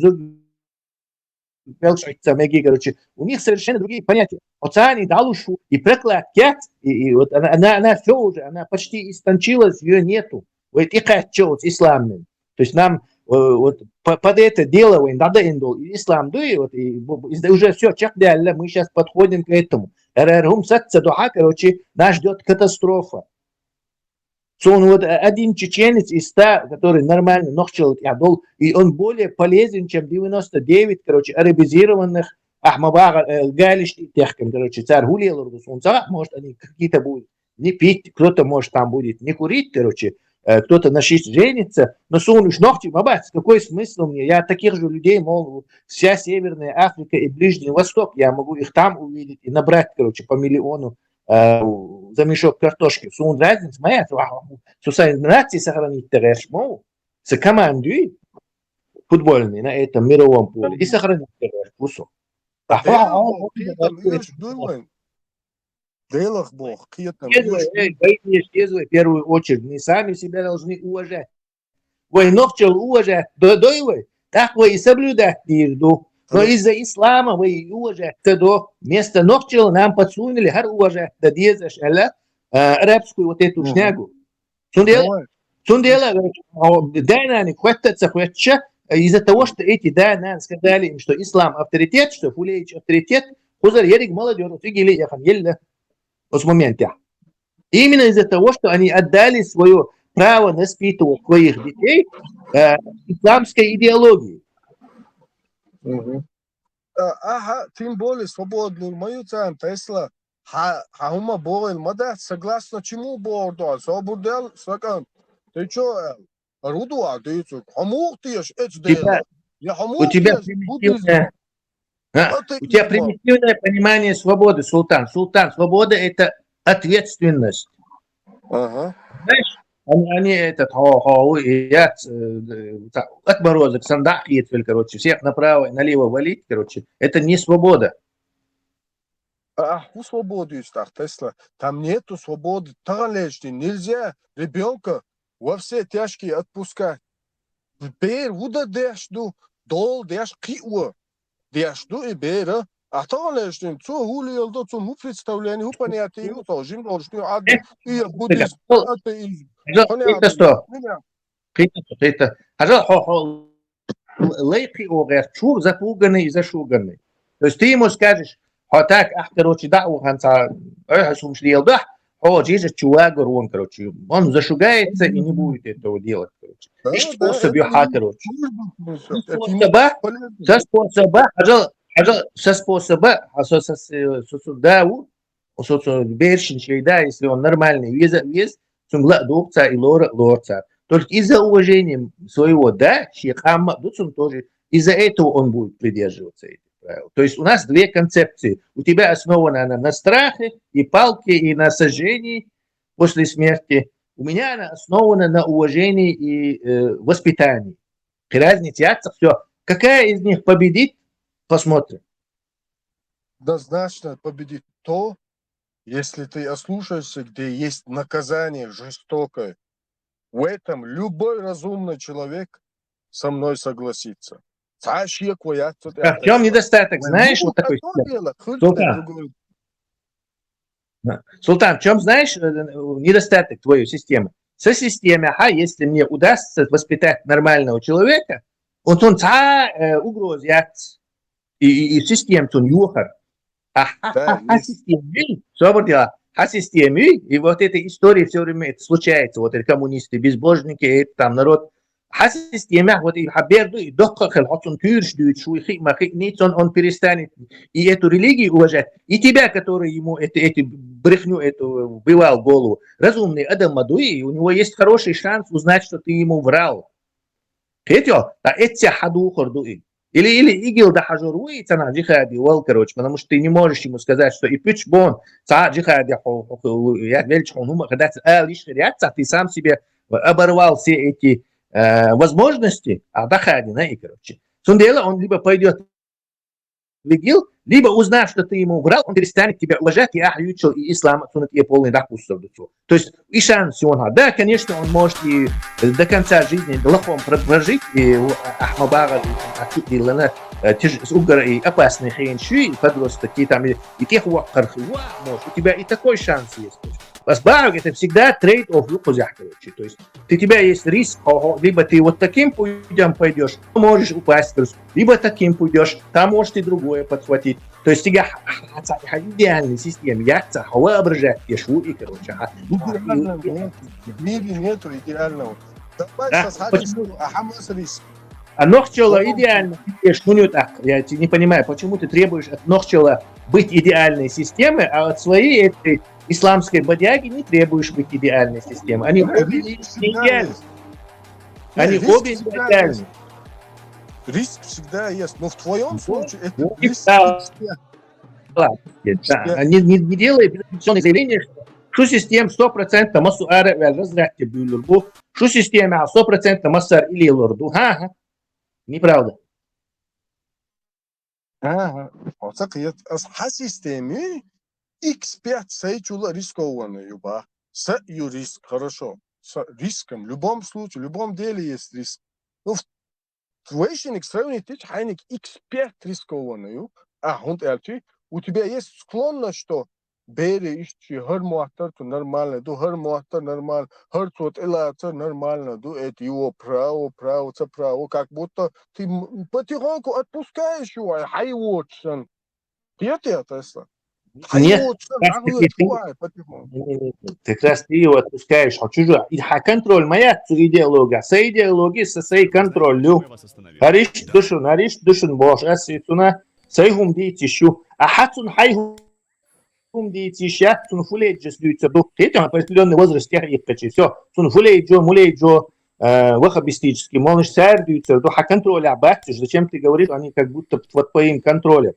короче, у них совершенно другие понятия. Оцани далушу и преклад кят, и вот она все уже, она почти истончилась, ее нету. Вот и качет исламным. То есть нам вот под это дело надо ислам дует, и уже все, мы сейчас подходим к этому. Короче, нас ждет катастрофа. Он вот один чеченец из 100, который нормально нохчел ядол, и он более полезен, чем 99, короче, арабизированных ахмабага галишки техкам, короче, царь гулил, может они какие-то будут не пить, кто-то может там будет не курить, короче, кто-то на 6 женится, но сунешь ногти, бабац, какой смысл мне? Я таких же людей, мол, вся Северная Африка и Ближний Восток, я могу их там увидеть и набрать, короче, по миллиону за мешок картошки. Сун разница моя, сусай нации сохранить тереш, мол, с командой футбольной на этом мировом поле и сохранить тереш, пусо. Делах Бог, в первую очередь, мы сами себя должны уважать. Вы нохчел уважать, дойвы, так вы и соблюдать дирду. Но из-за ислама вы уважать, то вместо нохчел нам подсунули, хар уважать, да дезаш, арабскую вот эту шнягу. Сундела, дайнани, хвататься, хватча, из-за того, что эти дайнани сказали им, что ислам авторитет, что фулейч авторитет, хузар ерик молодежь, фигели яхан елля. В моменте. Именно из-за того, что они отдали свое право воспитывать своих детей исламской идеологии. Ага, тем более свободную мою цен Тесла. Хаума Бойл Мада, согласно чему Бордо, Собурдел, Сакан. Ты что, Рудуа, ты что, Хамух ты ешь, это дело. У тебя примитивное понимание свободы, Султан. Султан, свобода – это ответственность. Ага. Знаешь, они этот отморозок, сандах, короче, всех направо и налево валить, короче, это не свобода. У свободы есть так, Тесла. Там нету свободы. Нельзя ребенка во все тяжкие отпускать. Теперь уда дешду, дол деш киуа. Дешду и бера. А то лежден, цо гулил, до цо му представление, понятие, то жим должны адо и буддист, атеизм. Это что? Это. Лейки огер, чур запуганный и зашуганный. То есть ты ему скажешь, так, короче, да, у ханца, сумшлил, да, О, здесь же чувак, он, короче, он зашугается и не будет этого делать, короче. Есть способ юха, короче. Со способа, да, да, если он нормальный вес, дукца и лорца. Только из-за уважения своего, да, шейхама, он тоже, из-за этого он будет придерживаться этих правил. То есть у нас две концепции. У тебя основана она на страхе и палке, и на сожжении после смерти. У меня она основана на уважении и воспитании. Разница, все. Какая из них победит, посмотрим. Однозначно победит то, если ты ослушаешься, где есть наказание жестокое. В этом любой разумный человек со мной согласится. В чем недостаток, знаешь, вот такой? Султан, в чем, знаешь, недостаток твоей системы? Со системой, если мне удастся воспитать нормального человека, он угроз и систем тун юхар. Системе, и вот эта история все время это случается, вот эти коммунисты, безбожники, это там народ. Системе, вот и хаберду, и дохахел, он тюршдует, он перестанет и эту религию уважать, и тебя, который ему эти брехню эту вбивал в голову, разумный Адам Мадуи, у него есть хороший шанс узнать, что ты ему врал. Или игил да хажуруи цана джихади вал, короче, потому что ты не можешь ему сказать, что и пичбон ца джихади я вельчхон ума, когда лишь рядца, ты сам себе оборвал все эти возможности, а дахади, и короче. Сундела, он либо пойдет в ИГИЛ, либо узнав, что ты ему врал, он перестанет тебя уважать, и ахьючил, и ислам, и полный дакусов. То есть, и шанс он, да, конечно, он может и до конца жизни лохом прожить, и ахмабага, с угора, и опасный хренши, и подросток, и там, и тех может, у тебя и такой шанс есть. Возбарг это всегда трейд-офф, короче. То есть у тебя есть риск, либо ты вот таким путем пойдешь, можешь упасть, либо таким пойдешь, там можешь и другое подхватить. То есть тебя идеальная система, яйца, воображать, ешву и короче. В мире нету идеального. А Нохчела идеально. Я не понимаю, почему ты требуешь от Нохчела быть идеальной системой, а от своей этой исламской бодяги не требуешь быть идеальной системой. Они обе не идеальны. Они обе не идеальны. Риск всегда есть, но в твоем случае это риск. Не делай безопасное заявление, что система 100% масуара разрядки бюллербу, что система 100% масар или лорду. Неправда. Системе X5 сейчула рискованная юба. С риск, хорошо. С риском. В любом случае, в любом деле есть риск. Но в твоей сравнении хайник X5 рискованную, у тебя есть склонность, что бери ищи, хар муахтар то нормально, хар муахтар нормально, хар тот элаться нормально, это его право, это право, как будто ты потихоньку отпускаешь его, хайвотсон. Это Тесла. Нет, как раз ты его отпускаешь от чужого. И контроль моя идеология, с идеологией, со своей контролью. Хариш душин бош, аситуна, сайгум дейтищу, а хатун хайгум дейтища, сун фулейджис дюйца дух. Это определенный возраст техники, все. Сун фулейджо, мулейджо, вахабистический, молниш сайр дюйца дух, а контроль абактиш. Зачем ты говоришь, они как будто под твоим контролем.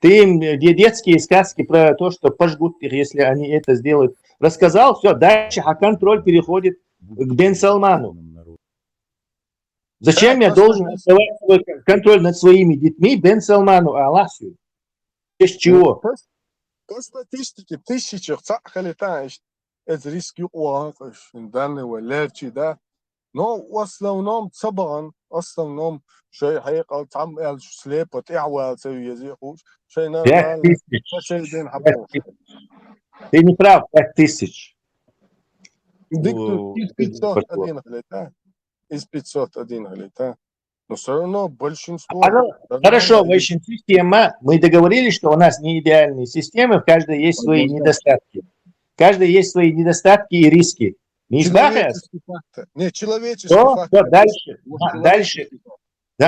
Ты им детские сказки про то, что пожгут их, если они это сделают, рассказал, все, дальше контроль переходит к Бен Салману. Зачем я должен отдавать свой контроль над своими детьми Бен Салману, Аллаху? Из чего? По статистике, тысячах цахалитаешь, это риски уахаш, данного лерчи, да. Но в основном цабан, в основном شيء حقيقة تعمل سليب وتعوى تسوي يزيقوش شيء نورمال شيء بين حبوش. Ты не прав, 5000. Из 501 лета. Из 501 лета. Но все равно большинство... Хорошо, в общем, система, мы договорились, что у нас не идеальные системы, в каждой есть свои недостатки. каждый есть свои недостатки и риски. Человеческий фактор. Не, человеческий фактор.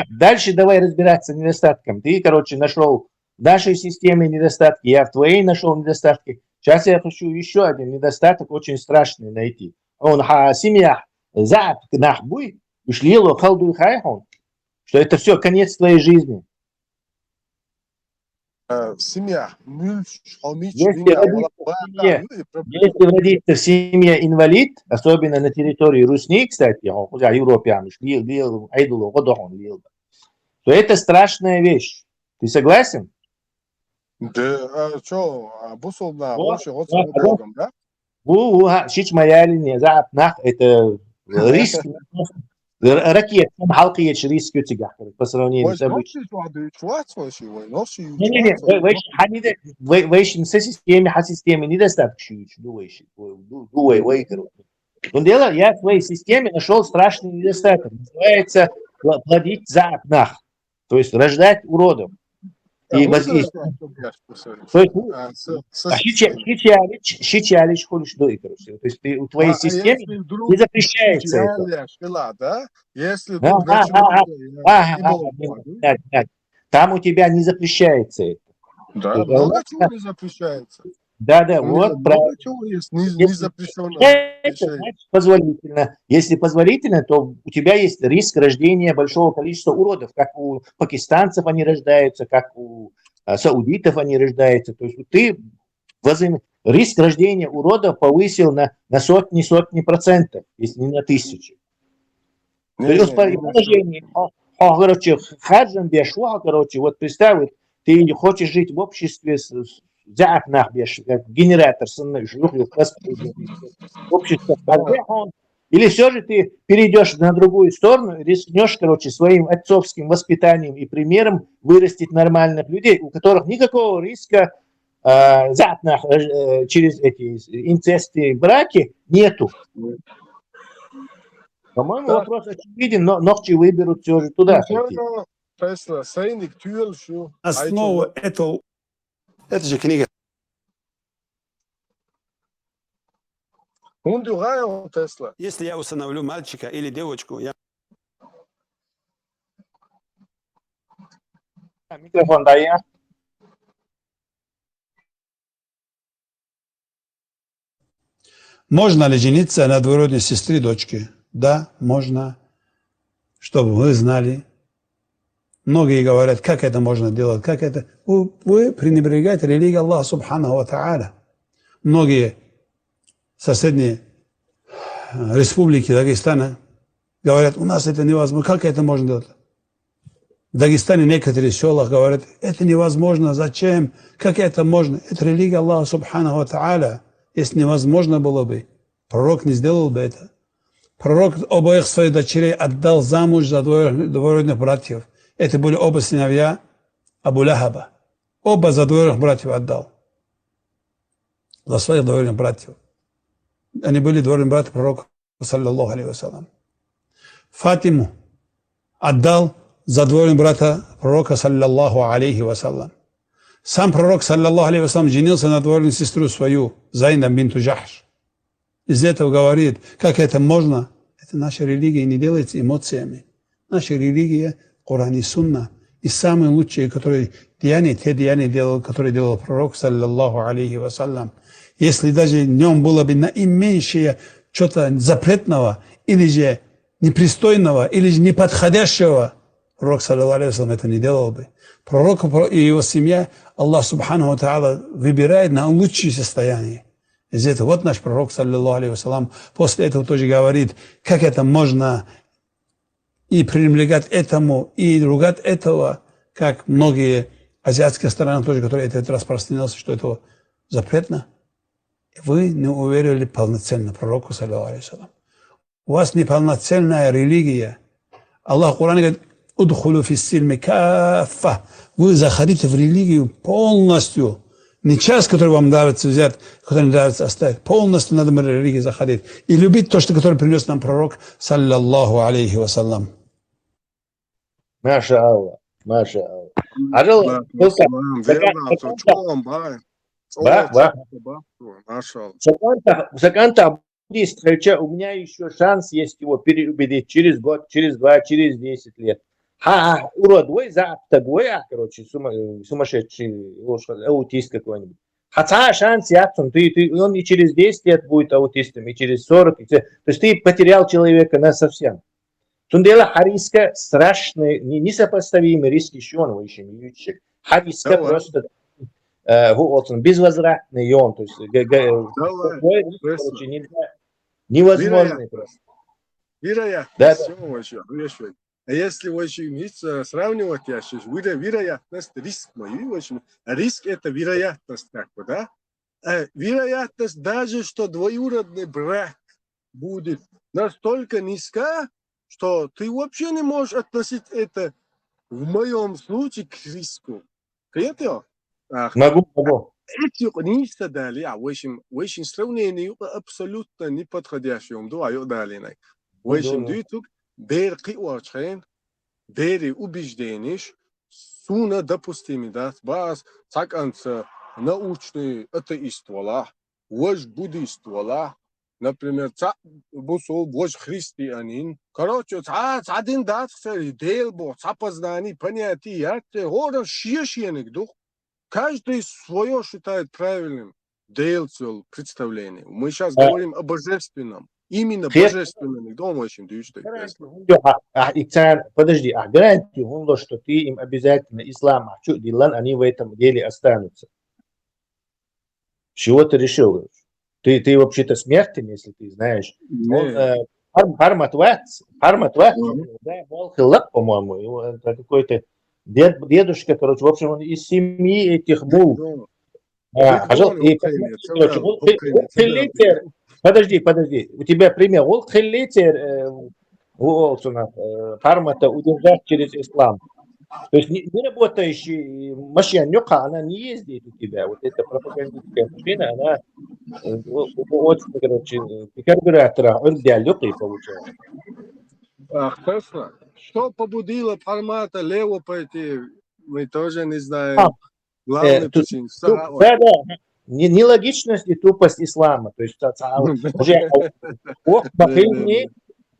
Дальше давай разбираться с недостатком. Ты, короче, нашел в нашей системе недостатки, я в твоей нашел недостатки. Сейчас я хочу еще один недостаток очень страшный найти. Он семья за нахбуй, ушлило халду хайхон, что это все конец твоей жизни. Семья. Если родится в семье инвалид, особенно на территории Русни, кстати, то это страшная вещь. Ты согласен? Да, что, бусол на больше да? Шич моя линия, это риск. Ракет, халкиет риск у тебя по сравнению с обычным. Не, системе недостаток чуть дело, я в своей системе нашел страшный недостаток. Называется плодить за окнах, то есть рождать уродов. И воздействие. То есть ты у твоей системы не запрещается это. Если там у тебя не запрещается это. Да, много чего не запрещается. Да, вот правильно. Не запрещено. Позволительно. Если позволительно, то у тебя есть риск рождения большого количества уродов, как у пакистанцев они рождаются, как у саудитов они рождаются. То есть ты риск рождения уродов повысил на сотни процентов, если не на тысячи. Короче, хаджан бешва, короче, вот представь, ты хочешь жить в обществе с генератор общество, или все же ты перейдешь на другую сторону, рискнешь, короче, своим отцовским воспитанием и примером вырастить нормальных людей, у которых никакого риска через эти инцестные браки нету. По-моему, вопрос очевиден, но ногти выберут все же туда. Основу этого, это же книга. Если я усыновлю мальчика или девочку, я... Микрофон дай. Можно ли жениться на двоюродной сестре дочки? Да, можно. Чтобы вы знали. Многие говорят, как это можно делать, как это... Вы пренебрегаете религией Аллаха Субханаху ва Тааля. Многие соседние республики Дагестана говорят, у нас это невозможно. Как это можно делать? В Дагестане некоторые села говорят, это невозможно, зачем? Как это можно? Это религия Аллаха Субханаху ва Тааля. Если невозможно было бы, пророк не сделал бы это. Пророк обоих своих дочерей отдал замуж за двоюродных братьев. Это были оба сыновья Абу Лахаба. Оба за двоюродных братьев отдал. За своих двоюродных братьев. Они были двоюродные братья пророка, саллаллаху алейхи вассалям. Фатиму отдал за двоюродного брата пророка, саллаллаху алейхи вассалям. Сам пророк, саллаллаху алейхи вассалям, женился на двоюродную сестру свою, Зайнаб бинту Джахш. Из этого говорит, как это можно? Это наша религия не делается эмоциями. Наша религия, Коран и Сунна. И самые лучшие, которые те деяния делал, которые делал пророк, саллаллаху алейхи вассалям. Если даже в нем было бы наименьшее что-то запретного, или же непристойного, или же неподходящего, пророк, саллаллаху алейхи вассалям, это не делал бы. Пророк и его семья, Аллах Субханаху ва Тааля, выбирает на лучшее состояние. Из этого вот наш пророк, саллаллаху алейхи вассалям, после этого тоже говорит, как это можно и пренебрегать этому, и ругать этого, как многие азиатские страны тоже, которые это распространялся, что это запретно. Вы не уверили полноценно пророку, саллаллаху алейхи вассалям. У вас неполноценная религия. Аллах в Коране говорит, «Удхулу фиссильми каффа». Вы заходите в религию полностью. Не часть, который вам нравится взять, который не нравится оставить. Полностью надо в религию заходить. И любить то, что который принес нам пророк, саллаллаху алейхи вассалям. Маша Аллах, Маша Аллах. Саканта, у меня еще шанс есть его переубедить через год, через 2, через 10 лет. Уродой, такой, короче, сумасшедший, аутист какой-нибудь. Хотя шанс он и через 10 лет будет аутистом, и через 40. То есть ты потерял человека насовсем. Тундела риска страшные, несопоставимые риски, еще он еще не лечит. Риска просто безвозвратный он. То есть невозможный просто. Вероятность. А если очень сравнивать, я сейчас вероятность, риск мою, риск это вероятность, как бы, да? Вероятность даже, что двоюродный брак будет настолько низка, что ты вообще не можешь относить это в моем случае к риску. Понятно? Могу. Эти низко дали, в общем сравнение абсолютно неподходящим, далее. В общем, Берки уачхен, бери убеждений, суна допустимый, да, бас, цаканца, научный атеист вала, вож буддист вала, например, бусол, вож христианин. Короче, один дат, делбо, познание, понятие, хора шишьяник дух. Каждый свое считает правильным, делцел представление. Мы сейчас говорим о божественном. Именно божественным домашним душой. Подожди, гарантия, что ты им обязательно ислам, они в этом деле останутся. С чего ты решил? Ты вообще-то смертен, если ты знаешь. По-моему, это какой-то дедушка, короче, в общем, он из семьи этих был. Подожди, у тебя пример. Пармата удержать через ислам. То есть не работающий машина, она не ездит у тебя. Вот эта пропагандистская машина, она очень, короче, карбюратора, получается. Точно. Что побудило формата лево пойти, мы тоже не знаем. Главное причина. Нелогичность и тупость ислама. То есть уже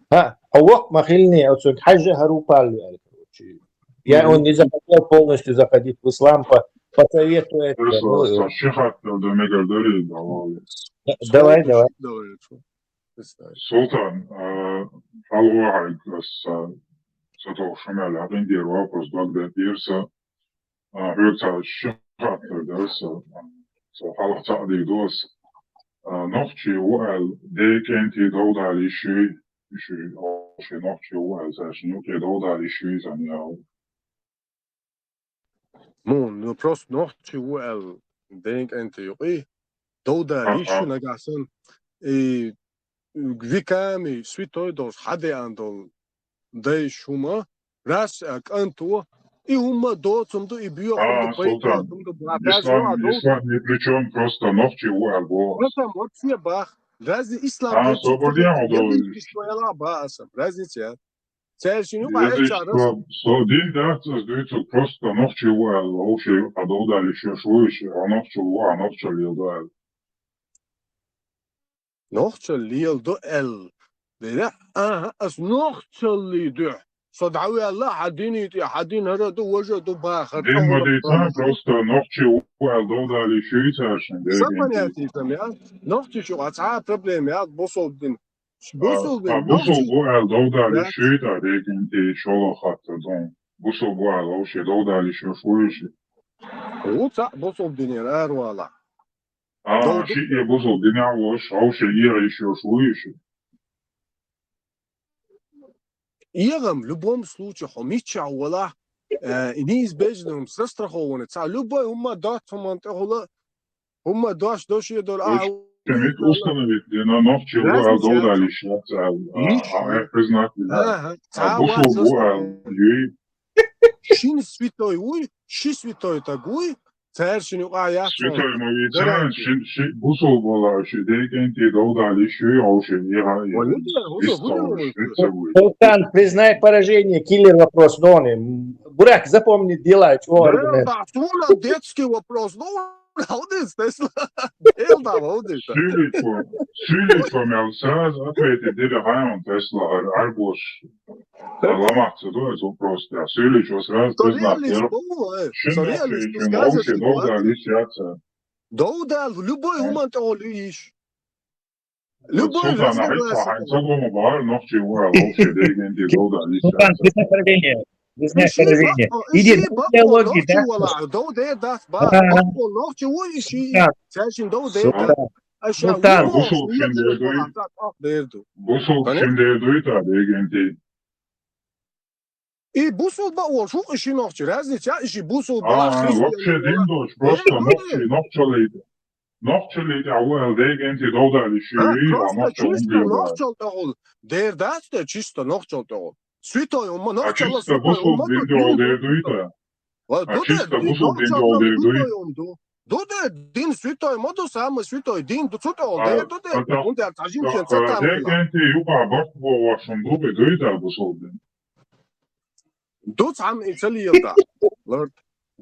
Аллах махильный, хаджа харупалю. Он не захотел полностью заходить в ислам по совету этого. Давай. Султан, Аллах, сатол шамал, агендир вопрос, Багдад Ирса, Хюрца, Шихаттер, Дерса, Аллах Цади Дос, Нохчи Уэл, Дейкенти Доудали Шуй, Нохчи Уэл, Зашнюки Доудали Шуй, Занял. Ну просто Нохчи Уэл, Дейкенти, Доудали Шуй, Нагасан, и веками святой дос хадеандол дай шума раз анту и ума доцумду и био Султан, ислам ни при чем, просто ногти у арбо. Просто вообще бах. Разве ислам разница? Цельсию Один да, создается просто ногти у арбо, вообще подолдали еще швыше, а ногти у а ногти лилдали. نختل دو ال لا اس نختل دو صدعوا الله حديني حدين هذا دو وجه دو باخر دين مديتا просто نختي وعلدو دالي شويتاشن سمانياتي سميا نختي شو عطا بروبليم يا بوصل دين بوصل وعلدو دالي شويتا ديكن تي شولو خاطر دون بوصل وعلدو شدو دالي شويشي وصا بوصل دين يا والله شيء يبوظ الدنيا أو شيء يعيش شويش. Ирам в любом случае хомича вала неизбежным застрахованы. Любой умма дат умма даш доши дол Кемит установить, на ногти уал додали сейчас, признать, бушел уал, шин святой уй, ши святой тагуй. Святой Мавица, бусол была, дейкенти додали шуйоши, Султан, признай поражение, киллер вопрос, Доны. Бурак, запомни, делай. Да, детский вопрос, молодец, Тесла. Да, молодец. Сюликом я сразу ответить, деда Хайон Тесла, Арбош, ломаться, да, это просто. А Сюлик сразу признал. Шинохи, Чинохи, долго лисятся. Да, любой уман то лишь. Любой разногласие. Целому бар, ногти ура, лучше дегенти, долго Султан, лисятся. без оскорбления. Без оскорбления. Иди до идеологии, да? Султан. Бусул şimdi duydu degenti. И бусул ба олшук иши нохчи, разница, иши бусул ба Вообще димдош, просто ногчалıydı. Nokçalıydı, Allah degenti dolda lişi, Просто чисто нохчал тагол. Дердасте чисто нохчал тагол. Свитой ума нохчала Чисто бусул димdi ol derduydu. Чисто бусул dимdi ol derduydu. Доде дин свитой моду само свитой дин цуто ол доде он да тажин кен цата. Degenti yuqa bak bu vaşın dubi duydu bусул dim. Дуц ам ицелиелда. Лорд.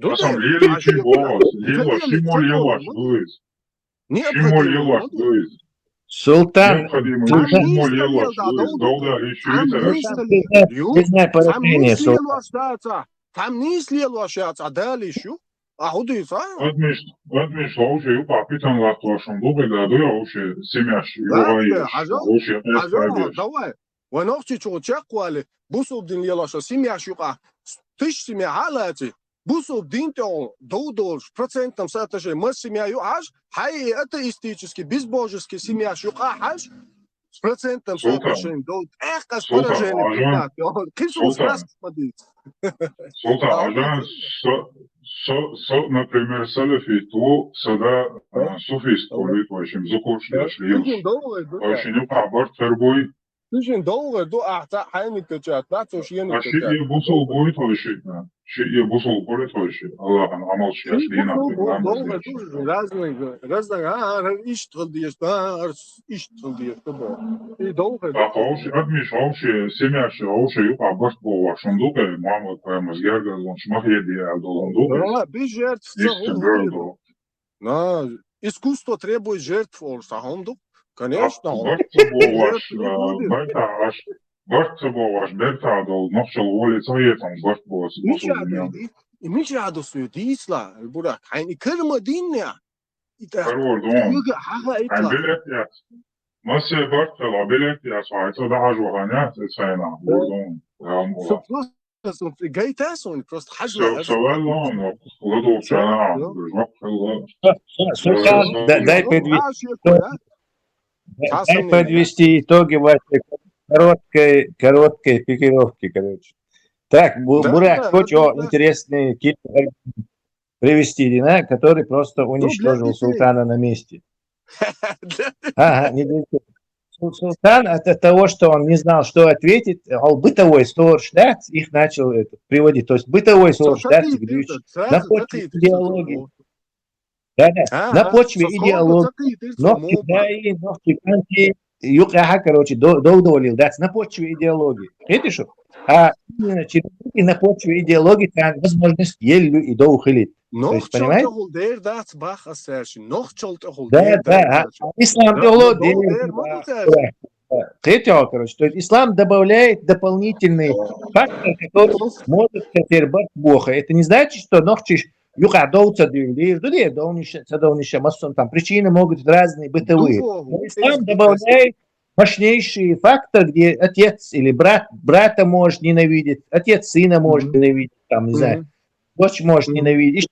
Асам лели чи боз, лело шимо лелаш дуиз. Шимо лелаш дуиз. Султан. Шимо лелаш дуиз, долда лиши Не знаю поражение, Султан. Там не слелошаца, да лишу. А худица? Admiş hoşe yuqa pitan latlaşın dubi da duya hoşe semyaş yuğayış. Hoşe Ажо, давай. ونوختي تشوتشاق والي بوسوب دين يلاش سيميا شوقا تش سيميا حالاتي بوسوب دين تو دودول процентом соотношения мы семья юаш хай атеистический безбожеский семья шуqa хаш с процентом соотношения до эхо с поражением. Кисус раз смотрит. Султан, например, салафиту, сада суфист, говорит, в общем, закушляш, очень юqa тербой. Тишин долго до ахта хайник течат, нацо шиеник течат. Шиye бусул boyu toşuydu. Şiye busul boyu toşuydu. Allah'ın amal şiyaşlığına. Разные, iş tıldıyaş, iş tıldıyaş. И долго. А hoş, admış hoş, semyaşı hoş, yuqa baş bu vaşındı ki Muhammed Peygamber gergazın şmahye diye dolandı. Да, без жертв. На, искусство требует жертв, Сахонду. Конечно. Бартабоваш, Бертадол, нохшал воли цветом, Бартбос. Миши адосу дисла, бурак, хайни кырма диння. Карвардон. Айн билет яц. Масе Бартала билет яц, айца да хажваханят, цайна, бурдон. Гайтасон, просто хажва. Савалон, ладов чана, Султан, дай подвести итоги вашей короткой пикировки, короче. Так, Бурак, хочешь интересный кит привести, да, который просто уничтожил султана на месте. Ага, не Султан от того, что он не знал, что ответить, бытовой сторож, да, их начал приводить. То есть бытовой сторож, да, на почве идеологии. Да, на почве идеологии. Ногти, да, и ногти, канти, юкаха, короче, доудолил, да, на почве идеологии. Видишь? А именно через на почве идеологии там возможность елю и доухилить. То есть, понимаете? Да, ислам третьего, короче, то есть ислам добавляет дополнительный фактор, который может теперь быть Бога. Это не значит, что ногчиш юкадоуца там причины могут быть разные, бытовые. Но ислам добавляет мощнейший фактор, где отец или брата может ненавидеть, отец сына может ненавидеть, там, не знаю, дочь может ненавидеть.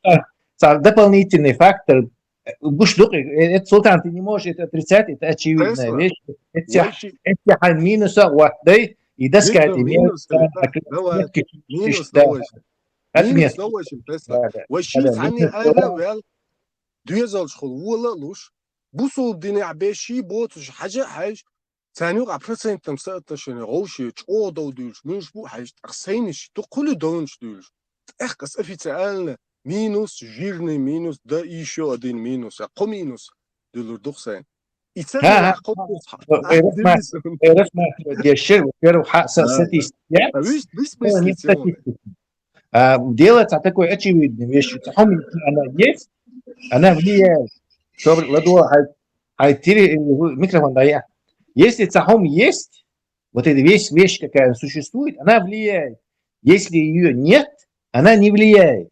Дополнительный фактор. Это, Султан, ты не можешь это отрицать, это очевидная вещь. Это минуса и доскать минус 8. وشيء عني أنا ويل دويزال شغل ولا لوش بوصل دنيا عباشي بوتش حاجة ثاني وقع% تمسأتشين غوشي تقودو دوش مش بو حاجة أخسينش تقول دونش دوش أخكس أفي تسألنا مينوس جيرني مينوس دا إيشو أدين مينوس أقو مينوس دولور دوخسين رسمة ديشير во-первых, статистика. Делается такой очевидной вещью. Она есть, Она влияет. Микрофон, да, я. Если цахом есть, вот эта вещь, какая существует, она влияет. Если ее нет, она не влияет.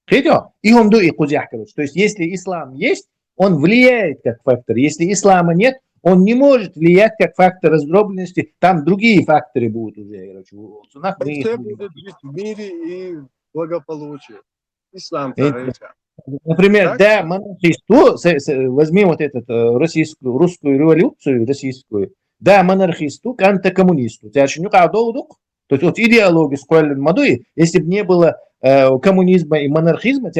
То есть, если ислам есть, он влияет как фактор. Если ислама нет, он не может влиять как фактор раздробленности. Там другие факторы будут уже. Все будет жить в мире и благополучии. Ислам. Например, да, монархисту, возьми вот эту русскую революцию российскую, да, монархисту, антикоммунисту. То есть вот идеология сколь мадуи, если бы не было коммунизма и монархизма,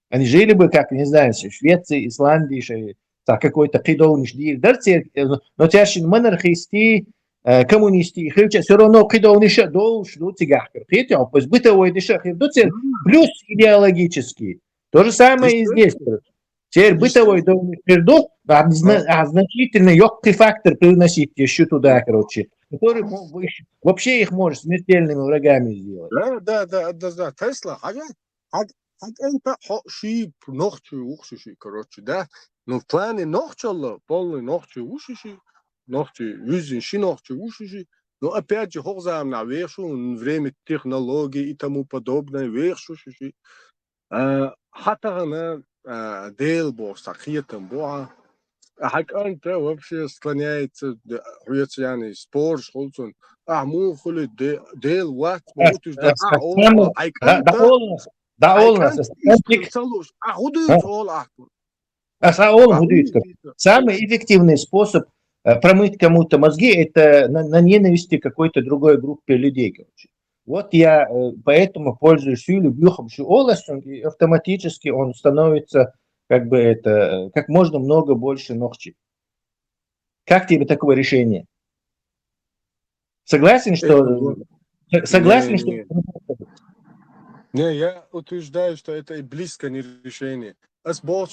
они жили бы, как, не знаю, в Швеции, Исландии, какой-то кидовниш дир, но тяжело монархисты, коммунисты, все равно кидовниша должен тягахкар. То есть бытовой дышах, плюс идеологический. То же самое и здесь. Теперь бытовой дышах, а значительно легкий фактор привносить еще туда, короче, который вообще их может смертельными врагами сделать. Да, Тесла, انت شيء نقطة وخشي короче, да, но в плане ногчала, полный ногче ушиши, ногче визин ши ногче ушиши, но опять же хозаем на вершу, время технологий и тому подобное вершуши, хатарана делбо сахитам боа, انت вообще склоняется хуяцяный спор шолцун, му хули дел ват, мутуш да Самый эффективный способ промыть кому-то мозги – это на ненависти какой-то другой группе людей. Короче. Вот я поэтому пользуюсь люблю олостью, и автоматически он становится как можно много больше ногчи. Как тебе такое решение? Согласен, что... Не, я утверждаю, что это и близко не решение. Давай,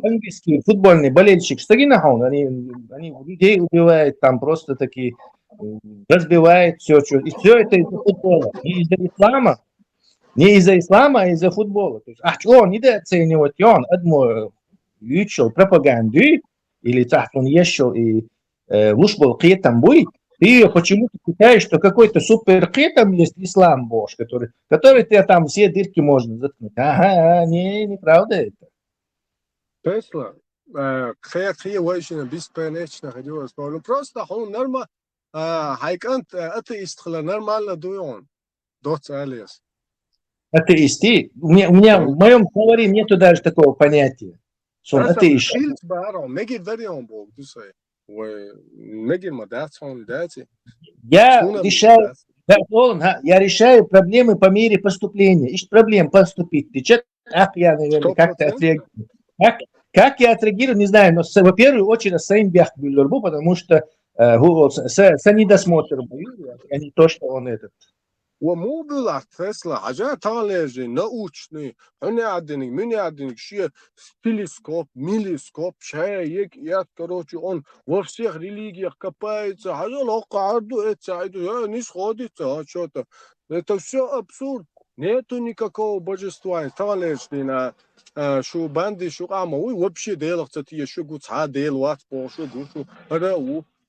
английский футбольный болельщик, они людей убивают, там просто такие разбивают все. И все это из-за футбола. Не из-за ислама, а из-за футбола. То есть, что недооценивать, он учил пропаганду, или так он ешил и лушбол там будет. Ты почему-то считаешь, что какой-то супер там есть ислам Божий, который ты там все дырки можно заткнуть. Ага, неправда это. Тесла, креативные войны беспонечно ходилось, но просто он нормально, хайкант атеист, нормально дует, доцалис. Атеисты? У меня в моем словаре нету даже такого понятия. Что атеист. Я решаю проблемы по мере поступления. Ищ проблем поступить. Я, наверное, как-то отреагирую. Как я отреагирую, не знаю, но во первую очередь Сейнбях Бюллербу, потому что недосмотр, а не то, что он этот. ومو بالعكس حاجات تعالجي نوچني هني عدني مني عدني شيء تلسكوب ميلسكوب شايك يا короче он во всех религиях копается حاجه لو قعدوا это не сходится что-то это все абсурд нету никакого божества تعالجي на شو банды شو قاموا вообще делаться ты еще гуца делать пошу душу это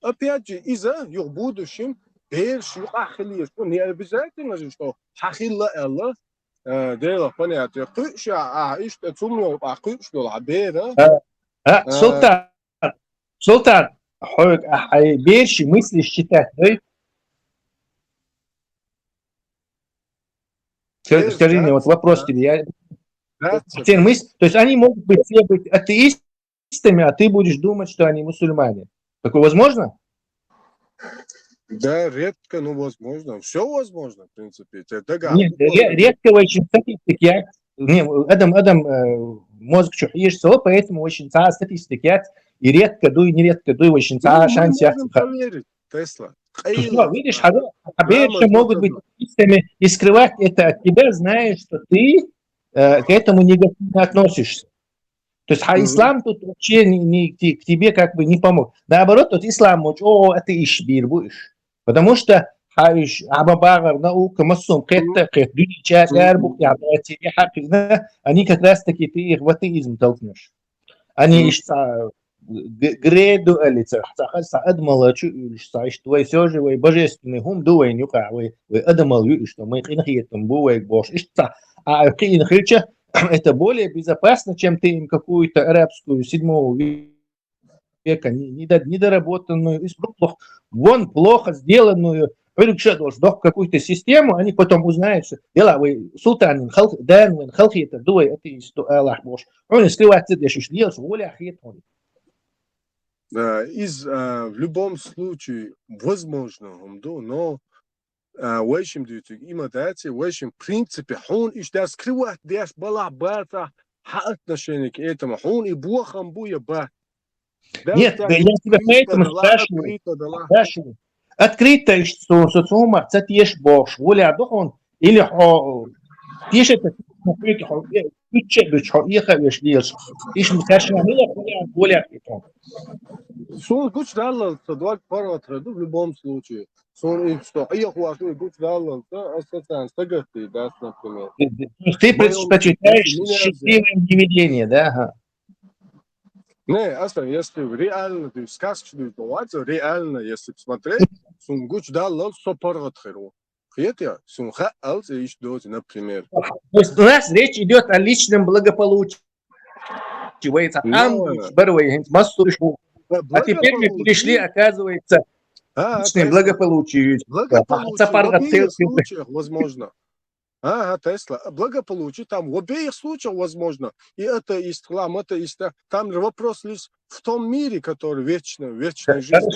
опять же из-за в будущем Бельш, юхахили, что не обязательно же, что хахилла Аллах, дело понятие. Кыша, ишь, цумно, кыш, что лабера. Султан, Бельш мысли считать, да? Скажи мне, вот вопрос тебе. То есть они могут быть все быть атеистами, а ты будешь думать, что они мусульмане. Такое возможно? Да, редко, но возможно. Все возможно, в принципе. Нет, редко очень статистики. Адам мозг чухишь, поэтому очень статистики. И редко дуй, нередко дуй, очень шанс. Проверить, Тесла. Видишь, обычно могут быть атеистами и скрывать это от тебя, зная, что ты к этому негативно относишься. То есть, ислам тут вообще к тебе как бы не помог. Наоборот, ислам, это ишбир будешь. Потому что حايش عم باغر نو كمسهم قيت دوني شاك أربو يعني تي حقنا أني كتلاستك يتي إخوتي إزم تلتنش أني إيش греду элица хаса адмала чу что твой сёжи вы божественный хум дуэй нюка вы адмал ю что мы хинхиетом буэй бош что а хинхича это более безопасно, чем ты им какую-то арабскую 7 века недоработанную, вон плохо сделанную какую-то систему, они потом узнают, что дела вы султан дан халхи это дуэй это что Аллах бош он скрывается здесь что делать воля хит он. В любом случае возможно, но в общем има дати, в общем принципе он и что скрывать деш была бата отношение к этому он и бухам буя ба. Нет, я тебя поэтому спрашиваю. Открыто, что социума цатьеш бош воля он или пишет Сон гуч даллался 2 параметра в любом случае. Сон и что? Я хочу гуч даллался, ассоциан стагаты, да, например. Ты предпочитаешь счастливое дивидение, да? Не, оставь, если реально ты сказочную ситуацию, реально, если посмотреть, сон гуч даллался параметра. Хотя, сон хаалс и что, например. То есть у нас речь идет о личном благополучии. А теперь мы перешли, оказывается, личное благополучие. В обеих случаях возможно. Тесла. Благополучие там в обеих случаях возможно. И это ислам, это ислам. Там вопрос лишь в том мире, который вечный жизнь.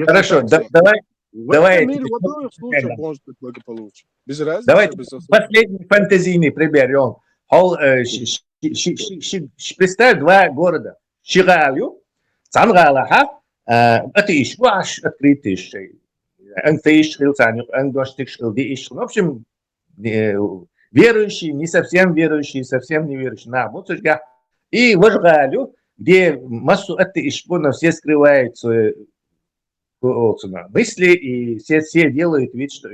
Хорошо. Давай. В мире в обеих случаях может быть благополучие. Без разницы. Давай последний фантазийный пример. Представь 2 города. Шигалю, Цангалаха, это еще открытый шей. Ангтейшил, Ангоштикшил, Диишил. В общем, верующие, не совсем верующие, совсем неверующие. Вот и в Ашгалю, где массу атеишпунов все скрывают свои мысли, и все делают вид, что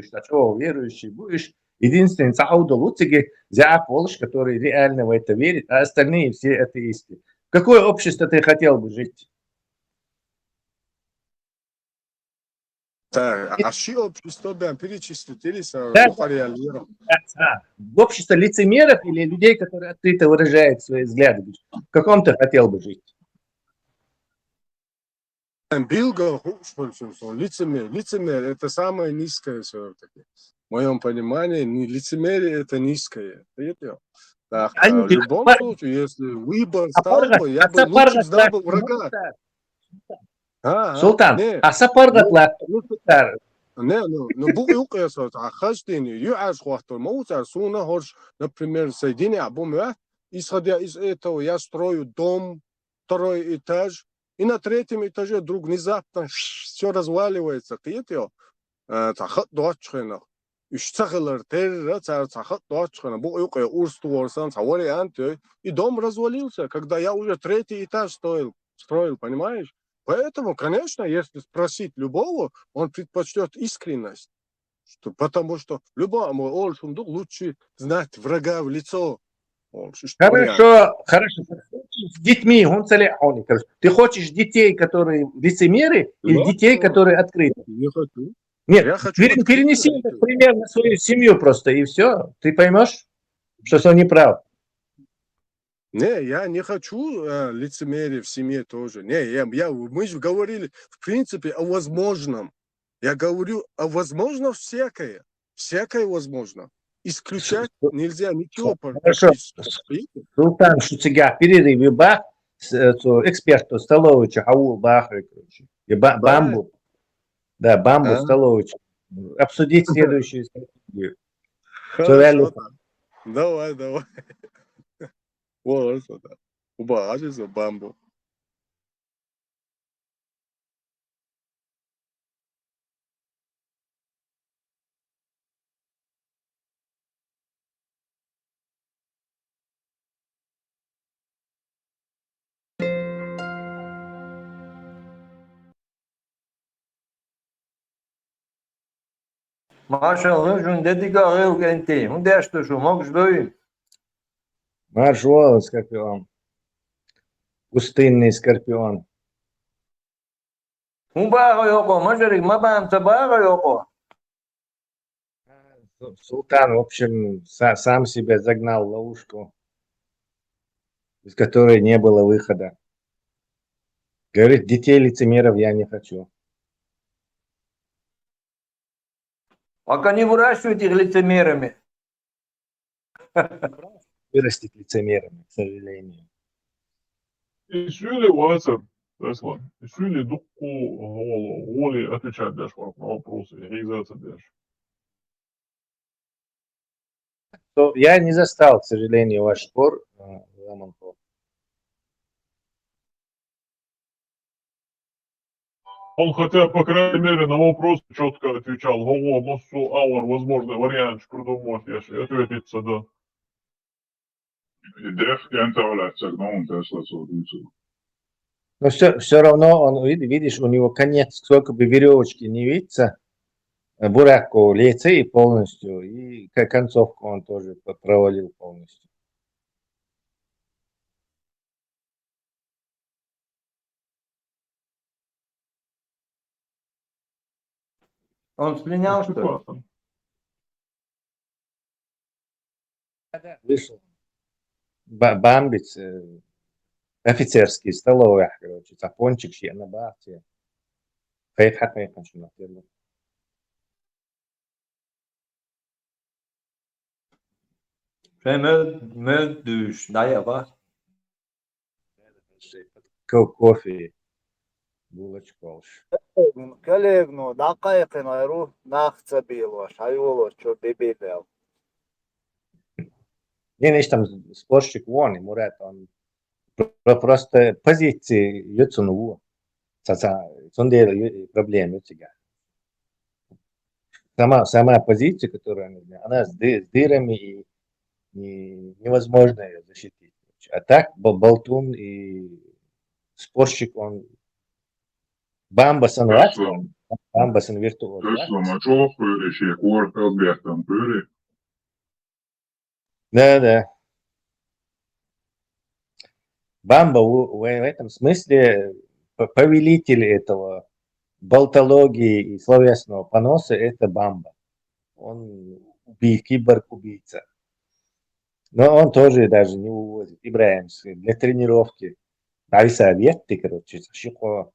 верующий будешь. Единственный Сауд Луциги, Зяаполш, который реально в это верит, а остальные все атеисты. В какое общество ты хотел бы жить? Так, а что общество перечислить или в общество лицемеров или людей, которые открыто выражают свои взгляды? В каком ты хотел бы жить? Лицемер это самое низкое все-таки. В моем понимании, лицемерие это низкое. Так, в любом случае, если выбор стал бы, я бы лучше сдал бы врага. Султан, а сапаргатлар? Bu yuqyasat xashtini yu'ash xwahtor mawtar суна хорш, например, соединение обумя, исходя из этого я строю дом, 2 этаж, и на 3-м этаже вдруг внезапно все разваливается. Киетё цахат доочхена. Ишцахлар терра цахат доочхена. Бу юқя урстуорсан варианты. И дом развалился, когда я уже 3-й этаж строил, понимаешь? Поэтому, конечно, если спросить любого, он предпочтет искренность. Потому что любому лучше знать врага в лицо. Хорошо. С детьми, ты хочешь детей, которые лицемеры, или детей, которые открыты? Не хочу. Нет, перенеси этот пример на свою семью просто, и все. Ты поймешь, что он не прав. Не, я не хочу лицемерие в семье тоже. Не, мы же говорили, в принципе, о возможном. Я говорю о возможном всякое. Всякое возможно. Исключать нельзя ничего. Хорошо. Султан Шуцигах, перерыв бах, эксперту Столовича, Аул Бахры, Бамбу. Да, Бамбу Столович. Обсудить следующую стратегию. Давай. Вот, убавишься, Бамбу. Maşallah şun dedik ağır genti. Hun derste şu mokş doyun. Маршвол, скорпион. Пустынный скорпион. Hun bağı yok o. Maşarik mabamsa bağı yok o. Султан, в общем, сам себя загнал в ловушку, из которой не было выхода. Говорит, детей лицемеров я не хочу. Пока не выращивают их лицемерами. Вырастить лицемерами, к сожалению. Если Ватер, Тесла, если духу воли отвечать даже на вопросы, реализация даже. То я не застал, к сожалению, ваш спор, Ламанков. Он хотя, по крайней мере, на вопрос четко отвечал. Ого, массу аур, возможно, вариант придумать, если ответиться, да. Но все равно он, видишь, у него конец, сколько бы веревочки не видится, Бурако лицей полностью, и концовку он тоже провалил полностью. Он слинял, что ли? Вышел. Бамбиц, офицерский, столовая, короче, цапончик, на бахте. Фейт не хочу на первом. Möl düş, daya bak. Кофе, булочку. كليغنو دقائق نيرو ناخذ بيلوش هيولو شو بيبيل. Не, не, там спорщик вон, и Мурат, он просто позиции Юцуну. Сондер проблем у тебя. Сама позиция, которая она с дырами и невозможно ее защитить. А так болтун и спорщик, он Бамбасан виртуоз. Да. Бамба в этом смысле повелитель этого болтологии и словесного поноса — это Бамба. Он киборг-убийца. Но он тоже даже не увозит. Ибраимский для тренировки. Советы, короче, шико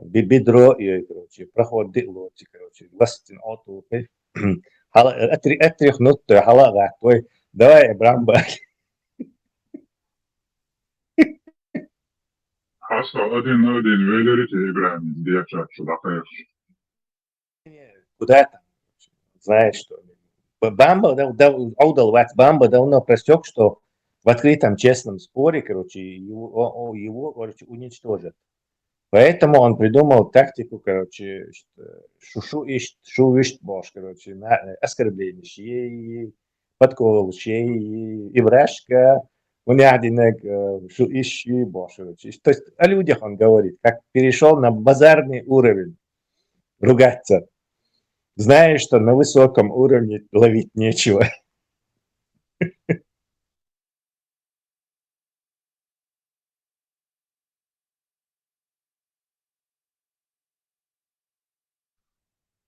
бедро и, короче, проход дылоти, короче, властин оту. Отряхнут халага. Ой, давай, Бамба. Куда там? Знаешь что? Бамба давно просек, что в открытом честном споре, короче, его короче, уничтожат. Поэтому он придумал тактику, короче, шувишт-бош, короче, оскорбление, подкол, и вражка, шувишт-бош, короче. То есть о людях он говорит, как перешел на базарный уровень ругаться. Знаешь, что на высоком уровне ловить нечего.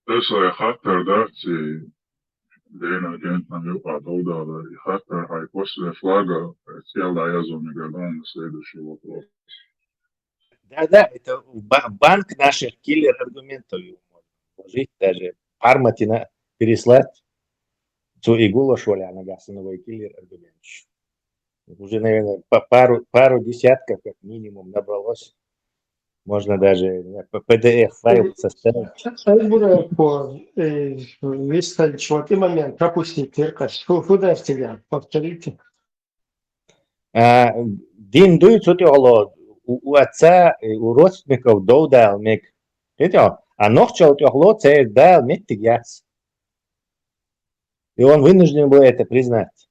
Tesla Hatter Darci, Dana Gentman Юпа Даудала и Hatter, а после флага Тела Язуми Гадон следующий вопрос. Да, это банк наших киллер-аргументов вложить, даже Арматина переслать цу игулу шоля на гасановой киллер-аргумент. Уже, наверное, пару десятков как минимум набралось. Можно даже PDF-файл составить. Вы стали чего-то момент пропустить, Теркаш. Куда тебя? Повторите. Дин дует у отца, у родственников доудал миг. А нохча у тёхло цех дал миг тигяц. И он вынужден был это признать.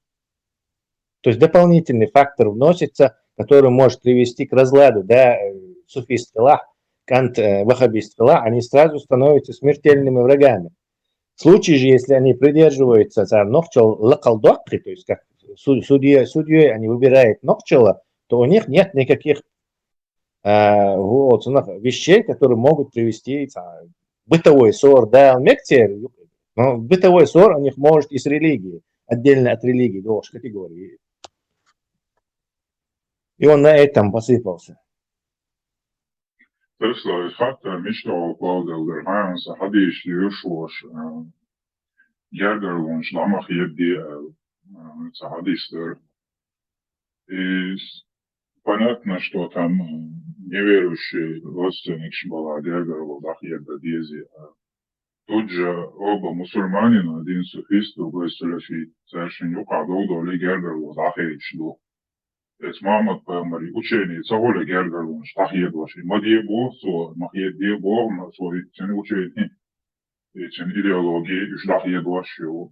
То есть дополнительный фактор вносится, который может привести к разладу, да, суфист филах, кант вахабист филах, они сразу становятся смертельными врагами. В случае же, если они придерживаются нохчел лакалдокри, то есть как судьей они выбирают нохчела, то у них нет никаких вещей, которые могут привести бытовой ссор, да, но бытовой ссор у них может и с религией, отдельно от религии, тоже категории. И он на этом посыпался. Tesla faktor mišķo klaudel Hayans hadīši jūšoši Gergarlunš lamach еддиэл hadīstер. И понятно, что там неверующий родственник была Гергарлу Дахьеда Дези. Тут же оба мусульманина, один суфист, другой салафит, совершенно юкадол доли Гергарлу Дахьеду. Es Muhammad Peygamber'i učenici ole Gergarlunš tahiyedvaši. Madiyebo so mahiyediyebo so için učeni için ideoloji tahiyedvaşıyor.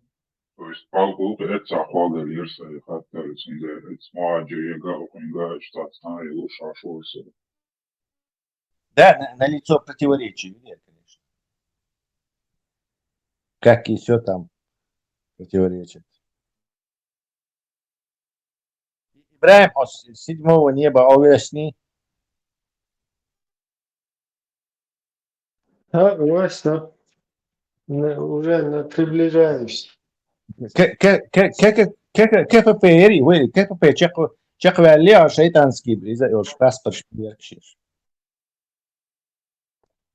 То есть Павел это хвалился и хотел içinde etmacıya okuyunca штатна и лушашился. Да, налицо противоречие, конечно. Как и все там противоречит. Ибраим с седьмого неба овесни. Согласен. Уже приближаюсь. КППР, вы КПП чеквали шайтанский бриза и паспорт шпиякшиш.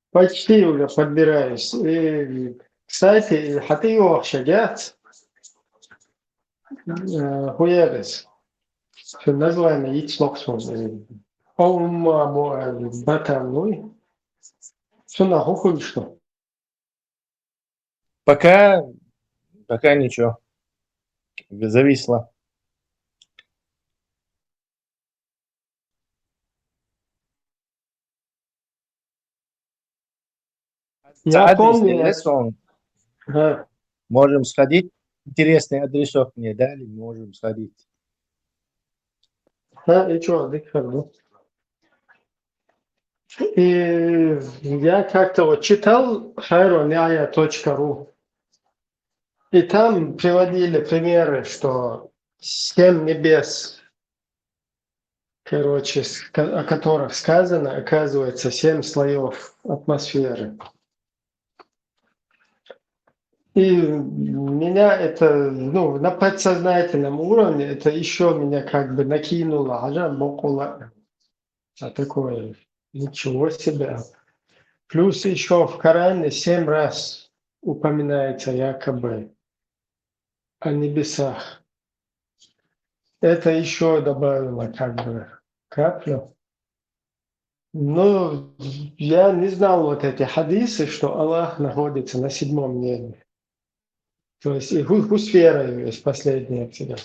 Почти уже подбираюсь. И, кстати, хатио шагят хуярес. Название яйцлоксон. Батаной. Все на хуху что? Пока ничего. Зависло. Я помню. Можем сходить. Интересный адресок мне дали, можем сходить. И что, отдыхал? И я как-то вот читал хайроняя.ру. И там приводили примеры, что 7 небес, короче, о которых сказано, оказывается 7 слоев атмосферы. И меня это, на подсознательном уровне, это еще меня как бы накинуло, такое, ничего себе. Плюс еще в Коране 7 раз упоминается якобы о небесах. Это еще добавило как бы каплю. Но я не знал вот эти хадисы, что Аллах находится на 7-м небе. То есть и сфера есть последняя всегда.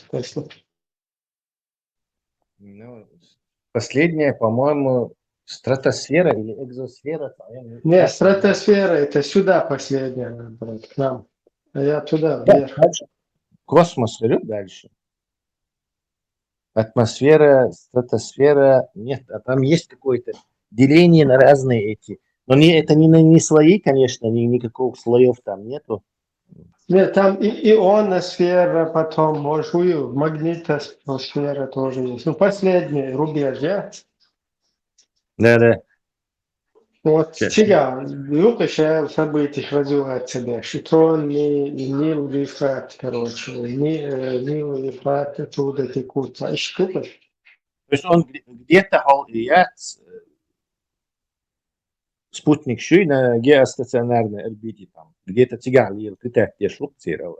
Последняя, по-моему, стратосфера или экзосфера. Нет, стратосфера это сюда последняя, к нам. А я туда, вверх. Космос идет дальше. Атмосфера, стратосфера, нет, а там есть какое-то деление на разные эти. Но это не слои, конечно, никаких слоев там нету. Нет, там и ионосфера, потом, может, магнитосфера тоже есть. Последний рубеж, да? Да. Вот сега, еще событий развивается дальше. Трон, Нил, Рифат, короче. Нил, Рифат, оттуда текут. А что это? То есть он где-то спутник шуй на геостационарной орбите там. Где-то тягал, ты шутцировал.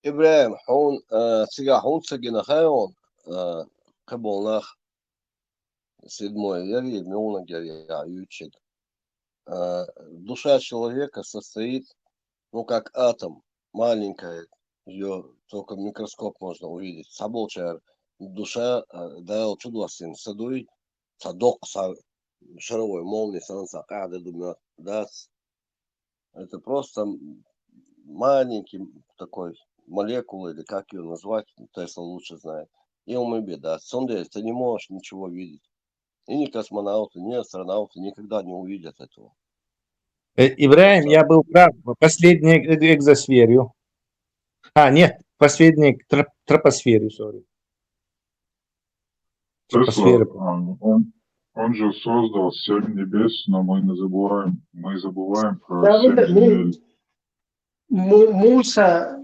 Ибраим, он сега сагина хайон каболнах 7-й вере, мёлнагер, ючит. Душа человека состоит, как атом, маленькая, ее только в микроскоп можно увидеть. Соболчар душа дал чудовищный садуй, садок, шаровой молнии, санса, кады думаю, да. Это просто маленький такой молекулы, или как ее назвать, Тесла лучше знает. И он беда. Сонде ты не можешь ничего видеть. И ни космонавты, ни астронавты никогда не увидят этого. Ибраим, я был прав. Последний экзосферу. Нет, последний тропосферу, сори. Тесла, он же создал 7 небес, но мы забываем про Да, 7 вот земель. Муса,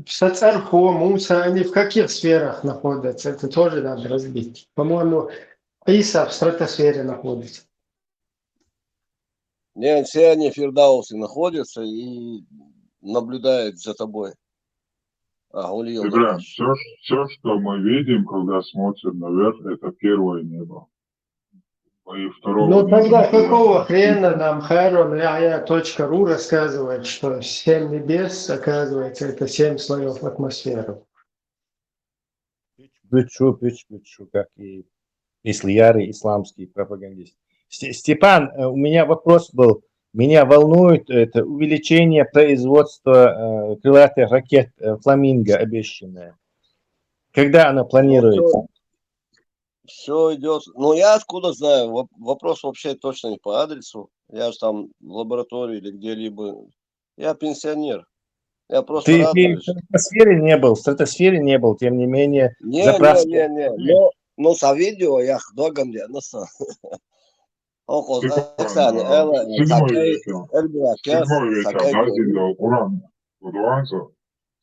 Сацархо, Муса, они в каких сферах находятся? Это тоже надо разбить. По-моему, Иса в стратосфере находится. Не, все они в Фирдаусе находятся и наблюдают за тобой. Ибраим, все, что мы видим, когда смотрим наверх, это первое небо. И второго Ну неба тогда не бывает. какого хрена нам Хайрон.ру рассказывает, что 7 небес, оказывается, это 7 слоев атмосферы? Бычу, как и если ярый исламский пропагандист. Степан, у меня вопрос был. Меня волнует это увеличение производства крылатых ракет «Фламинго» обещанное. Когда оно планируется? Все идет. Ну, я откуда знаю? Вопрос вообще точно не по адресу. Я же там в лаборатории или где-либо. Я пенсионер. Я просто Ты радуюсь. в стратосфере не был, тем не менее, заправки. Не. Ну, со видео я догон я насо. Около Оксаны, Элла, Сакей, Эльбра, Кес, Сакей.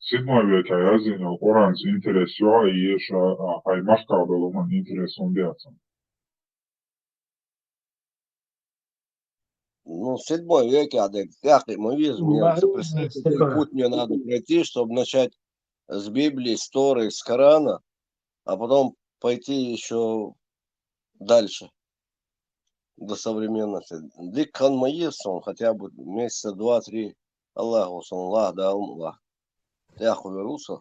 7. века yazıyor. Orange interesu и что Аймашка был он интересом бьется. Ну, в 7 веке, мы видим, путь мне надо пройти, чтобы начать с Библии, с Торы, с Корана, а потом пойти еще дальше, до современности. Дикхан Маирсон, хотя бы месяца 2-3, Аллаху Аллах, да, Аллах. Я хуверуса.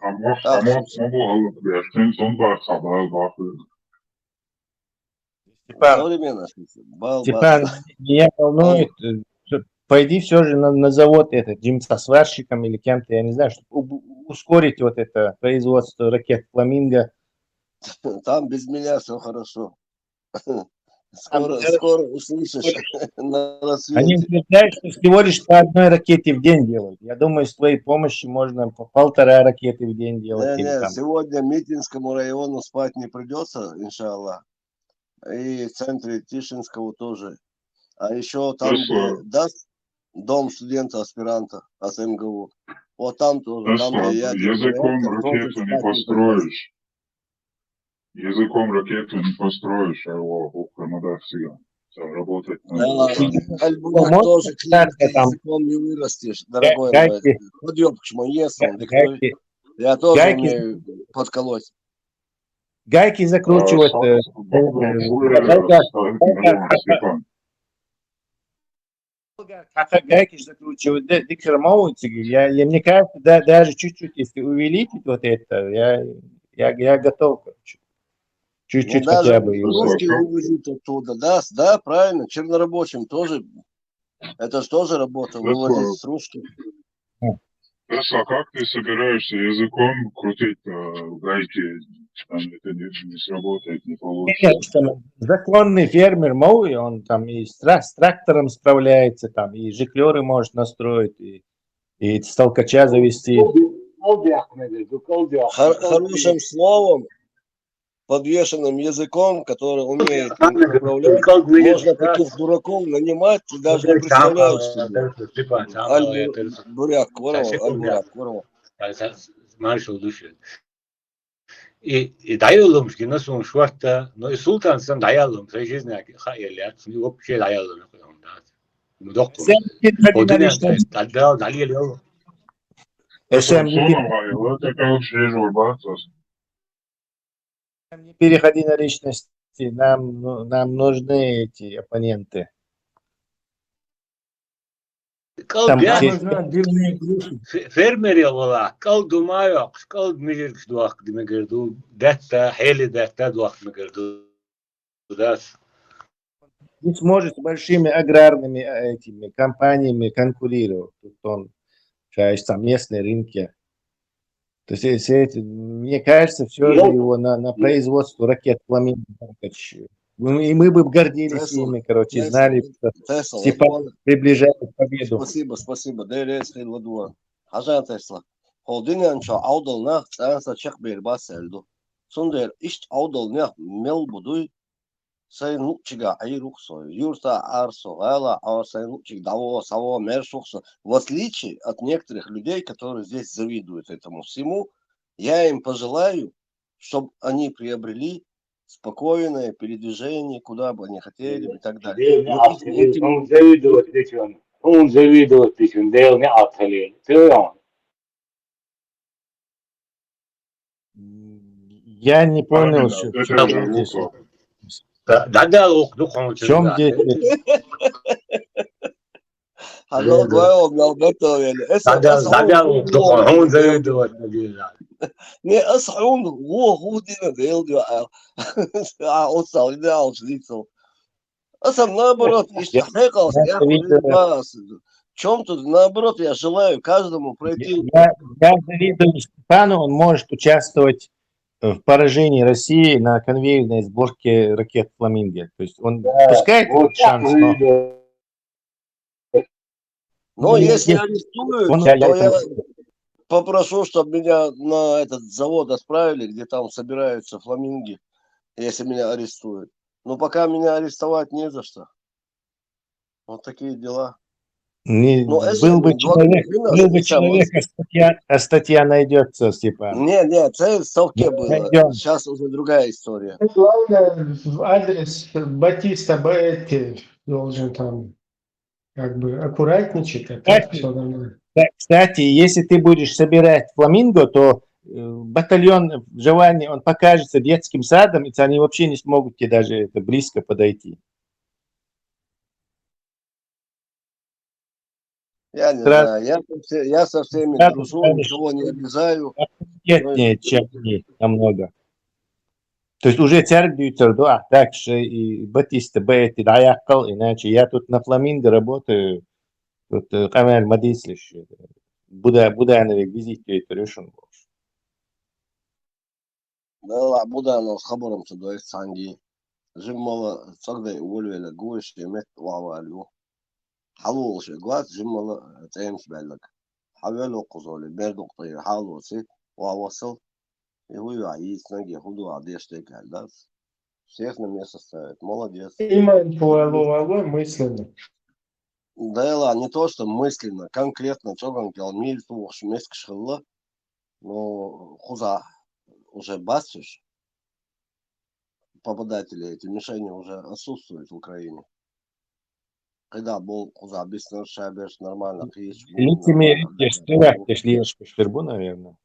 Степан, меня волнует, пойди все же на завод сварщиком или кем-то, я не знаю, чтобы ускорить вот это производство ракет «Фламинго». Там без меня все хорошо. Скоро услышишь на рассвете. Они утверждают, что всего лишь по одной ракете в день делают. Я думаю, с твоей помощью можно по 1,5 ракеты в день делать. Сегодня Митинскому району спать не придется, иншаллах. И в центре Тишинского тоже. А еще там, где даст дом студента-аспиранта АСМГУ, вот там тоже. Там, где Языком ракету не построишь. Языком ракету не построишь, а его надо всегда работать. Альбулат тоже языком не вырастешь, дорогой мой. Подъем, почему я тоже умею подколоть. Гайки закручивать. Гайки закручивать декормовываются. Мне кажется, даже чуть-чуть, если увеличить вот это, я готов, короче. Чуть-чуть хотя бы. Русские вывозят оттуда, да, правильно. Чернорабочим тоже. Это же тоже работа, вывозить с русских. Тесла, как ты собираешься языком крутить гайки? Это не сработает, не получится. Законный фермер Моуи, он там и с трактором справляется, там и жиклеры может настроить, и с толкача завести. Хорошим словом, подвешенным языком, который умеет управлять, можно таких дураков нанимать, ты даже не представляешь себе. Аль-Буряк, Кворова. Маршал души. И дайолом, что нас он шварта, но и султан сам дайолом, то есть не хаялят, не вообще дайолом. Мудок. Тогда дайолом. Не переходи на личности, нам нужны эти оппоненты. Фермери ола, кал думаю, кал мижер дуах димегерду, дата хели дата дуах мегерду. Не сможет с большими аграрными этими компаниями конкурировать. Тут он, конечно, местные рынки. То есть, мне кажется, все же его на производство ракет «Фламинго». И мы бы гордились Тесла, ими, короче, Тесла, знали, что Тесла, Степан приближает победу. спасибо. Дерез хилладуа. Хажан Тесла. Холдинян ча аудална цанса чак бер басэлду. Сундер ишт аудална мел будуй сай нучига айрухсо. Юрта арсо гала, а сай нучиг даво саво мершухсо. В отличие от некоторых людей, которые здесь завидуют этому всему, я им пожелаю, чтобы они приобрели спокойное передвижение, куда бы они хотели и так далее. Но هم زويدوت بيشون هم زويدوت بيشون ديل نعطلين تيون Я не понял, Правильно, вот в это же чем здесь. глупо. В чем здесь? Хажал твоего мел готовили. هم زويدوت Не асхун هو دينا ديل ديو اوصل لنا اوصليتو. Сам наоборот, истахекал, в чем-то наоборот, я желаю каждому пройти. Я завидую Степану, он может участвовать в поражении России на конвейерной сборке ракет «Фламинго». То есть он пускает этот шанс, Но если арестуют, то я попрошу, чтобы меня на этот завод отправили, где там собираются фламинги, если меня арестуют. Но пока меня арестовать не за что. Вот такие дела. Был бы человек, а статья найдется, Степан. Не, это в совке было. Сейчас уже другая история. Главное, адрес Батиста Баэти должен там как бы аккуратничать, а так все нормально. Кстати, если ты будешь собирать фламинго, то батальон в Джованни, он покажется детским садом, и они вообще не смогут тебе даже близко подойти. Я не знаю, я со всеми дружу, никого не обижаю. Нет, чем они намного. То есть уже церкву, да, так что и Батиста Бэти, да, я сказал, иначе я тут на фламинго работаю, тут камер мадислиш, Будановик визите это решен. Да, Буданов с хабором сюда из Санги. Жиммала цогдай уволвели гуиш и мет вавалю. حلو شيء قوات جملة تعيمش بالك حاولوا قصولي بردو قطير حاولوا سي ووصل هو عايز نجي خدوا عاديش تيك هالداس شيخنا место ставит молодец мысленно. Да, не то, что мысленно, конкретно, что он делал, миль тух, шмеск шхилла, но хуза уже басишь, попадатели, эти мишени уже отсутствуют в Украине. Когда был хуза объяснил, шабеш нормально, лицемерие, Штербу, наверное.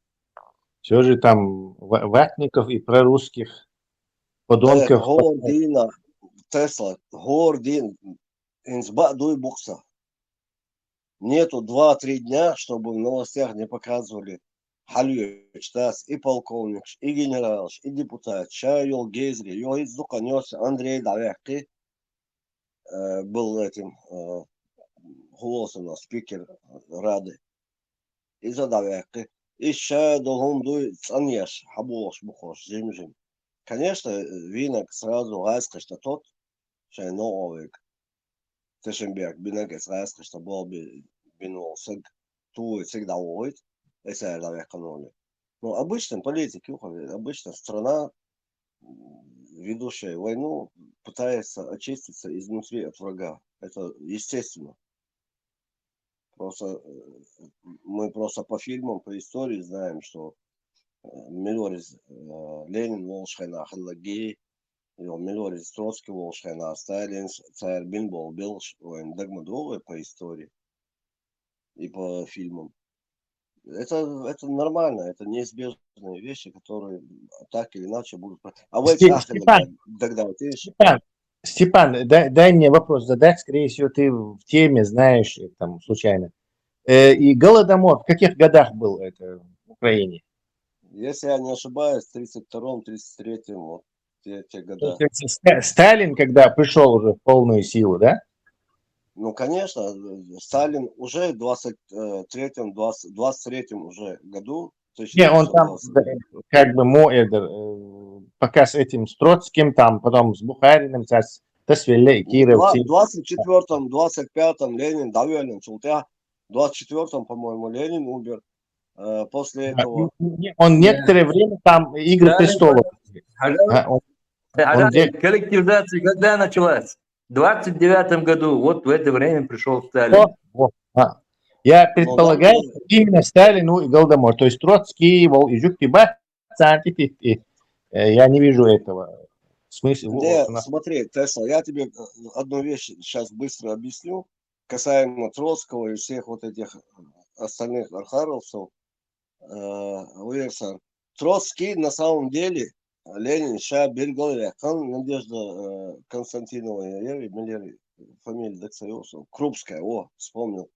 Все же там ватников и прорусских подонков. Гордина, Тесла, Гордин, инсбадуй букса. Нету 2-3 дня, чтобы в новостях не показывали Хальевич, и полковник, и генерал, и депутат, Шайол Гейзри, Йоиц Дуканёс, Андрей Давяки был этим голосом, спикер Рады. И за Давяки. И Шайдолгом дует Цаньеш, Хабош, Бухош, Жим-Жим. Конечно, Винок сразу раскрыл, что тот, что новый Тешенберг, Бинок сразу, что был бы Бинул Сыг, Туй всегда уйдет, если это экономия. Но обычно политики, обычно страна, ведущая войну, пытается очиститься изнутри от врага. Это естественно. Мы просто по фильмам, по истории знаем, что Милорис Ленин Волшхайна Халлаги, Милорис Троцкий Волшхайна, Сталин, Царь Бинбол, Белш, Дагмадовы по истории и по фильмам. Это нормально, это неизбежные вещи, которые так или иначе будут. А вы Степан, дай мне вопрос задать, скорее всего, ты в теме знаешь, там, случайно. И Голодомор в каких годах был это в Украине? Если я не ошибаюсь, в 32-м, 33-м, вот те года. Сталин, когда пришел уже в полную силу, да? Ну, конечно, Сталин уже в 23-м уже году. Не, он там как бы пока с этим, с Троцким, там, потом с Бухариным, tas vēl Киров. В 24-м, 25-м Ленин довелен Султя. В 24-м, по-моему, Ленин умер. После этого... Он некоторое время там «Игры престолов». Коллективизация когда началась? В 29 году, вот в это время пришел Сталин. Я предполагаю, что именно Сталин и Голодомор. То есть Троцкий, я не вижу этого. Смотри, Тесла, я тебе одну вещь сейчас быстро объясню касаемо Троцкого и всех вот этих остальных архаровцев. Троцкий на самом деле Ленин Белгория, Надежда Константинова, фамилия Дексайосова, Крупская, вспомнил.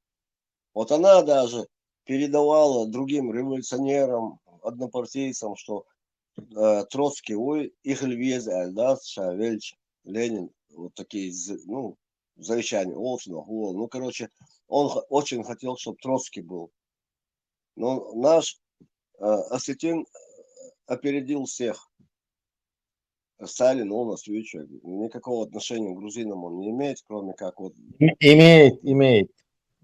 Вот она даже передавала другим революционерам, однопартийцам, что Троцкий, их львезаль, да, Вельч, Ленин, вот такие, завещания, ну, короче, он очень хотел, чтобы Троцкий был. Но наш Осетин опередил всех. Сталин, он нас видит, никакого отношения к грузинам он не имеет, кроме как вот... Имеет.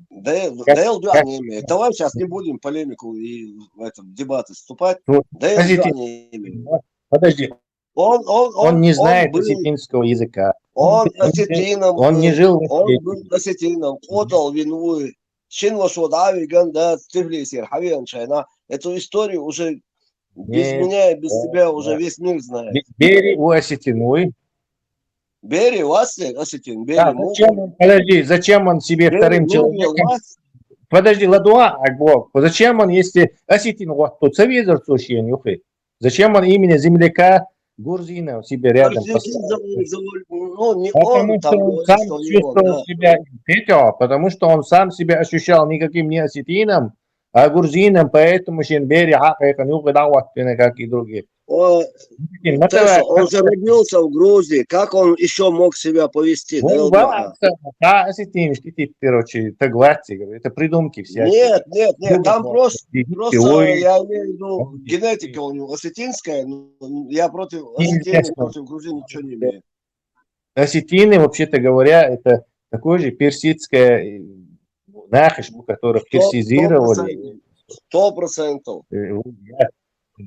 Да не имеет. Давай сейчас не будем полемику и в этом дебаты вступать. Не имеет. Подожди. Он не знает осетинского языка. Он осетином. Он не жил в Он был осетином. Отдал вину. Эту историю уже без меня и без тебя уже весь мир знает. Бери у осетиной. Бери, осетин, бери. Да, подожди, зачем он себе вторым человеком? Подожди, ладуа, зачем он, если осетин, вот тут совезер, зачем он именно земляка грузина себе рядом потому что он сам себя ощущал никаким не осетином, а грузином, поэтому Бери, как и другие. Он же родился в Грузии, как он еще мог себя повести? Это придумки всякие. Нет, там просто я имею в виду, генетика у него осетинская, я против осетин, против грузин ничего не имею. Осетины, вообще-то говоря, это такое же персидское нахиш, которых персизировали. 100%.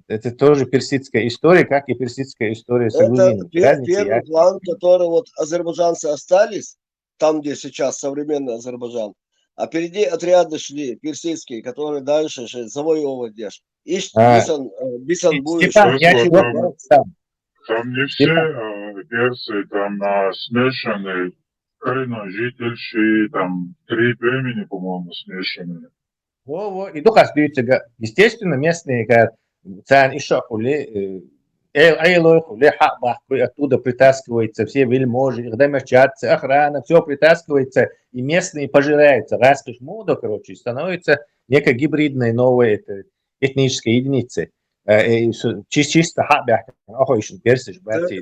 Это тоже персидская история, как и персидская история с грузинами. Это первый план, который вот азербайджанцы остались, там, где сейчас современный Азербайджан, а впереди отряды шли персидские, которые дальше завоевывать держат. Бисан будет. Там не все персы, там смешанные коренножительши, там 3 племени, по-моему, смешанные. И духа остаются, естественно, местные, цан еще хули, оттуда притаскивается, все вельможи, их домочадцы, охрана, все притаскивается, и местные пожираются. Раскиш мода, короче, становится некой гибридной новой этнической единицей. Чисто хабях, еще персиш, братья.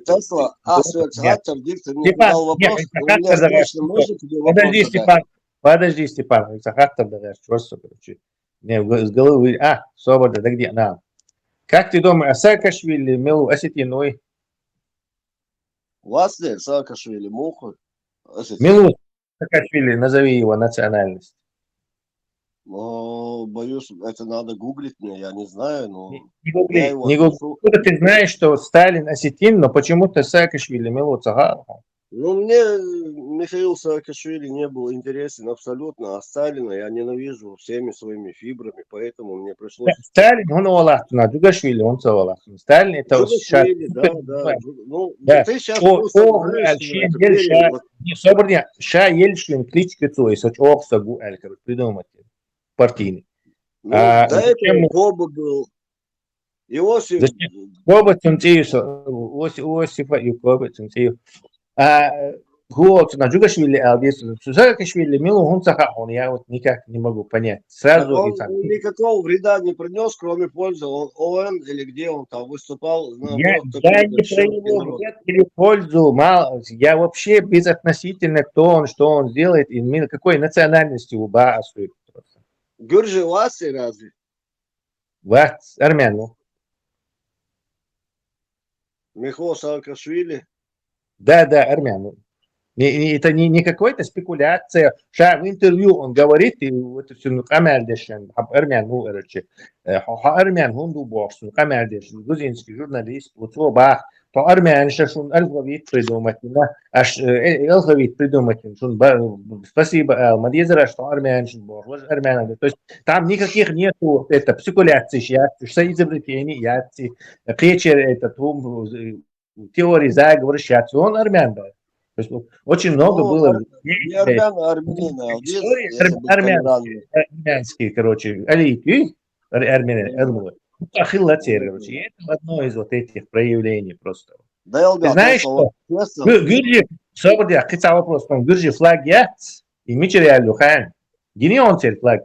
Подожди, Степан, Сахаттер, просто, короче, с головы, свобода, да где, Как ты думаешь, Саакашвили имел осетиной? Вас ли Саакашвили муху? Милу Саакашвили, назови его национальность. Боюсь, это надо гуглить мне, я не знаю, но... Не гугли. Откуда ты знаешь, что Сталин осетин, но почему-то Саакашвили Милу Цагарова? Мне Михаил Саакашвили не был интересен абсолютно, а Сталина я ненавижу всеми своими фибрами, поэтому мне пришлось... Сталин, он Олахтуна, Джугашвили, он Олахтуна. Сталин это... Джугашвили, да. Ты сейчас просто... Ша Ельшин, кличка Цой, соч Оксагу Элькар, придумать, партийный. До этого Коба был. Иосиф... Коба Цунтиев, Иосифа и Коба Цунтиев. Год на Джугашвили, Саакашвили, Милу Хунцахахон, я вот никак не могу понять. Сразу он никакого вреда не принес, кроме пользы. Он ОН или где он там выступал. Я не про его вред или пользу, я вообще безотносительно кто он, что он делает, и какой национальности у Баасу. Гюржи Васи разве? Вас, армян. Михаил Саакашвили. Да, армян. Это не какая-то спекуляция. В интервью он говорит, и это все камердешен, армян, армян, хунду боксу, камердешен, грузинский журналист, вот его бах, то армян шашун алфавит придумать, аж алфавит придумать, спасибо, Мадьезера, что армян шун бог, армян, то есть там никаких нету, это спекуляций, что изобретений, печер, это теории заговора, он армян, да. То есть очень много было Не армяне, армянские, короче, алики, армяне, короче, и это одно из вот этих проявлений просто. Ты знаешь, что Гюрджи, Сободя, хотя вопрос, Гюрджи флаг есть, и Мичерия Люхан, где он теперь флаг?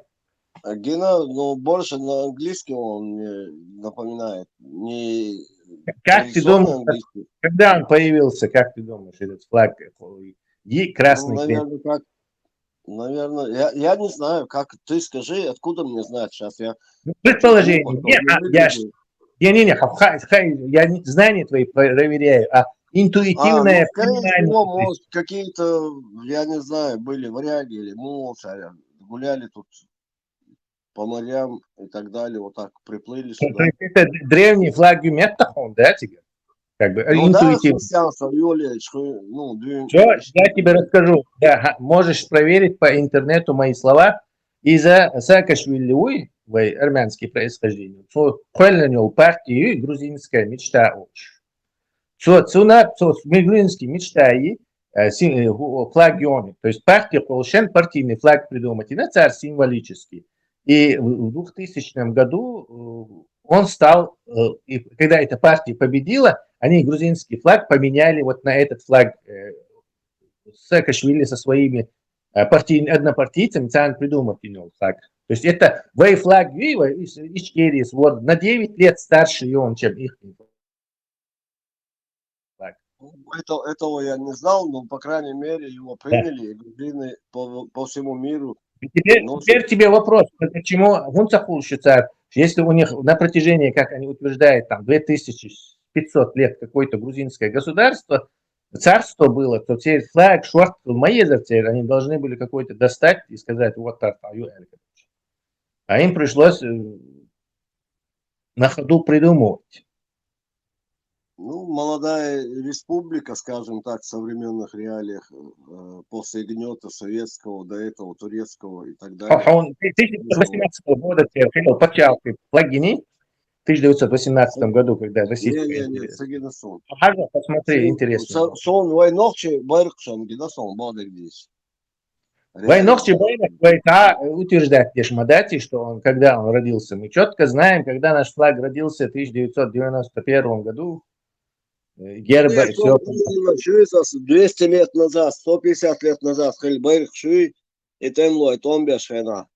Гена, но больше на английском он мне напоминает. Не как ты думаешь, когда он появился, как ты думаешь, этот флаг и красный? Ну, наверное, я не знаю, как ты скажи, откуда мне знать сейчас. Предположение. Я не знания твои проверяю, а интуитивное понимание. Может, какие-то, я не знаю, были варяги или молча, гуляли тут по морям и так далее, вот так приплыли сюда. Это древний флаг Гюметтахон, да, тебе? Как бы интуитивно. Я тебе расскажу. Да, можешь проверить по интернету мои слова. Из-за Саакашвили, армянские происхождение, хвалил партию грузинская мечта. Грузинские мечтаи флаг Йоми. То есть партия Полшен, партийный флаг придумать. И на царь символический. И в 2000 году он стал, и когда эта партия победила, они грузинский флаг поменяли вот на этот флаг. Саакашвили со своими однопартийцами придумал флаг. То есть это флаг из Ичкерии, вот, на 9 лет старше он, чем их флаг. Этого я не знал, но, по крайней мере, его приняли, и грузины по всему миру. Теперь тебе вопрос, почему Гунцахул считает, если у них на протяжении, как они утверждают, там 2500 лет какое-то грузинское государство, царство было, то теперь флаг, шорт, Маезер, они должны были какой-то достать и сказать, вот так, а им пришлось на ходу придумывать. Ну, молодая республика, скажем так, в современных реалиях, после гнета советского, до этого турецкого и так далее. Он 1918 года почал флагини, в 1918 году, когда российская империя. Ага, посмотри, интересно. Войнохчи Байрак утверждает Дешмадати, что он, когда он родился, мы четко знаем, когда наш флаг родился в 1991 году. Герба, все. 200 лет назад, 150 лет назад, Хельбайрх Шуй, и Темлой, Томбя Шхена.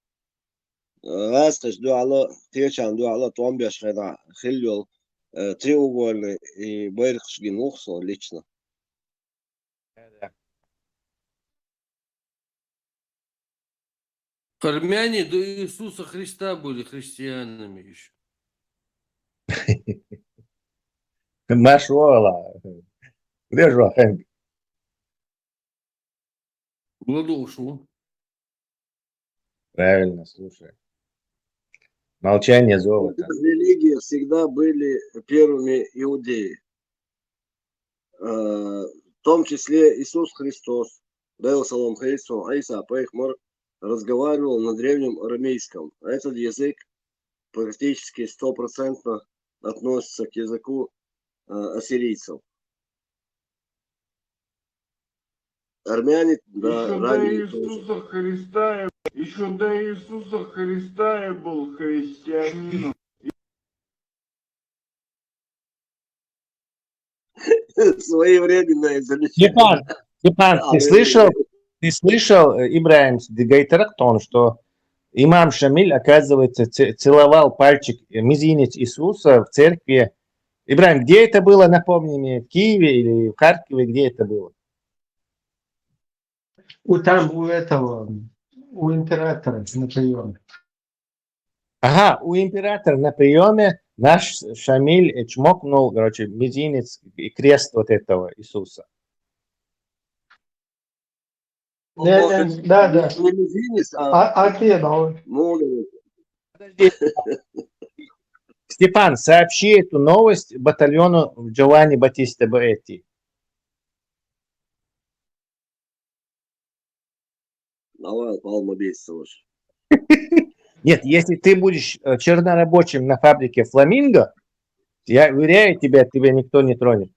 Расташ дуала, Течан дуала, Томбя Шхена. Хельол треугольный, и Байрх Шгинухсо лично. Армяне до Иисуса Христа были христианами еще. Машуала. Где же Ахенг? Владошу. Правильно, слушай. Молчание золота. Религии всегда были первыми иудеи. В том числе Иисус Христос, Даил Салам Христу, Айса Пейхмар, разговаривал на древнем арамейском. Этот язык практически 100% относится к языку ассирийцев. Армяне, да, еще до Иисуса Христа я был христианином. Своевременное замечание. Степан, ты слышал, Ибраим Гайтарактон, что имам Шамиль, оказывается, целовал пальчик, мизинец Иисуса в церкви. Ибраим, где это было, напомни мне, в Киеве или в Харькове, где это было? Там у этого, у императора на приеме. Ага, у императора на приеме Наш Шамиль чмокнул, короче, мизинец и крест вот этого Иисуса. Да. Не мизинец, Ответ, давай. молодец. Подожди. Степан, сообщи эту новость батальону Джованни Батиста Баэти. Давай, Палма бейся лучше. Нет, если ты будешь чернорабочим на фабрике Фламинго, я уверяю тебя, тебя никто не тронет.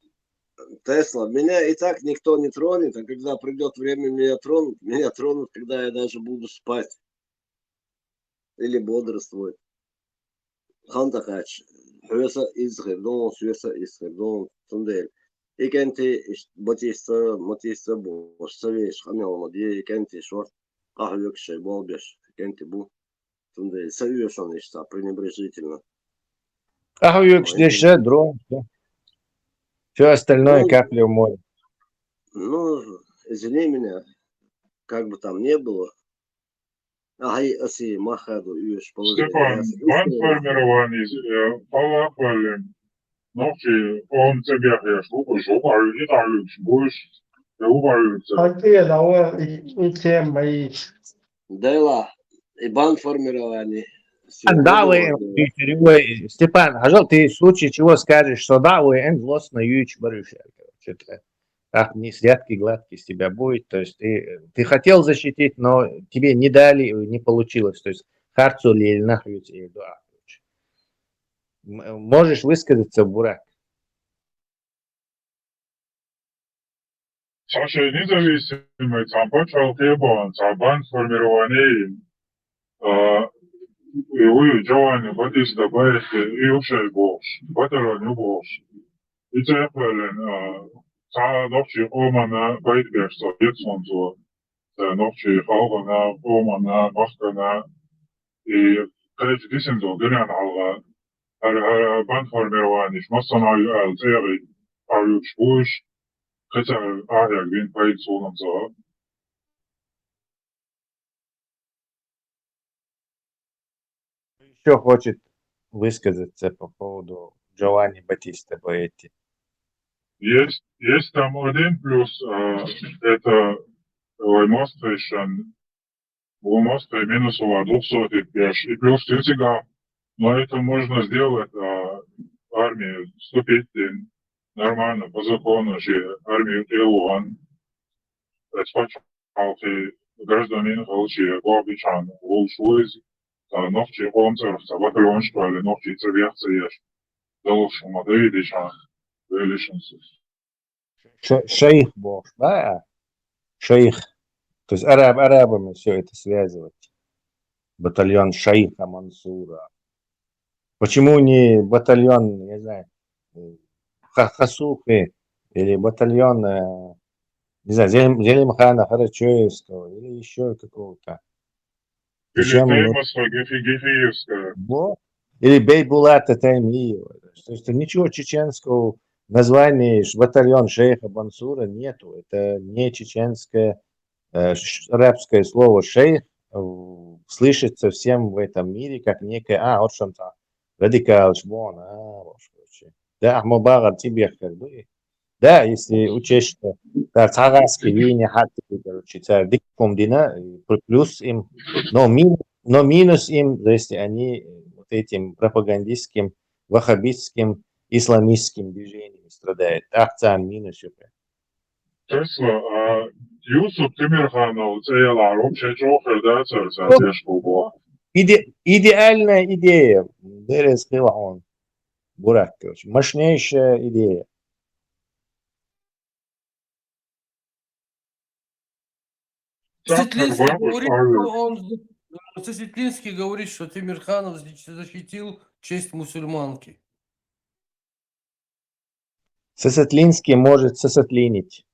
Тесла, меня и так никто не тронет, а когда придет время меня тронут, когда я даже буду спать. Или бодрствовать. Хантахач. Хөөсө изгэрдон, сүйесө изгэрдон, тундел. Икенти Батиста бошсавеш, хамялмади, икенти шо, ахлюкшей болбеш, икенти бу. Тундел. Саюшон ишта, пренебрежительно. Дрон. Все остальное капля в море. Ну, извини меня, как бы там ни было. Ай, оси, махаду, юж, Степан, банформирование полапалем. Ночи, он тебе жопа, и так будешь, Ответ, давай. И тем мои. Дела, и банформирование. Да, вы, Степан, ажал, ты в случае чего скажешь, что да, вы злостно юич барышер. Так, не святки гладкий с тебя будет. То есть ты хотел защитить, но тебе не дали, не получилось. То есть харцу ли нахуй да. Можешь высказаться, Бурак. Саша, независимый, там почал требован, банформирование, и вы, Джованни, Батиста Баэти, и ушей больше, батальон больше. И цепелен, ночи омана байтбешта, Ецонзо, ночи халвана, омана, бахкана, и кайф дисензо, грян алга, банформирование, массана ал цери, аюч буш, хотя ахяк вин пайт солнцо. Еще хочет высказаться по поводу Джованни Батиста Баэти. Есть там один плюс, это Лоймоста и минусова 200 пеш, и плюс третьего, но это можно сделать армии вступить нормально, по закону же армию Илуан, спочатку гражданин Халчи, Главбичан, Волшуиз, ногчи Омцер, батальон школы, ногчи Цервяцееш, Деловшу Мадейдичан, Велишенсус. Шейх Бог, да? Шейх. То есть арабами все это связывать. Батальон шейха Мансура. Почему не батальон, не знаю, Хасухи или батальон, не знаю, Зелимхана Харачоевского или еще какого-то. Или Таймаса Гефиевская. Или Бейбулата Таймиева. То есть ничего чеченского названия батальон шейха Мансура нету. Это не чеченское арабское слово шейх слышится всем в этом мире как некое, вот что-то радикал, шбон, да, Мубарак тебе как бы, да, если учесть, что царские линии, короче, царь диком дина, плюс им, но минус им, если они вот этим пропагандистским, ваххабистским, исламистским движением страдают, царь минус. Тесла, Юсуп Тимирханов, Цейла, вообще Джохер, да, царь Идеальная идея. Дерес Хилаон. Бурак, короче. Мощнейшая идея. Светлинский говорит, что Тимирханов защитил честь мусульманки. Сосотлинский может сосотлинить.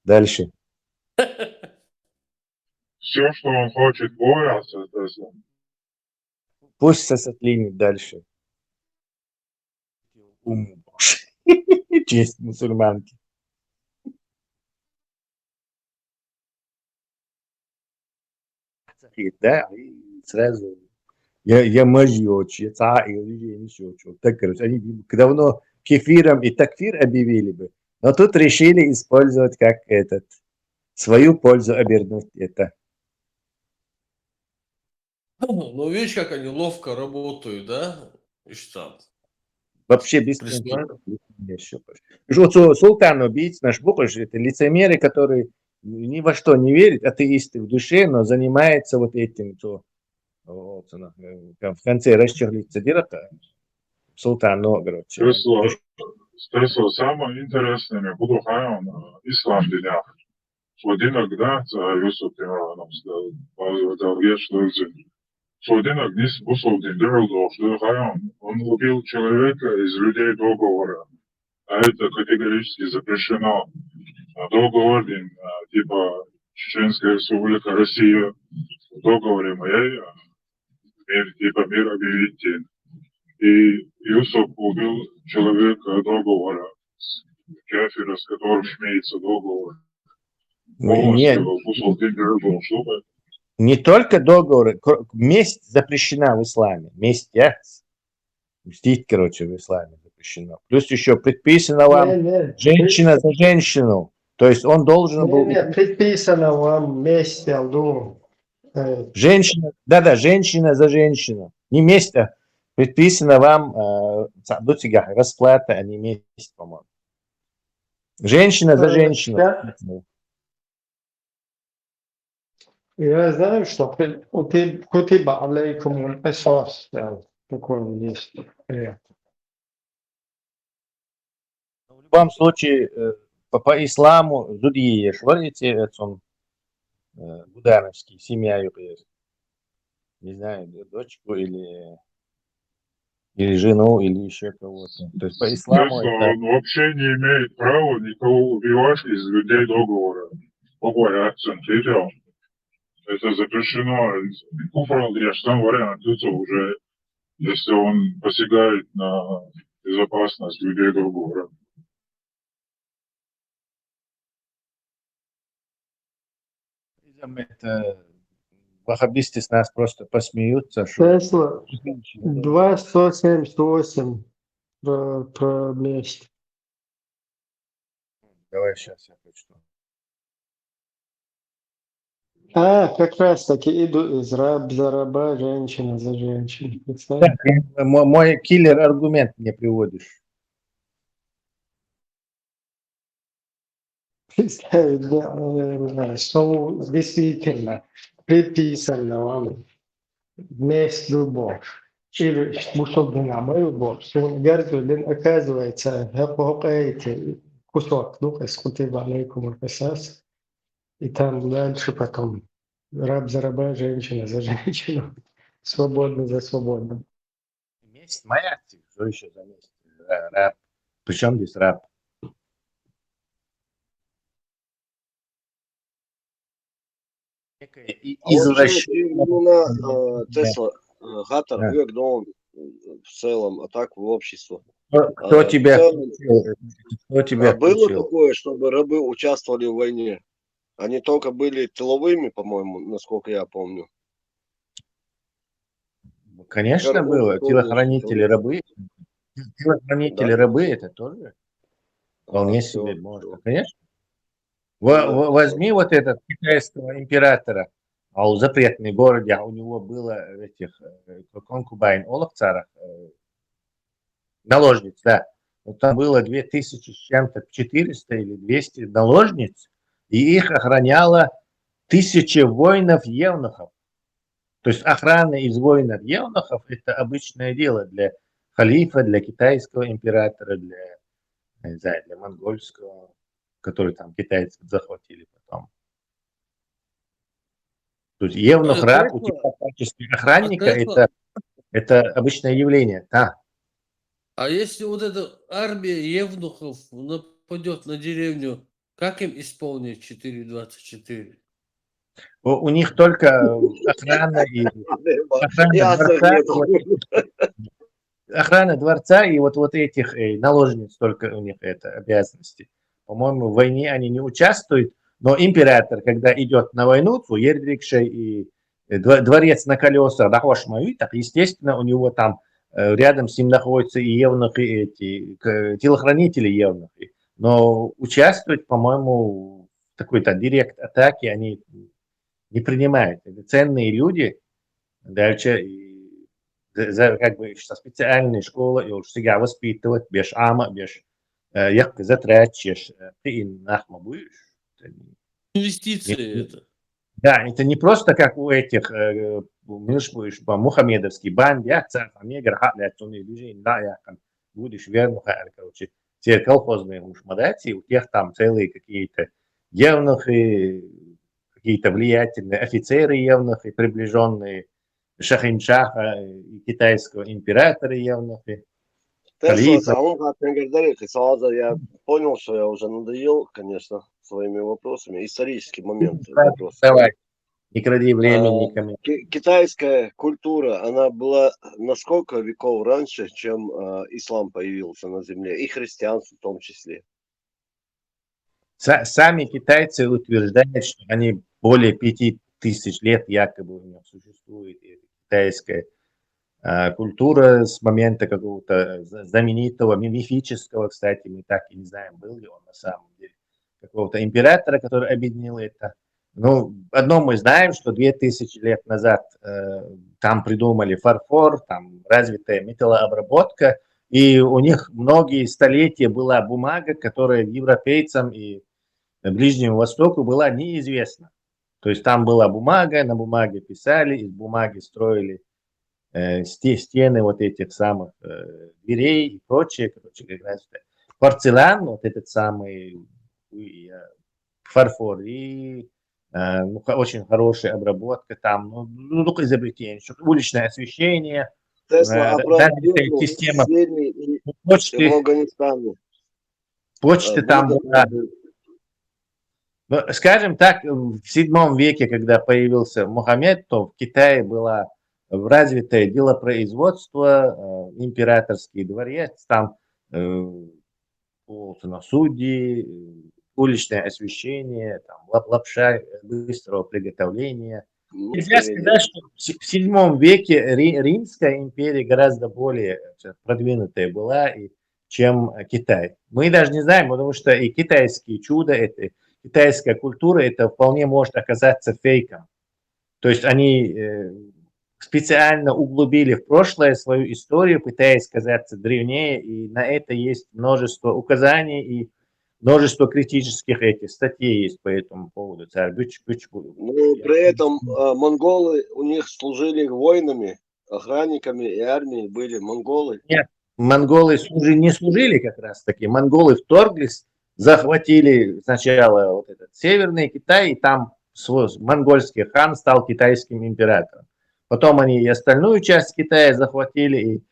Дальше. Все, что он хочет бояться, Пусть сосотлинит дальше. Честь мусульманки. Да, и сразу я мажёч, я цаил, я еще что. Так, короче, они давно кефиром и такфир объявили бы, но тут решили использовать как свою пользу обернуть это. Ну, видишь, как они ловко работают, да? Иштат. Вообще без султан убийц наш Бухаш, это лицемеры, которые ни во что не верят, атеисты в душе, но занимаются вот этим, что в конце расчерлится директор. Султан, ну, короче. Стресло самое интересное, я буду хаям ислам дня. Сводинок, да, за Юсуп Тимараном сказал, что Сводинок низ Бусулдин Дерлдов, что хаям, он убил человека из людей договора. А это категорически запрещено. Договор, типа Чеченская Республика, Россия, в договоре моей, типа мир объявить. И Юсуп убил человека договора, кафира, с которым имеется договор. Не только договоры, месть запрещена в исламе. Месть, мстить, короче, в исламе запрещено. Плюс еще предписано вам женщина за женщину. То есть он должен был... Нет, предписано вам месть, женщина, да, женщина за женщину. Не месть, а предписано вам расплата, а не месть, по-моему. Женщина за женщину. Я знаю, что кутиба алейкум аль-кисас, такое есть. В любом случае, по исламу зудие шварите, это Будановский, семья есть. Не знаю, дочку или жену, или еще кого-то. То есть по исламу это... Он вообще не имеет права никого убивать из людей договора. Это запрещено. Куфрал, я же там вариант, это уже, если он посягает на безопасность людей договора. Это ваххабисты с нас просто посмеются. Что... Тесла 2.178 про месть. Давай сейчас я прочту. Как раз таки иду из раб за раба, женщина за женщину. Мой киллер аргумент не приводишь. Что действительно предписано вам месть любовь. Или мусульмана любовь. Гардулин оказывается, кусок, из кутиба алейкум аль-кисас. И там дальше потом раб за раба, женщина за женщину, свободно за свободно. Месть моя, что еще за месть? Раб. Причем здесь раб? Извращение. Тесла, Гатар, век, но он в целом, а так в общество. Кто тебя было такое, чтобы рабы участвовали в войне? Они только были тыловыми, по-моему, насколько я помню. Конечно, было. Телохранители рабы. Телохранители рабы это тоже вполне себе можно. Конечно. Возьми вот этот китайского императора, в запретной городе, у него было этих конкубайн, оловцаров, наложниц, да. Вот там было 2000 с чем-то, 400 или 200 наложниц, и их охраняло 1000 воинов-евнухов. То есть охрана из воинов-евнухов это обычное дело для халифа, для китайского императора, для, не знаю, для монгольского, который там китайцы захватили потом. То есть евнух раб у тебя в качестве охранника это обычное явление, да. А если вот эта армия евнухов нападет на деревню, как им исполнить 4.24? У них только охрана и охрана дворца и вот этих наложниц только у них это обязанности. По-моему, в войне они не участвуют, но император, когда идет на войну, Ердрикшей и дворец на колесах Дахош Маюй, так, естественно, у него там рядом с ним находятся и евнухи, эти телохранители евнухи. Но участвовать, по-моему, в такой-то директ-атаке они не принимают. Это ценные люди. Дальше как бы со специальной школы и уж сега воспитывать без ама, без як затрачешь, ты нахма будешь. Инвестиции это. Да, это не просто как у этих мухаммедовский банд, я царь негр, хатля, тунный движение, да, я будешь верно, короче, те колхозные мушмадати, у тех там целые какие-то евнухи, какие-то влиятельные офицеры евнухи, приближенные Шахиншаха и китайского императора евнухи. Тесла, я понял, что я уже надоел, конечно, своими вопросами. Исторический момент. Давай, не кради времени никому. Китайская культура, она была на сколько веков раньше, чем ислам появился на земле, и христианство в том числе? Сами китайцы утверждают, что они более 5000 лет якобы у них существует китайская культура с момента какого-то знаменитого, мифического, кстати, мы так и не знаем, был ли он на самом деле, какого-то императора, который объединил это. Ну, одно мы знаем, что 2000 лет назад там придумали фарфор, там развитая металлообработка, и у них многие столетия была бумага, которая европейцам и Ближнему Востоку была неизвестна. То есть там была бумага, на бумаге писали, из бумаги строили стены вот этих самых дверей и прочее. Короче, порцелян, вот этот самый фарфор и очень хорошая обработка там, ну только изобретение, уличное освещение, система почты там была. Ну, скажем так, в 7 веке, когда появился Мухаммед, то в Китае было развитое делопроизводство, императорский дворец, там судьи, уличное освещение, там, лапша быстрого приготовления. Нельзя сказать, что в 7 веке Римская империя гораздо более продвинутая была, чем Китай. Мы даже не знаем, потому что и китайские чудо, это китайская культура, это вполне может оказаться фейком. То есть они специально углубили в прошлое свою историю, пытаясь казаться древнее, и на это есть множество указаний и множество критических этих статей есть по этому поводу. Царь Быч. Но при этом монголы у них служили воинами, охранниками и армией были монголы. Нет, монголы не служили как раз таки. Монголы вторглись, захватили сначала вот этот Северный Китай, и там монгольский хан стал китайским императором. Потом они и остальную часть Китая захватили, и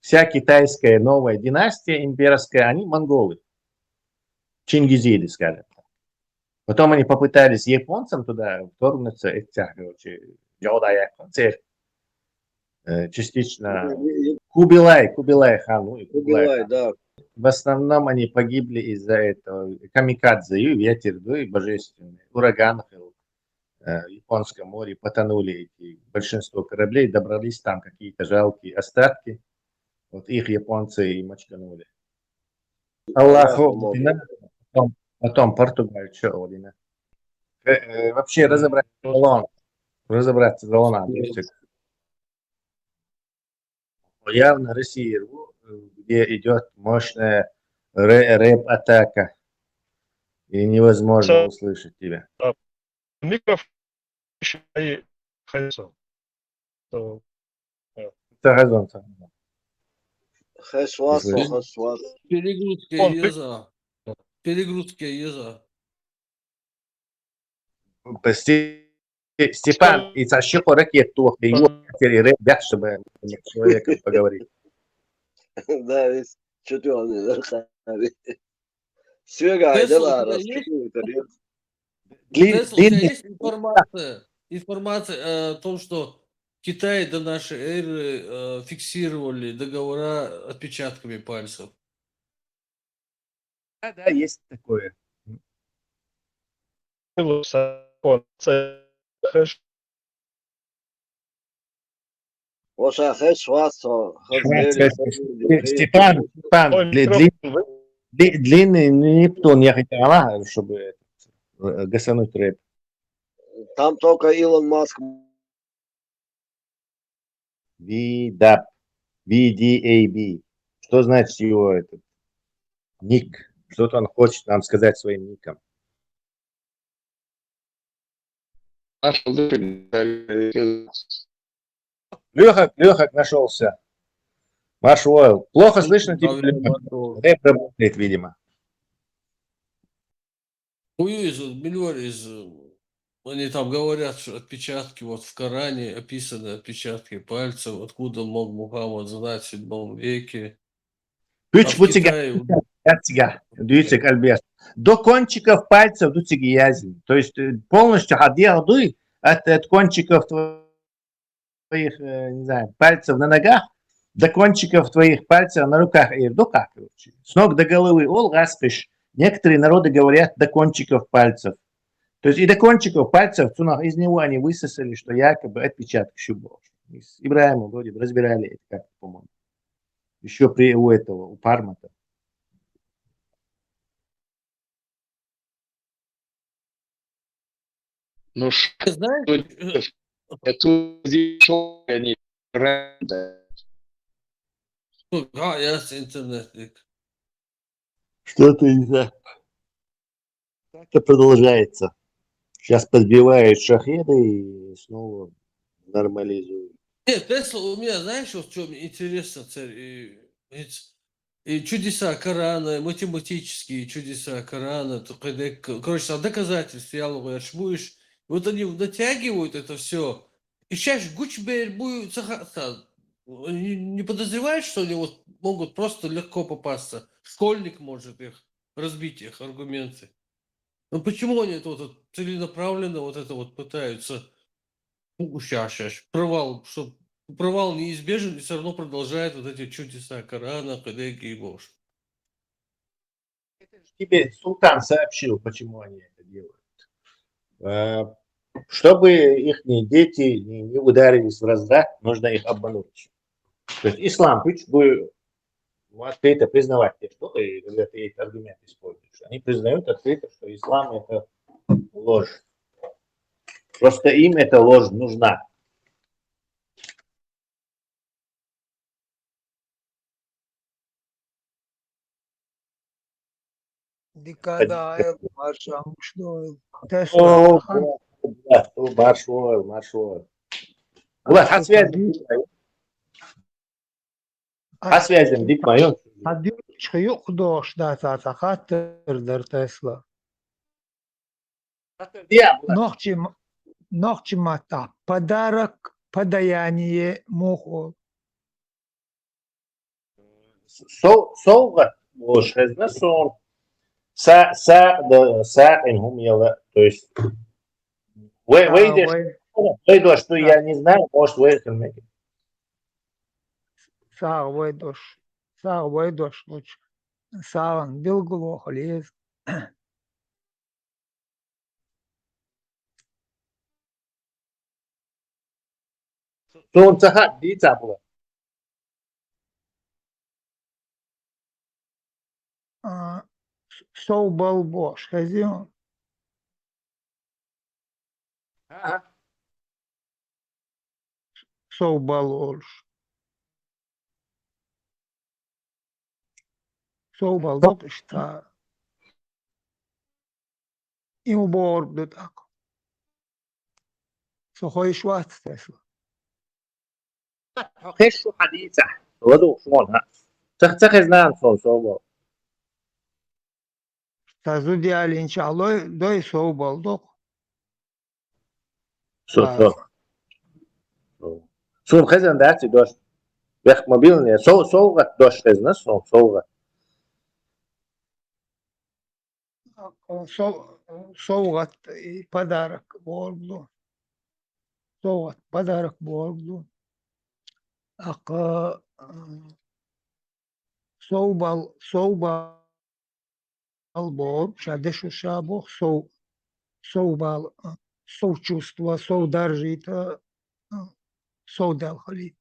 вся китайская новая династия имперская, они монголы. Чингизиды, скажем. Потом они попытались японцам туда вторгнуться, частично Кубилай хан. Кубилай, да. В основном они погибли из-за этого камикадзе, ветер, и божественный, ураган, в Японском море потонули большинство кораблей, добрались там какие-то жалкие остатки, вот их японцы и мочканули. Аллаху, потом Португалия, что Одина. Вообще разобраться с Долоном. Явно Россия, где идет мощная рэп-атака, и невозможно услышать тебя. Микрофон. Перегрузка еза. Степан, и сощупал ракету, и его ребят, чтобы с человеком поговорить. Да, ведь четвёрный. Свегай, да Тесла, ладно, есть информация о том, что Китай до нашей эры фиксировали договора отпечатками пальцев? Да, есть такое. Степан, длинный Нептун, я хотел, чтобы гасануть рэп. Там только Илон Маск. VDAB. VDAB. Что значит его этот ник? Что-то он хочет нам сказать своим ником. Леха нашелся. Маршал. Плохо слышно тебя. Рэп работает, видимо. Они там говорят, что отпечатки вот в Коране описаны отпечатки пальцев, откуда мог Мухаммад знать в 7 веке. До кончиков пальцев до язни. То есть полностью хадиады от кончиков твоих, не знаю, пальцев на ногах до кончиков твоих пальцев на руках и в руках. С ног до головы. Ол гаспиш. Некоторые народы говорят до кончиков пальцев. То есть и до кончиков пальцев из него они высосали, что якобы отпечаток шубов. С Ибраимом вроде разбирали это как-то, по-моему. Еще у Пармата. Ну что, Знаешь, я интернет. Что-то не знаю. Это продолжается. Сейчас подбивают шахеды и снова нормализуют. Нет, Тесла у меня, знаешь, вот в чем интересно, и чудеса Корана, математические чудеса Корана, короче, доказательства, я будешь, вот они натягивают это все, и сейчас Гучбер будет, не подозревают, что они вот могут просто легко попасться, школьник может их разбить, их аргументы. Но почему они это вот целенаправленно вот это вот пытаются, сейчас, провал неизбежен, и все равно продолжает вот эти чудеса Корана, Кадеки и Бош. Тебе султан сообщил, почему они это делают. Чтобы их дети не ударились в разряд, нужно их обмануть. То есть ислам, открыто признавать, что ты, когда ты эти аргументы используешь. Они признают открыто, что ислам это ложь. Просто им эта ложь нужна. Маршал. Влад, а связь дик моё. Юхдош, да, хатыр дер Тесла. Нохчимата. Подарок, подаяние, муху. Солга, ложь, сон. Са инхум ела, то есть выйдешь, что я не знаю, может выйдешь. Сар выйдешь лучше. Саран билгуло холез. Сон сахат дица было. Соу балбош, хазион. Соу балош. Соу балдок işte. İmu bordu tak. Sohoy şuat Tesla. خشوا حديثة ودو شلونها تخز نعم صوبه Tazu diğer inşallah doy soğuk olduk. Сон хазан дати дош. Бех мобильный соугат дош хазна соугат. Soğuk pодарок bordu. Soğuk pодарок bordu. Aka soğuk бор, шадешу шабох, соубал, соучувство, соударжит, соудалхали.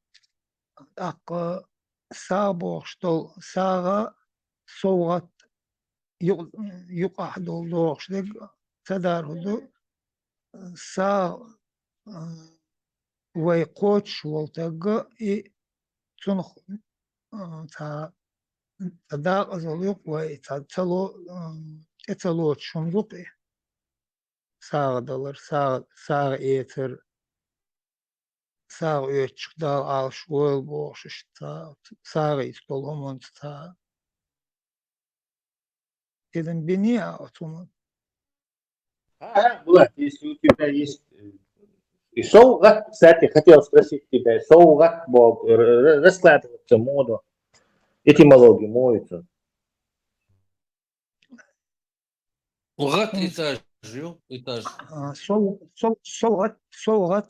ак сабо что сага соугат юқах долдоқшлег тадар худу са вай коч волтага и цунх та тада азалук вай та цало эцало шундук сага доллар сага этер сага өч дал ал шуэл бош та сага истоломон та Идан бини аутуман. Влад, если у тебя есть... И соугат, кстати, хотел спросить тебя, соугат мог раскладываться моду, этимологии моются. Лгат этаж, жил этаж. Соугат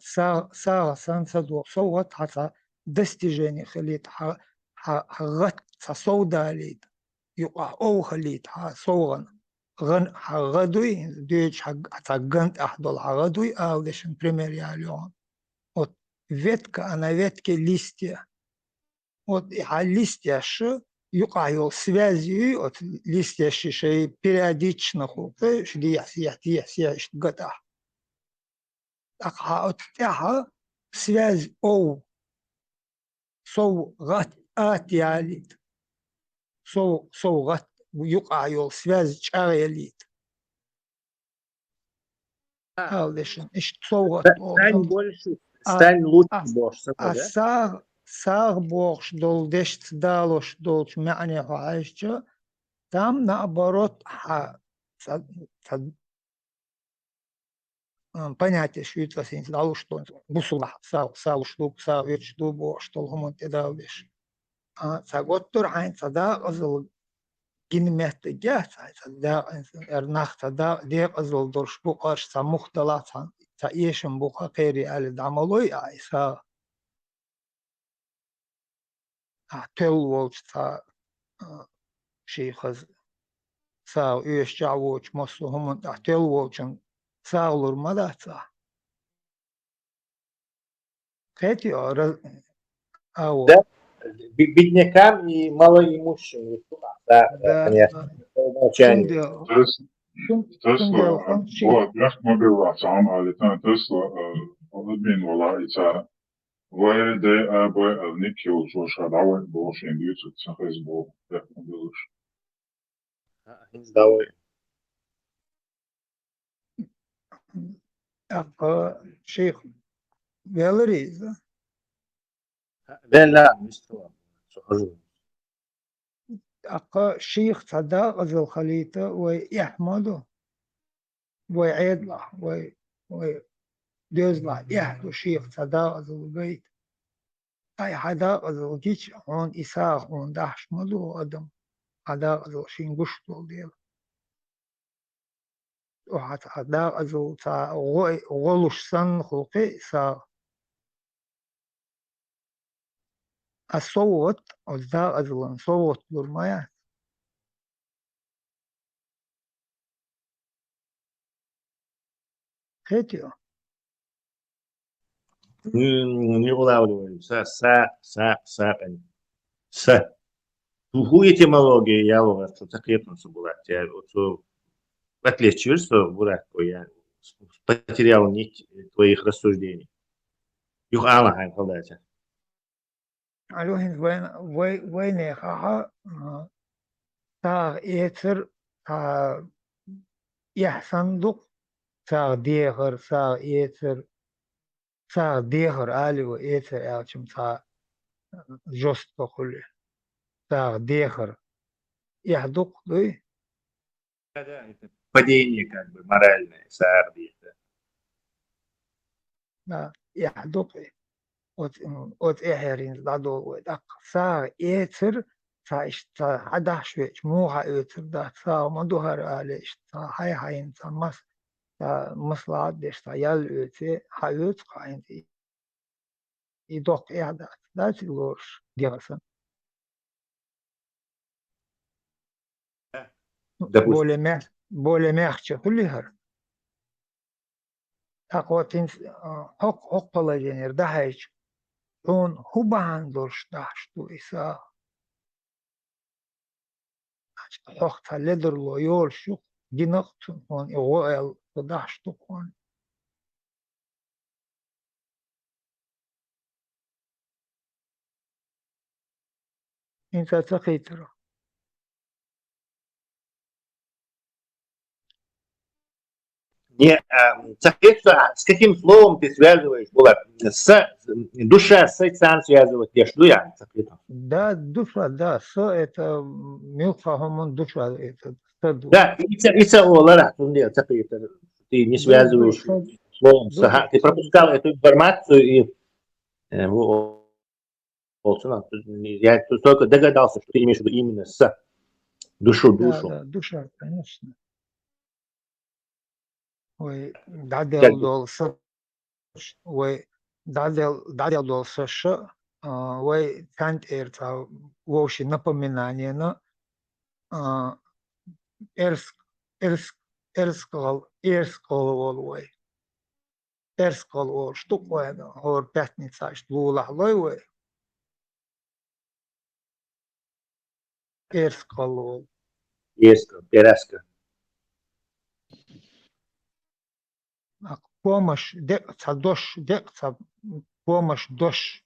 сага сансадо, соугат хата достижение халит, хагат саудалит, юqa оу халит, соуган. غدوي ديش حتعجنت أحضل غدوي أو ديش بريمير ياليون вот ветка она ветке листья вот листья ши юқайол связью от листья шишей периодично хупе шди я гата а от тяха связь оу соу гат атиалит соу гат юқайол связь чарелит Стань больше, стань лучше больше. Саг богш дол дешт далош долч мяне хаишча, там наоборот понятие швидкости дало что бусула сал штук сал ведь что богш дол хомон те далдеш. Саготтур айн сада азл гинмет гят сада эрнах сада дек азл дорш букаш самухталатан تعيشن بوخا خيري على دعملوي عيسى تل وولش تا شيخز ساو إيش جاووش مصلو هم تل وولشن ساولر مداتا خيتي أو Беднякам и малоимущим. Да, понятно. Tesla, вот, я смотрел сам, а летом Tesla, один вала и цара. Вы де бы никел, что шадавы, больше индийцев, цахайс был, я смотрел. Давай. شيخ Велорис, Да, لا, مستوى. شيخ صداق ذو الخليطة ويحمده ويعيدله ويدوزله يحدو شيخ صداق ذو البيت أي حداق ذو جيش هون إساق هون دحش مدو أدم حداق ذو شين قشتو ديل وحتى حداق ذو غلوش سن خلقي إساق الصوت والذاق ذو صوت للمياه Хетио. Не улавливаю. С. Туху этимология я у вас тут закрепнуться была. Вот отличишься, бурак, я потерял нить твоих рассуждений. Юх Аллахайм, холдайте. Алюхин войны хаха та этер та яхсандук تا ديغر تا إيتر تا ديغر آلي وإيتر آلشم تا جوست بقولي تا ديغر يحدق دوي Падение как бы моральное, саарди. يحدق от إحيرين لدو ودق تا إيتر تا حدا شويش موها إيتر دا تا مدوهر آليش تا هاي تا مصلحت داشته یال öte hayat kaydı idok yada da çılır diyorsun более мягче хулихар так вот хок положение да хайч он хубан дорштах, что иса. Хохта ледерло йол шук, гинохтун он, иоэл, подах штук он. انت تقيتره Не, соответственно, с каким словом ты связываешь, Булат? Душа с сам связывать, я что я? да душа да со это милфахомон душа это саду Да, ица олара, ты не связываешь словом с, ты пропускал эту информацию и я только догадался, что ты имеешь в виду именно с душу. да душа конечно ой дадел дол со ой дадел дол со ш ой тант это вовсе напоминание на эрскол ой эрскол ой что такое ор пятница что лахлой ой эрскол Переска. помощь декца дош декца помощь дош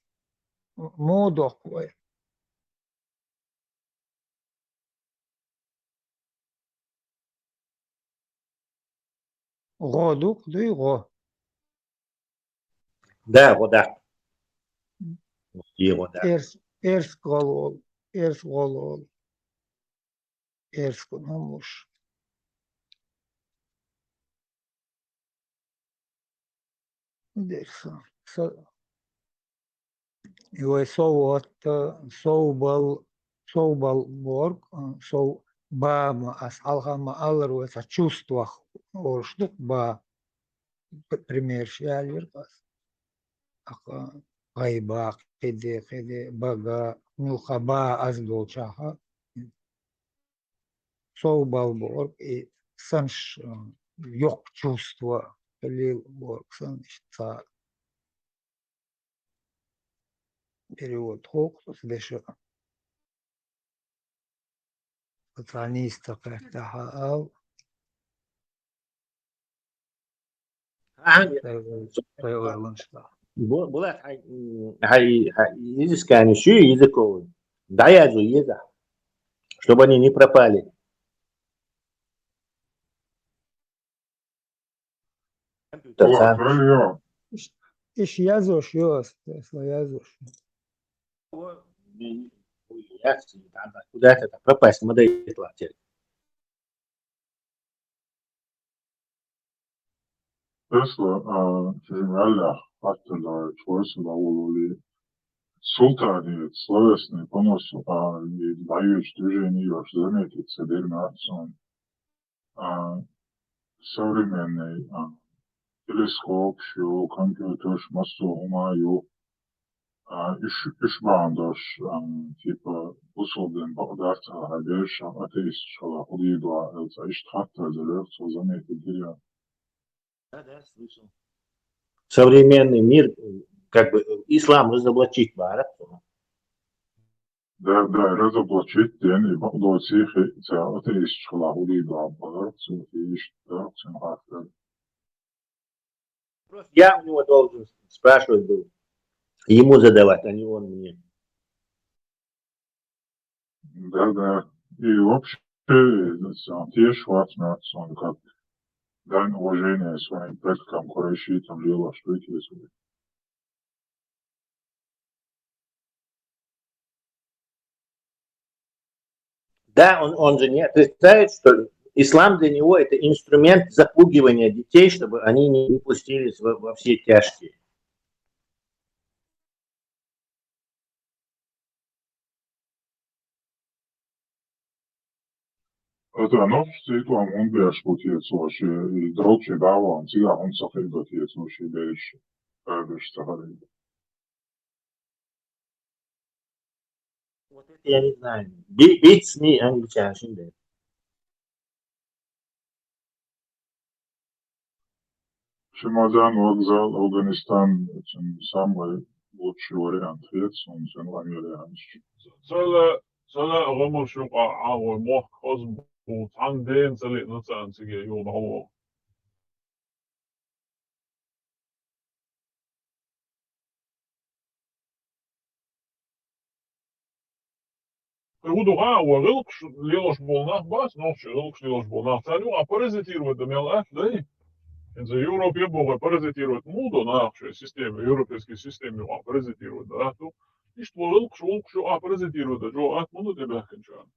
модок ой годук да и го Да, вода. И вода. эрскол эрскол ну муж декса и ой совот соубал борг соу бама ас алхама алру это чувствах о штук ба пример шалвер гайба кеде бага нухаба аз долчаха соубал борг и санш yok чувства лил борг санш перевод хок деше пацаниста как-то ал Булат, изыскание еще языковые. Да, я же езда, чтобы они не пропали. Иш язош ёс, язош. Куда это пропасть, модель платили. Tesla федеральных факторов чувства уловили султанит словесный понос и дающий движение ее заметить содержание современный телескоп, şu компьютер, массу умаю, iş bağındaş, типа условием благодарца, обеща, атеистского, удивила, это iş трактор, залерцо, заметить дерево. Да, слышал. Современный мир, как бы ислам разоблачить барат. Да, разоблачить день, и удовольствие, это атеистского, удивила, благодарца, и iş трактор. Я у него должен спрашивать был, ему задавать, а не он мне. Да. И вообще, те Шварцмерц, он как дань уважения своим предкам, курайшитам, лила, что эти весны. Да, он же не отрицает, что ислам для него это инструмент запугивания детей, чтобы они не пустились во все тяжкие. Это оно стоит вам, он бежит по те слушай, и дрочи дава, он всегда он сохранит по те слушай, бежит, сохранит. Вот это я не знаю. Бить СМИ англичан, şimdi. Чемодан, вокзал, Афганистан, самый лучший вариант. Он американский. Цела ромошук ау мох хозбу танден цели нацансиге юбаво. Удуга уарилкш лилош болнах бас, ночь рилкш лилош болнах царю, а паразитировать домел да и за Европе было паразитировать мудо на нашей системе, европейской системе, а паразитировать да, то и что рилкш, а паразитировать да, что от мудо тебя кончан.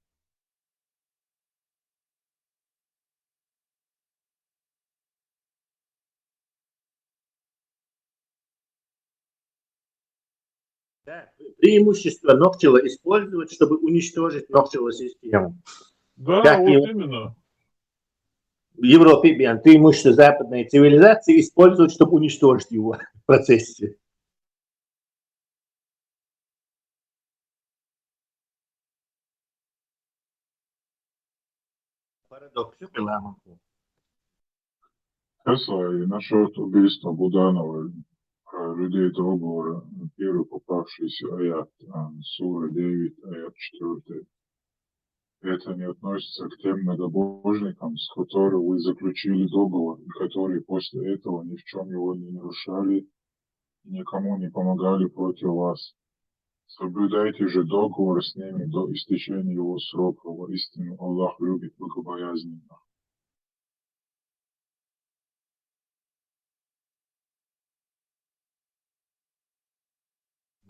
Да, преимущество Нокчела использовать, чтобы уничтожить Нокчела систему. Да, как вот и именно. в Европе преимущество западной цивилизации использовать, чтобы уничтожить его в процессе. Парадокс. Тесла и насчет убийства Буданова, людей договора, первый попавшийся аят, сура 9, аят 4. Это не относится к тем многобожникам, с которыми вы заключили договор, и которые после этого ни в чем его не нарушали и никому не помогали против вас. Соблюдайте же договор с ними до истечения его срока. Воистину Аллах любит богобоязненных.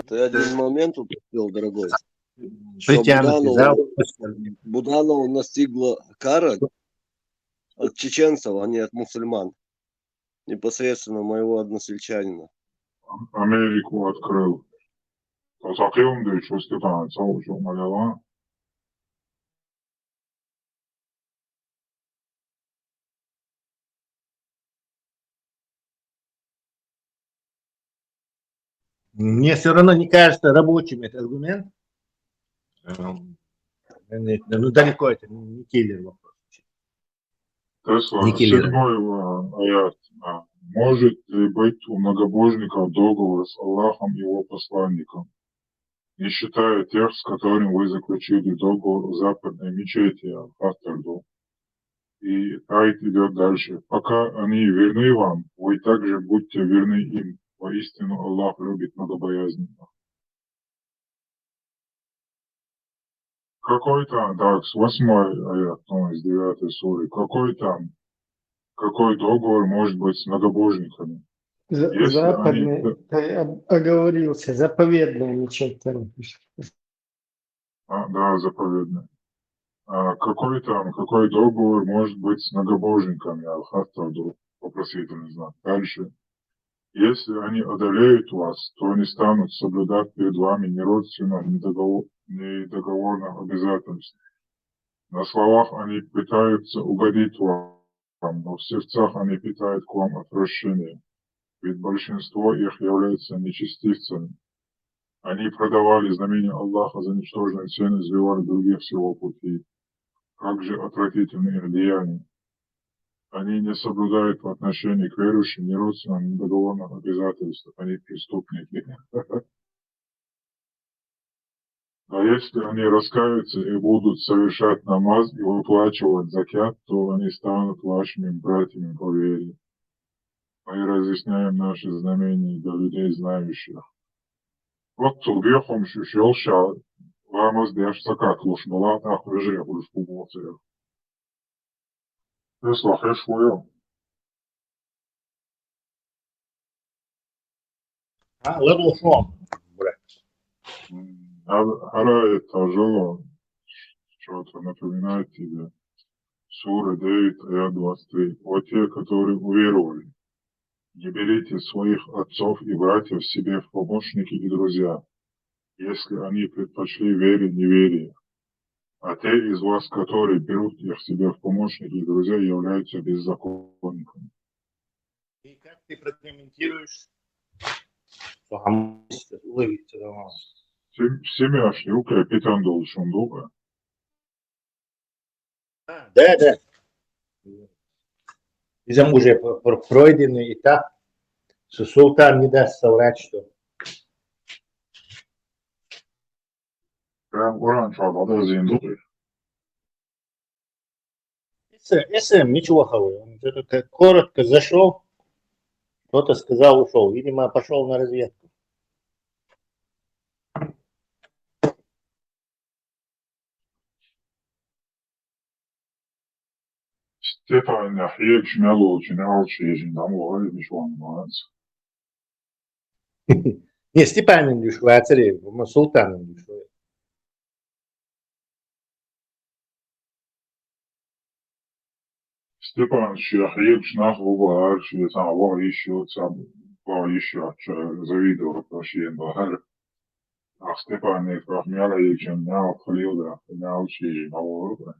Ты один момент упустил, дорогой. Что Притянутый за Буданову настигла кара от чеченцев, а не от мусульман. Непосредственно моего односельчанина. Америку открыл. Таким да еще Степан Цауч умоляла. Мне все равно не кажется рабочим этот аргумент. Ну, далеко это не киллер вопрос. Тесла, 7 аят. Может ли быть у многобожников договор с Аллахом и его посланником, не считая тех, с которыми вы заключили договор в западной мечети Аль-Хаттарду? И айт идет дальше. Пока они верны вам, вы также будьте верны им. Воистину Аллах любит многобоязненных. Какой там, так, с 8 аят, ну, из 9 суры, какой договор может быть с многобожниками? Западный, Они... ты оговорился, заповедный мечеть. Да, заповедный. Какой договор может быть с многобожниками? Аль-Хаттарду, вопросительный знак. Дальше. Если они одолеют вас, то они станут соблюдать перед вами не родственных, ни договорных обязательств. На словах они пытаются угодить вам, но в сердцах они питают к вам отвращение, ведь большинство их являются нечестивцами. Они продавали знамения Аллаха за ничтожные цены, сбивали других с его пути. Как же отвратительные их деяния. Они не соблюдают в отношении к верующим ни родственным, ни договорных обязательств. Они преступники. А если они раскаются и будут совершать намаз и выплачивать закят, то они станут вашими братьями по вере. Мы разъясняем наши знамения для людей знающих. Вот тулбехом шушелша, ламаз деш закат луш была, так рыжие луш пубоция. Тесла хэшвуем. Level from. Ара это жило, что-то напоминает тебе. Сура 9, аят 23. Вот те, которые уверовали, не берите своих отцов и братьев себе в помощники и друзья, если они предпочли вере неверие. А те из вас, которые берут их себе в помощники и друзья, являются беззаконниками. И как ты прокомментируешь, что Хамас уловится дома? Семья шлюка, питан должен долго. Да. И там уже пройденный этап, что султан не даст соврать, что Прям оранж одразу дует. СМ, ничего хавай. Он что-то коротко зашел, кто-то сказал, ушел. Видимо, пошел на разведку. Степан يحييك شماله شنو شيء جندامو هاي مش وان Не, Степанин дешевый, а царев, султаном дешевый. Степан يحييك شنو هو شيء سامو еще сам еще завидовал вообще бахар. А Степан не фахмяла и чем не отхлил да, не шيء нового.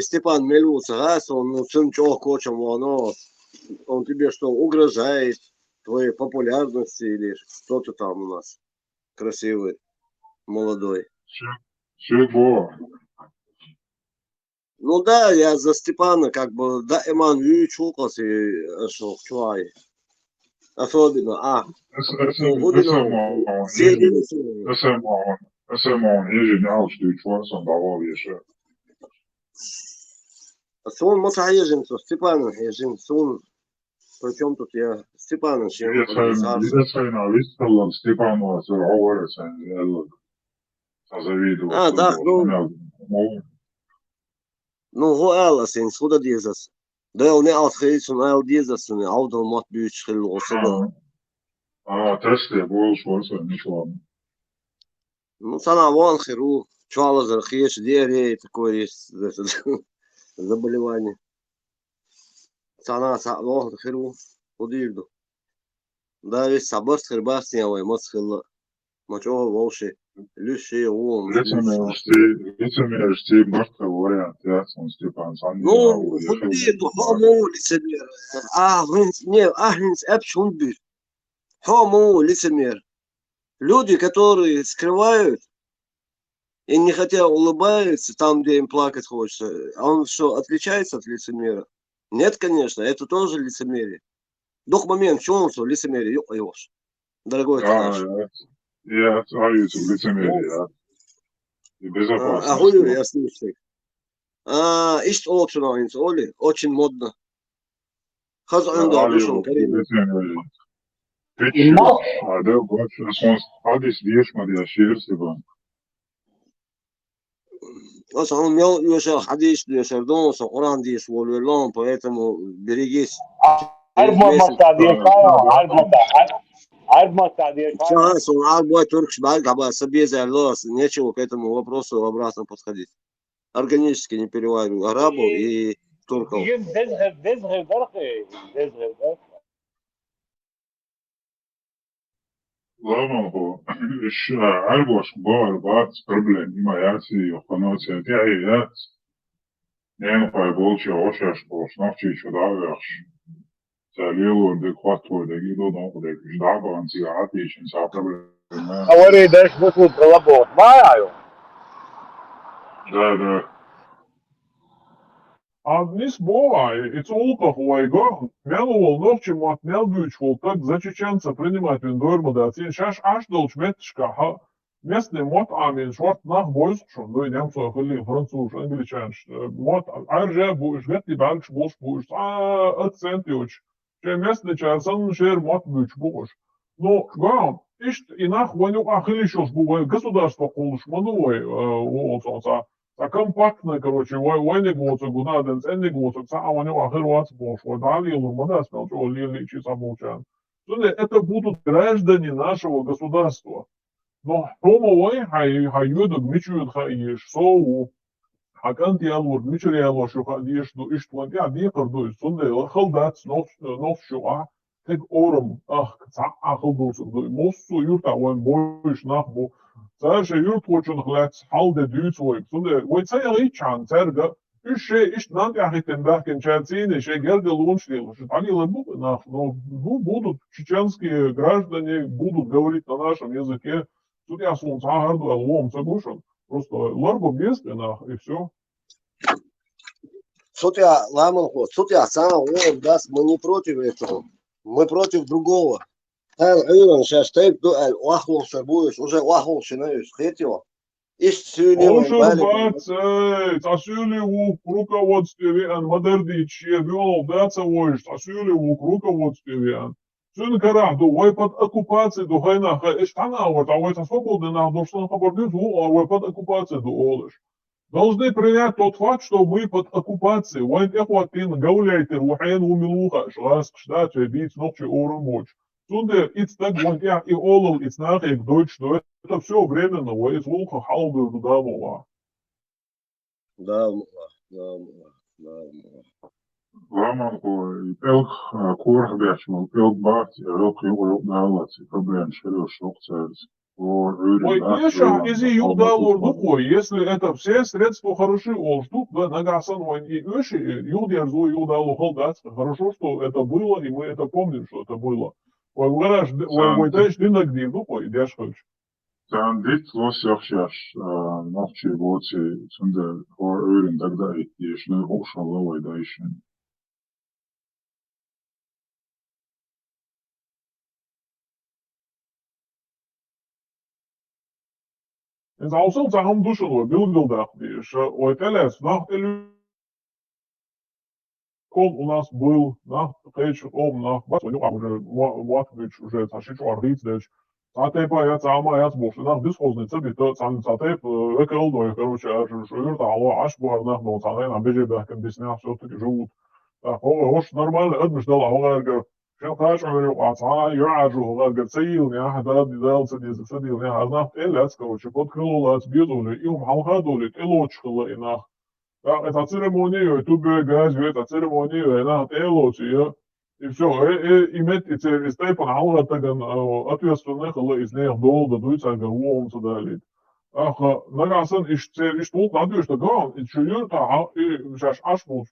Степан Мелюца, раз он ну чем чего хочем, он тебе что угрожает твоей популярности или что ты там у нас красивый, молодой. Чего? Ну да, я за Степана как бы да, Эман чукался, что чувай. Особенно, СМО, ежедневно что он давал еще. Сон Мосаежин, Степан Ежин, сон. Причем тут я Степан Ежин. Степан was always завидовал. А, да, ну, гоэла син, суда дизас. Да, он не отходит, он эл дизас, он аудал мот бьюч хилл осада. Тесте был шорса, ничего. Ну, сана вон хиру, чуала зархиеш, диарея, такое есть заболевание. Сана вон хиру, удивду. Да, весь сабарс хирбас не авай, мот хилла. Мочо волши. Люши, он. Лицемер, башка вариант, я сам Степан сам. Ну, удивду, хому лицемер. Ахнинс эпшун бир. Хому лицемер. Люди, которые скрывают и не хотя улыбаются там, где им плакать хочется, а он что, отличается от лицемера? Нет, конечно, это тоже лицемерие. Дух момент, что он что, лицемерие, ё-ё-ё. Дорогой наш. Я отправился в лицемерие, и безопасность. Ахую, я слушаю. Ишь очень Оли, очень модно. Хазан да, душом, Карин. Ты а да, больше, адис веш, мадья, шерстебан. Он имел еще хадиш, еще дом, Коран диш, волюлон, поэтому берегись. Сейчас он арбой туркш бальгаба себе зарлос, нечего к этому вопросу обратно подходить. Органически не перевариваю арабу и турков. Ладно, арбош бат проблем, има яци, оханоция, тя и яц. Не пайболче ошаш, ошнавчи чудавяш. Залило де хвату, де гидо донку, де ждаба, ансиати, ишен са проблем. Говори, дашь выслу пролабот. Маю. Да. Nis бывает, это алкоголь, меловал ночью мат мелбючвал, так за чеченца принимать виндор да, сейчас аж долч метшка, местный мат амин шварт нах бойс, что ну немцы хили француз, англичан, мат арже будешь гетти банк будешь акцент юч, че местный чарсан шер мат бюч будешь. Но гам, ишь и нах воню ахили шос бывает государство колыш мануой, вот а компактно, короче, войны гоцы, гунаден, ценни гоцы, сааваню ахирвац бош, дали лурмада спел, что лили чиса молчан. Это будут граждане нашего государства. Но хромовой хаюдок мичуют хаиш, соу, хаканти алур, мичури алошу хадиш, ду иштван, я дихар дуй, сунде, халдац, нос шуа, тек ором, ахалдусок дуй, моссу юрта, ван бойш нахбу, Zij huurt wordt een geluid, al de duurzaam. Zonder, wat zij al iets aan zeggen, is niet echt een dag in Чечении, is geld de loonstellen. Dus они лабут, но будут чеченские граждане будут говорить на нашем языке. Тут я солнце гарду, лом соглашен. Просто ларго место, и все. Тут я ламанхо, тут я сам даст, мы не против этого, мы против другого. هل عيون شاش تيب دقل واخلو سبوش وجا واخلو شنايش خيتيو إيش تسوني وين Ошер بالك бацай, тасюли вук руководстве модерди чебел, даца войш, тасюли вук руководстве. Сюн карах до вой под оккупацией до хайна, эш тана вот, а вой свободы на до что хабардю, а вой под оккупацией до олыш. Должны принять тот факт, что мы под оккупацией. Вой эхватин гауляйтер, вухайн умилуха, шласк штат, бить ночи орен моч. Сунде, it's так вот я и олл, it's nachher Deutsch, что это все временно, вой из лука халбер туда была. Да. Ламанко, elk koorgebetsman, elk baard, elk jongen op de helft, probleem, serieus, opzet. Ой, Еша, из юдалор духой, если это все средства хороши, ол штук, да, нагасан войн и Эши, юдерзу юдалу холдать, хорошо, что это было, и мы это помним, что это было. Ой, гараж, ой, дальше ты нагди, духой, идешь хочешь. Dan dit was zelfs nog je woordje zonder voor uren dat dat je snel opschalen wat dat is. En ze al zo te ham douchen hoor, bildeldag is, ой, телес, нах телю. Ком у нас был, нах, кейч, ком, нах, бац, уже, Матвич, уже, ташич, аргиц, дэч. Цатепа я цама я цбошли, нах, бесхозница, бито, цатеп, экелдой, короче, аж буар, нах, но цанай, на беже, бахкам, бесня, все-таки живут. Так, хош, нормально, это ждала, хогар, شو خاش عمرو قاطعة يعرجوا غير سيل يا حدا دال سدي سدي يا هذا إلا تكو شو كل لا تبيضوا يوم هذا اللي تلوش خلا إنه لا تسيرمونيو تبى جاز بيت تسيرمونيو إنه تلوش يا все иметь эти степан алга таган ответственных хла из них дол дадут ага уом сюда ах нагасан иш толк надо что гон и чуюрта и шаш ашбул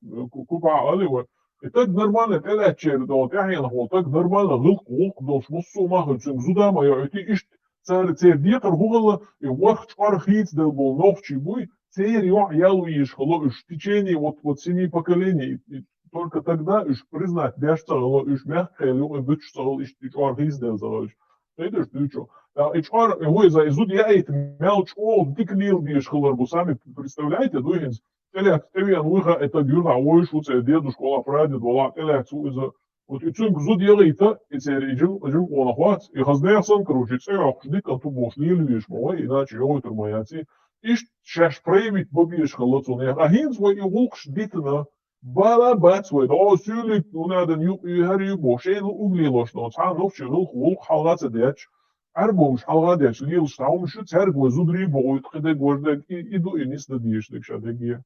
купа алива. И так нормально, это чердо, я не так нормально, гулк долш муссу махать, зуда моя, и ишь царь декар гугла, и вах чархиц дел был новчий буй, царь я луиш, хло, иш в течение вот 7 поколений, и только тогда иш признать, бяж царало, иш мягкое, и быть царал, иш чархиц дел завалиш. Это ж ты чё? И чар, ой, за изуд я это мелч, о, дикнил бишь хлорбу, сами представляете, дугинс. Элек, тебе выха это гюрна, ой, шуце, дедушка, ола, прадед, ола, элек, цуиза. Вот и цунг зуд елейта, и церь, иджим он охват, и хаздеясан, короче, церь, ахшдик, а ту бош, лильвиш, мой, иначе его термаяци. Ишь, шаш проявить бобиш халацун, а хин свой и волк шдитна, бала бат свой, да, сюлик, надо и хари бош, и угли лошно, ца новчи, волк халаца деч. Арбомш халгадеч, лил штаум, шу церь, гой зудри, бой, тхеде гождек, и ду и нис надеешь, так шадеге.